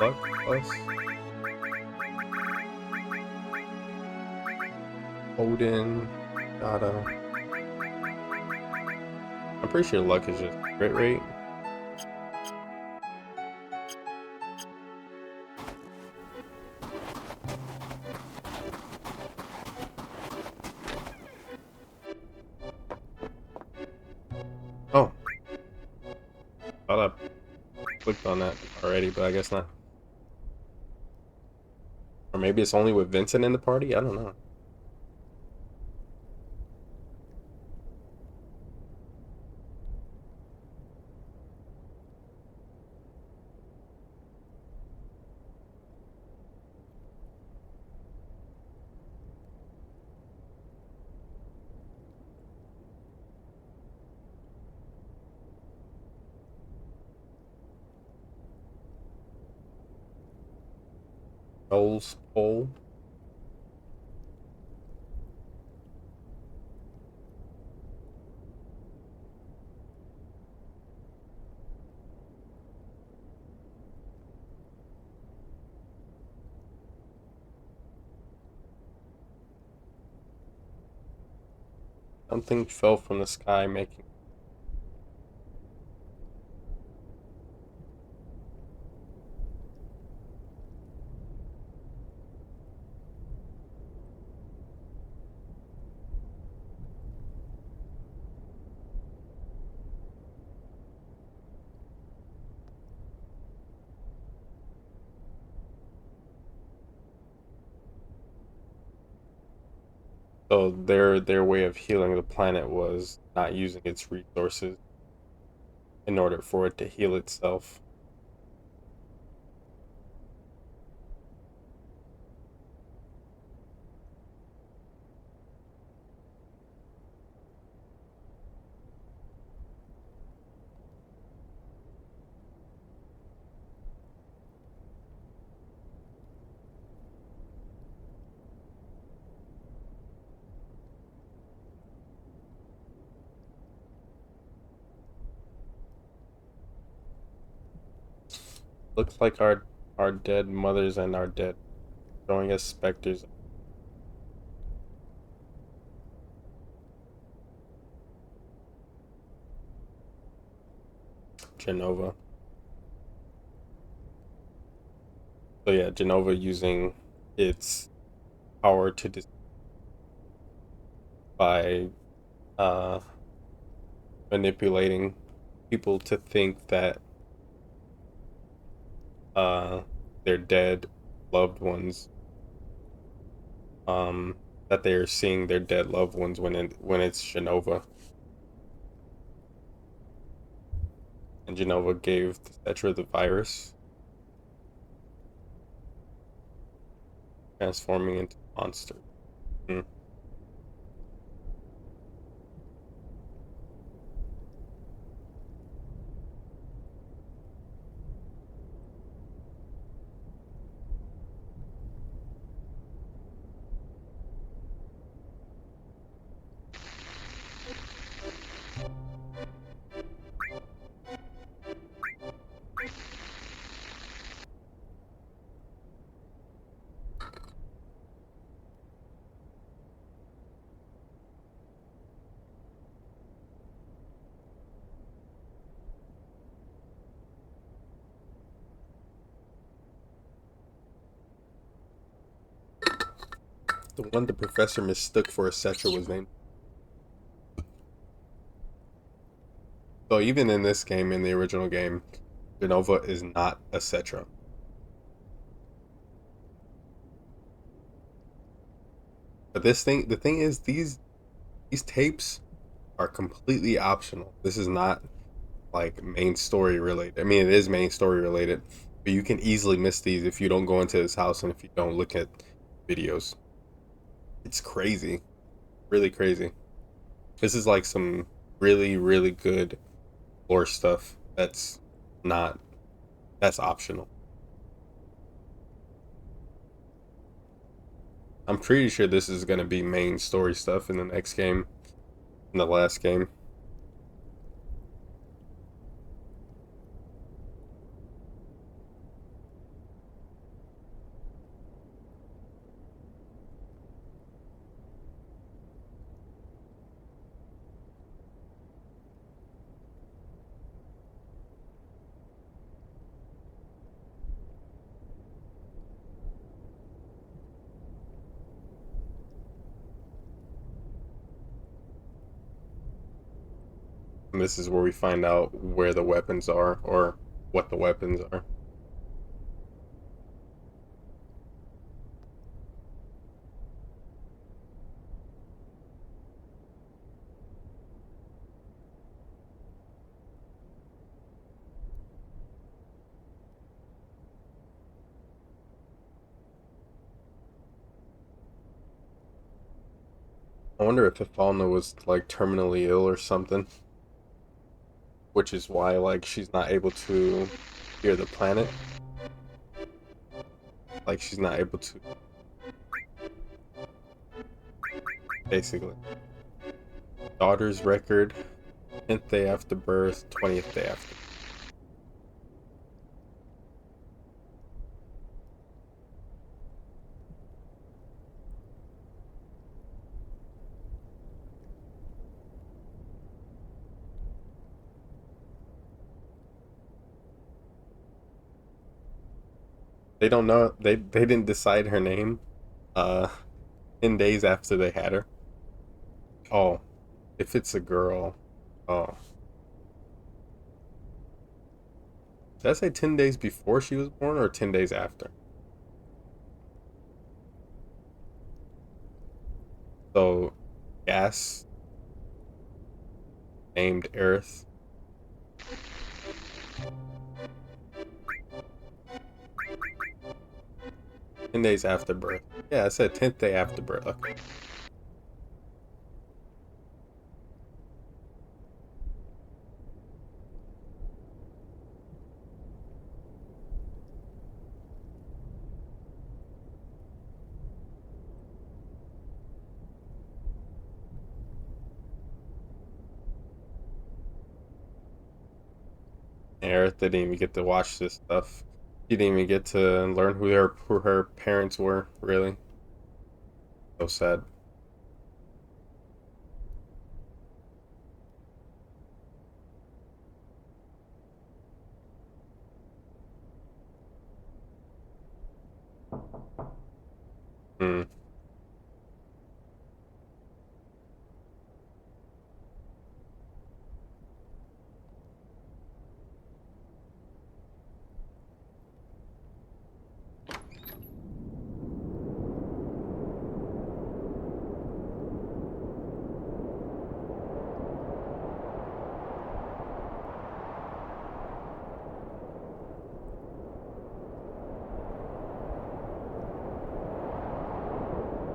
Luck plus Odin, Dada. I'm pretty sure luck is just crit rate. Oh, thought I clicked on that already, but I guess not. Or maybe it's only with Vincent in the party? I don't know. Knowles Pole. Something fell from the sky, making. So their way of healing the planet was not using its resources in order for it to heal itself. Looks like our dead mothers and our dead showing us specters. Genova. So yeah, Genova using its power to by uh, manipulating people to think that uh, their dead loved ones, um, that they are seeing their dead loved ones when it's Genova, and Genova gave the Cetra the virus, transforming into monsters. Hmm. The one the professor mistook for a Cetra was named. So even in this game, in the original game, Genova is not a Cetra. But the thing is, these tapes are completely optional. This is not like main story related. I mean, it is main story related, but you can easily miss these if you don't go into this house and if you don't look at videos. It's crazy, really crazy. This is like some really, really good lore stuff not that's optional. I'm pretty sure this is gonna be main story stuff in the next game, in the last game. And this is where we find out where the weapons are or what the weapons are. I wonder if Ifalna was like terminally ill or something, which is why like she's not able to hear the planet. Like she's not able to, basically. Daughter's record, 10th day after birth, 20th day after. They don't know. They didn't decide her name. Uh, 10 days after they had her. Oh, if it's a girl. Oh, did I say 10 days before she was born or 10 days after? So, gas named Earth. 10 days after birth. Yeah, I said 10th day after birth. Okay. Aerith didn't even get to watch this stuff. She didn't even get to learn who her parents were, really. So sad. Hmm.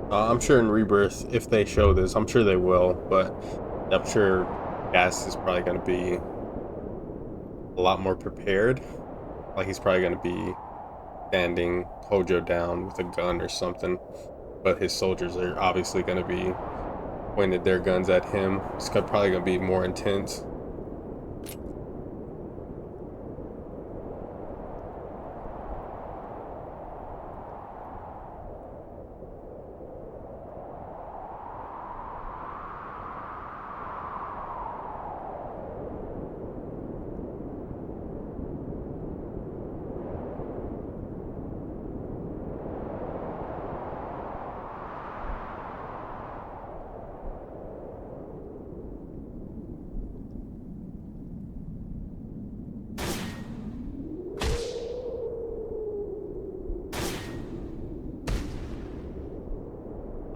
I'm sure in Rebirth, if they show this, I'm sure they will, but I'm sure Gas is probably going to be a lot more prepared. Like he's probably going to be standing Hojo down with a gun or something, but his soldiers are obviously going to be pointed their guns at him. It's probably going to be more intense.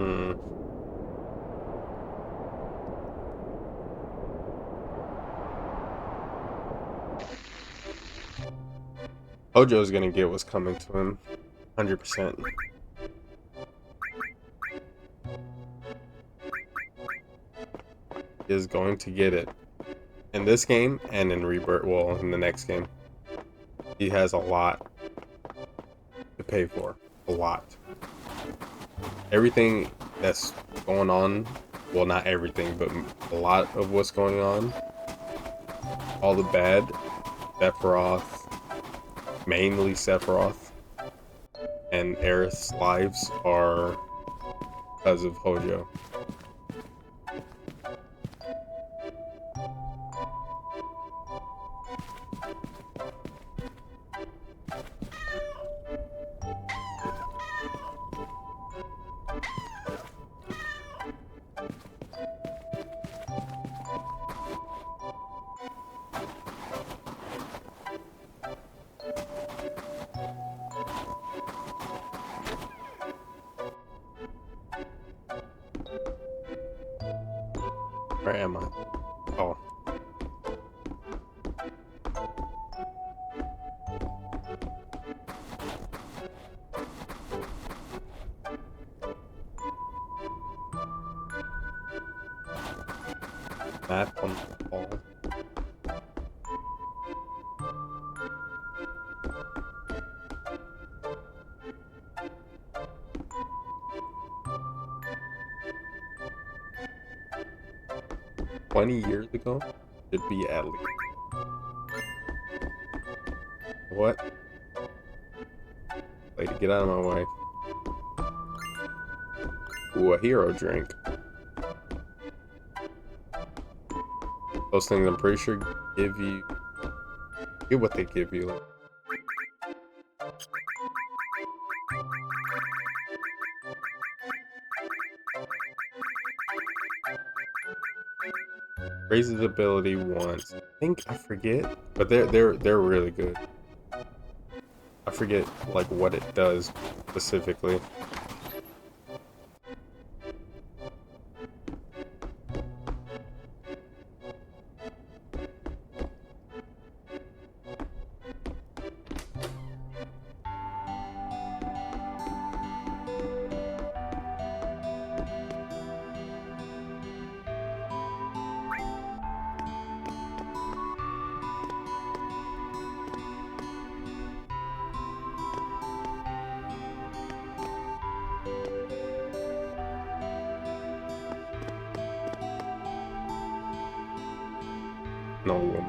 Mm. Hojo's going to get what's coming to him, 100%. He is going to get it. In this game and in Rebirth, well, in the next game. He has a lot to pay for. A lot. Everything that's going on, well, not everything, but a lot of what's going on, all the bad, Sephiroth, mainly Sephiroth, and Aerith's lives are because of Hojo. Where am I? Oh. Map on the wall. 20 years ago should be at least. What? Like, get out of my way. Ooh, a hero drink. Those things I'm pretty sure give you... Get what they give you. Like, raises ability once. I think I forget, but they're really good. I forget like what it does specifically. No woman.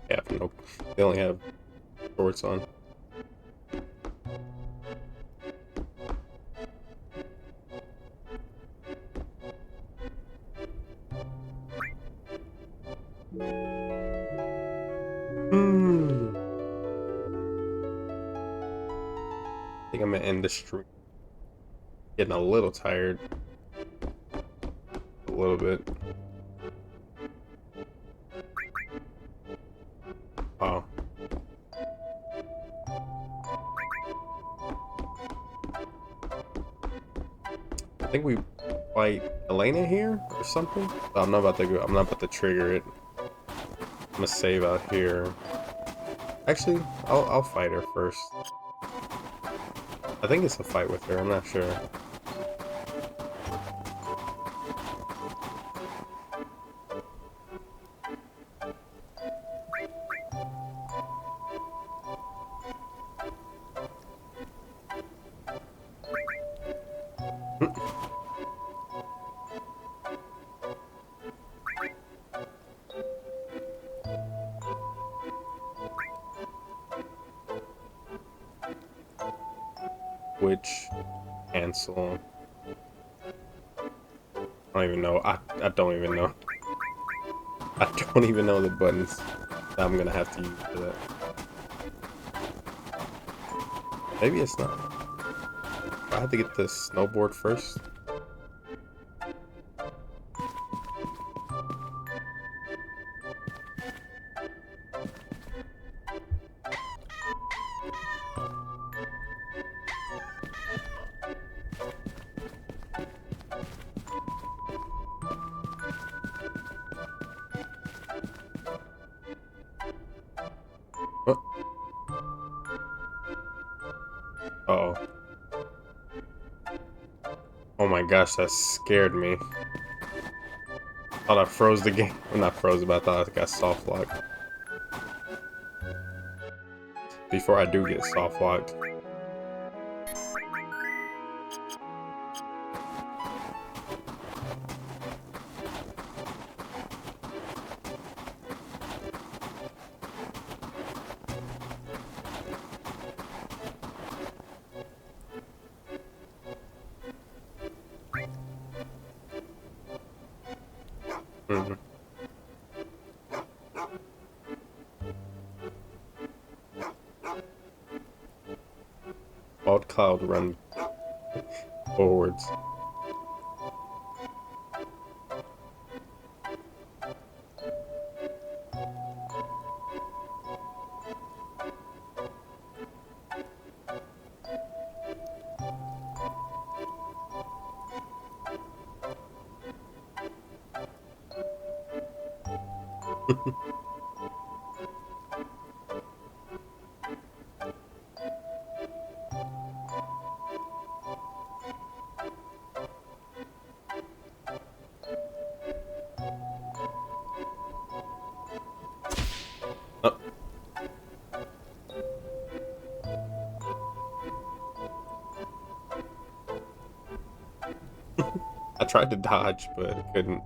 Yeah, no. They only have shorts on. Hmm. I think I'm gonna end the stream. Getting a little tired. A little bit. Wow. I think we fight Elena here or something. I'm not about to go. I'm not about to trigger it. I'm gonna save out here. Actually, I'll fight her first. I think it's a fight with her. I'm not sure. Which cancel? I don't even know. I don't even know. I don't even know the buttons that I'm gonna have to use for that. Maybe it's not. I have to get the snowboard first. Oh, uh-oh. Oh my gosh, that scared me. Thought I froze the game. Well, not froze, but I thought I got soft locked. Before I do get soft locked. Mm-hmm. Alt cloud run forwards. Oh, I tried to dodge, but couldn't.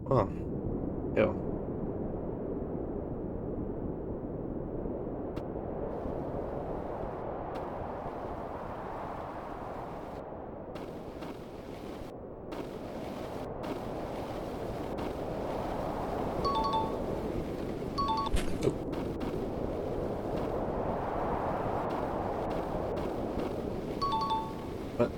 Oh, ew. What?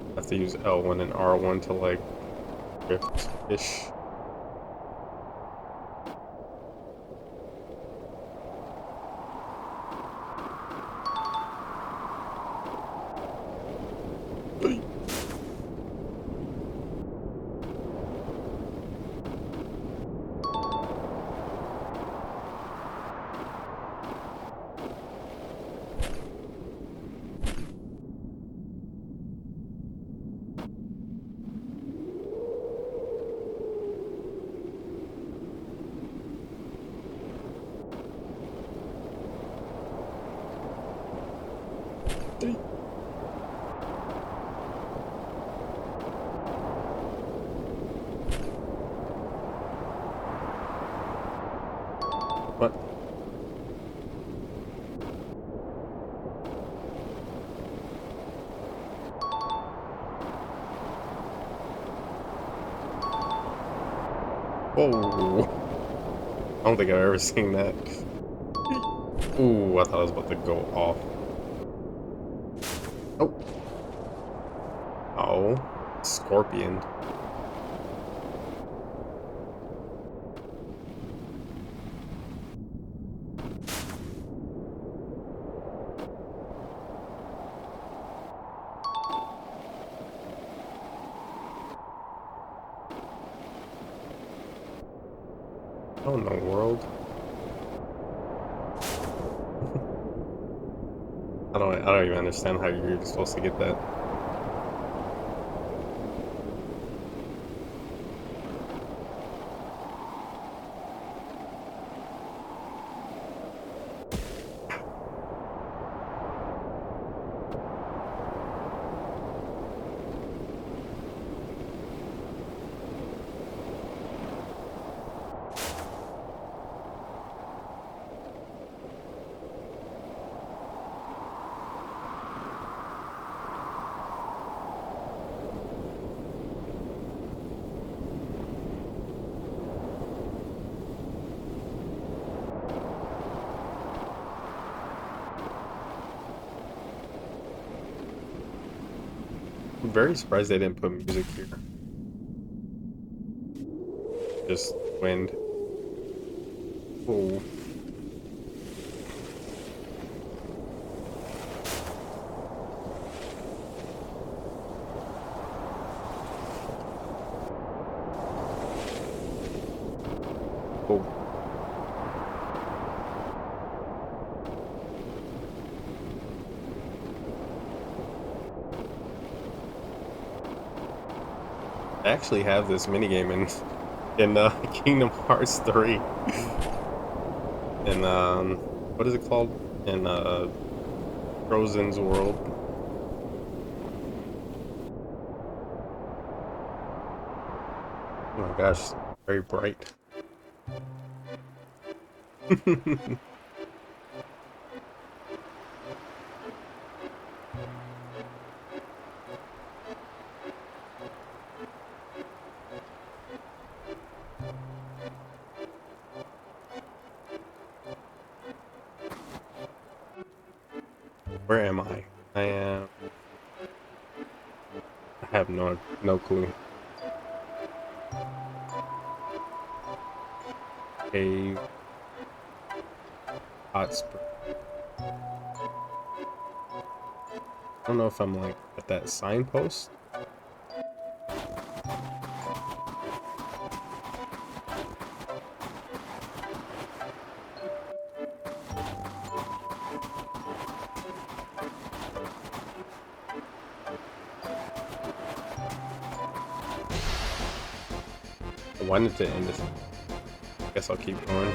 I have to use L1 and R1 to like drift-ish. What? Whoa. I don't think I've ever seen that. Ooh, I thought I was about to go off. Oh. Oh. Scorpion. Oh no, world. I don't even understand how you're even supposed to get that. I'm very surprised they didn't put music here. Just wind. Oh. Cool. I actually have this minigame in Kingdom Hearts 3. In what is it called? In Frozen's World. Oh my gosh, very bright. Where am I? I have no clue. A hot spring. I don't know if I'm like at that signpost. I wanted to end this. Guess I'll keep going.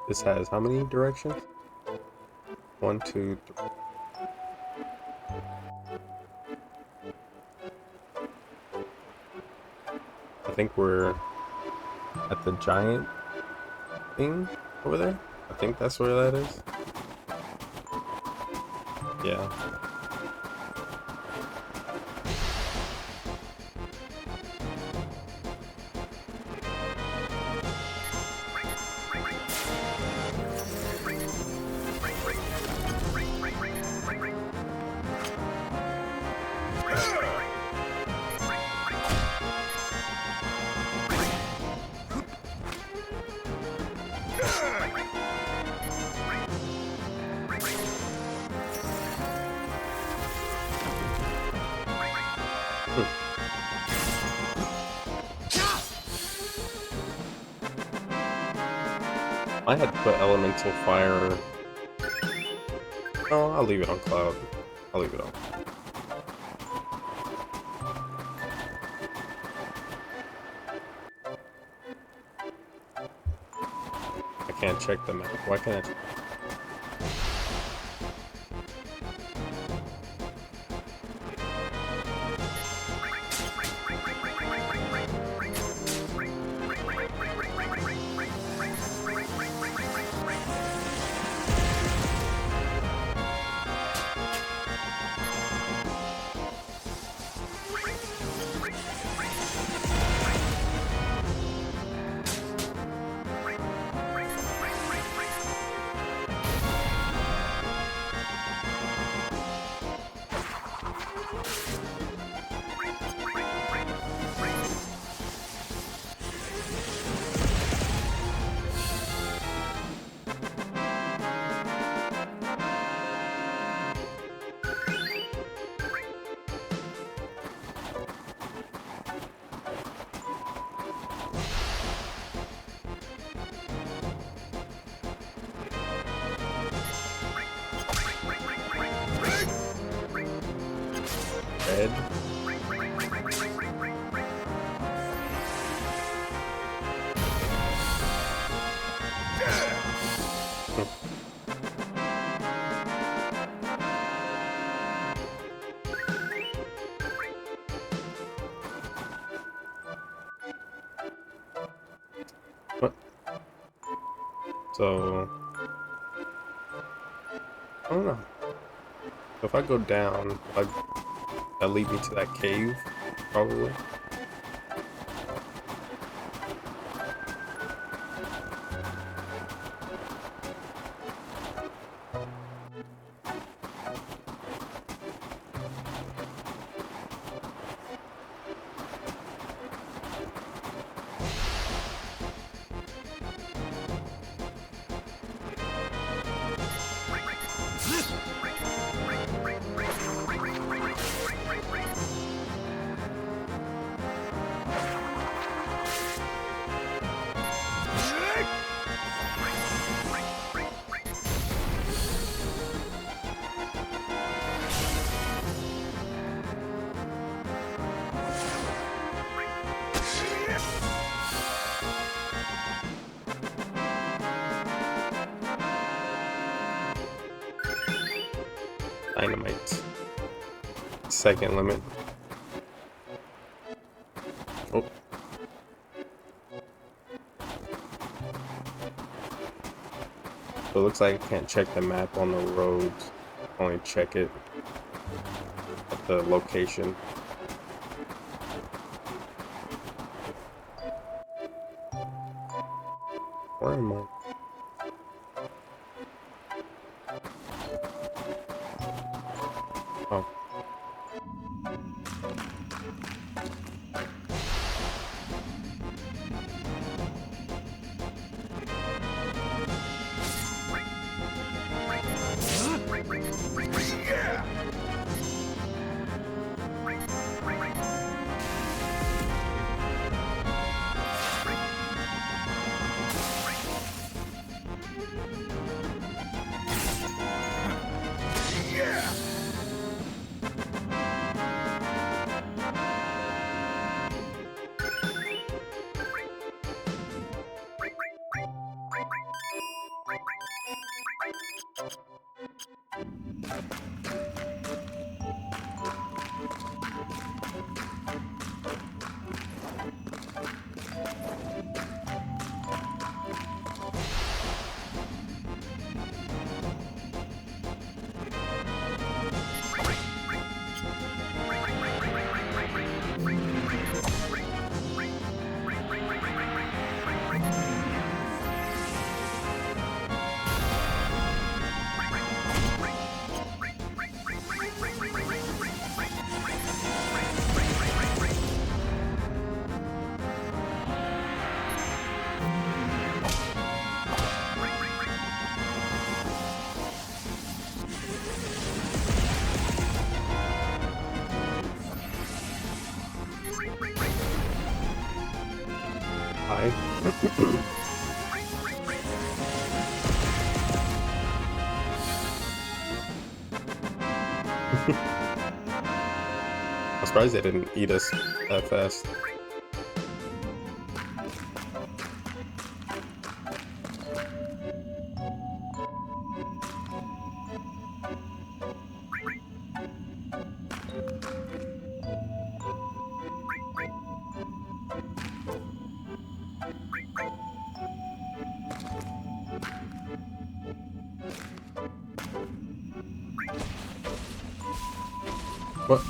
This has how many directions? 1, 2, 3. I think we're at the giant thing over there. I think that's where that is. Yeah. I had to put elemental fire. Oh, I'll leave it on cloud. I'll leave it on. I can't check the map. Why can't I? So I don't know. If I go down, that lead me to that cave, probably. Dynamite. Second limit. Oh. So it looks like I can't check the map on the roads. Only check it at the location. Where am I? Oh. Hi. I'm surprised they didn't eat us that fast. What?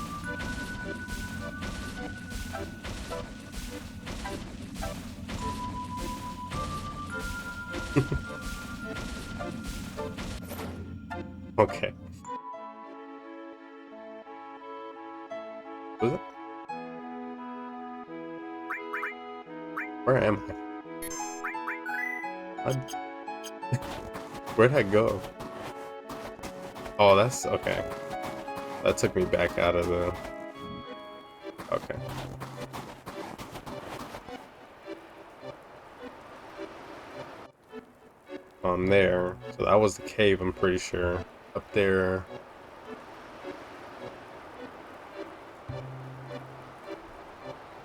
Okay. Was it? Where am I? Where'd I go? Oh, that's okay. That took me back out of the... Okay. There. So that was the cave, I'm pretty sure. Up there.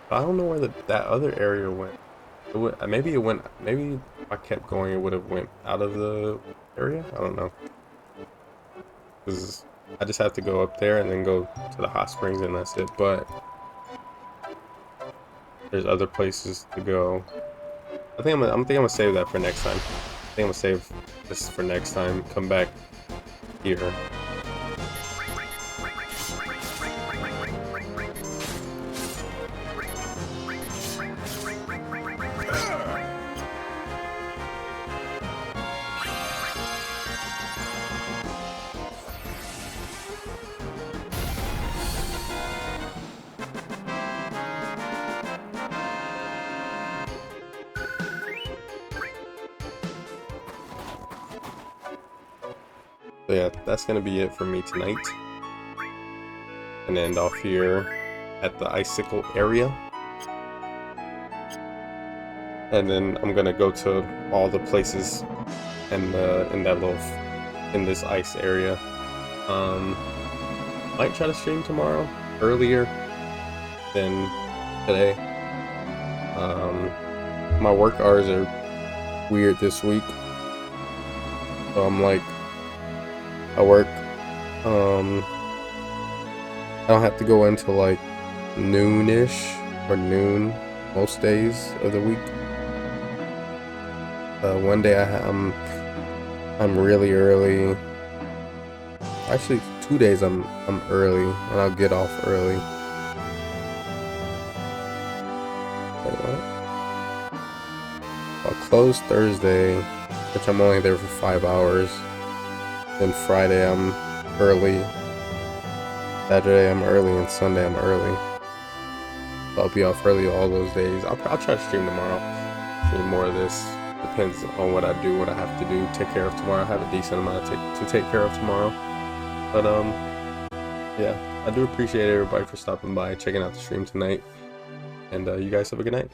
I don't know where that other area went. Maybe it went... Maybe if I kept going, it would have went out of the area? I don't know. Because I just have to go up there and then go to the hot springs and that's it. But there's other places to go. I'm gonna save that for next time. I think I'm gonna save this for next time. Come back here. So yeah, that's gonna be it for me tonight. And end off here at the icicle area. And then I'm gonna go to all the places in this ice area. Might try to stream tomorrow earlier than today. My work hours are weird this week. So I'm like, I work, I don't have to go until like noonish or noon most days of the week. One day I'm really early. Actually, 2 days I'm early, and I'll get off early. Wait, what? I'll close Thursday, which I'm only there for 5 hours. Then Friday I'm early. Saturday I'm early, and Sunday I'm early. So I'll be off early all those days. I'll try to stream tomorrow. Stream more of this. Depends on what I do, what I have to do. Take care of tomorrow. I have a decent amount to take care of tomorrow. But yeah, I do appreciate everybody for stopping by, checking out the stream tonight. And you guys have a good night.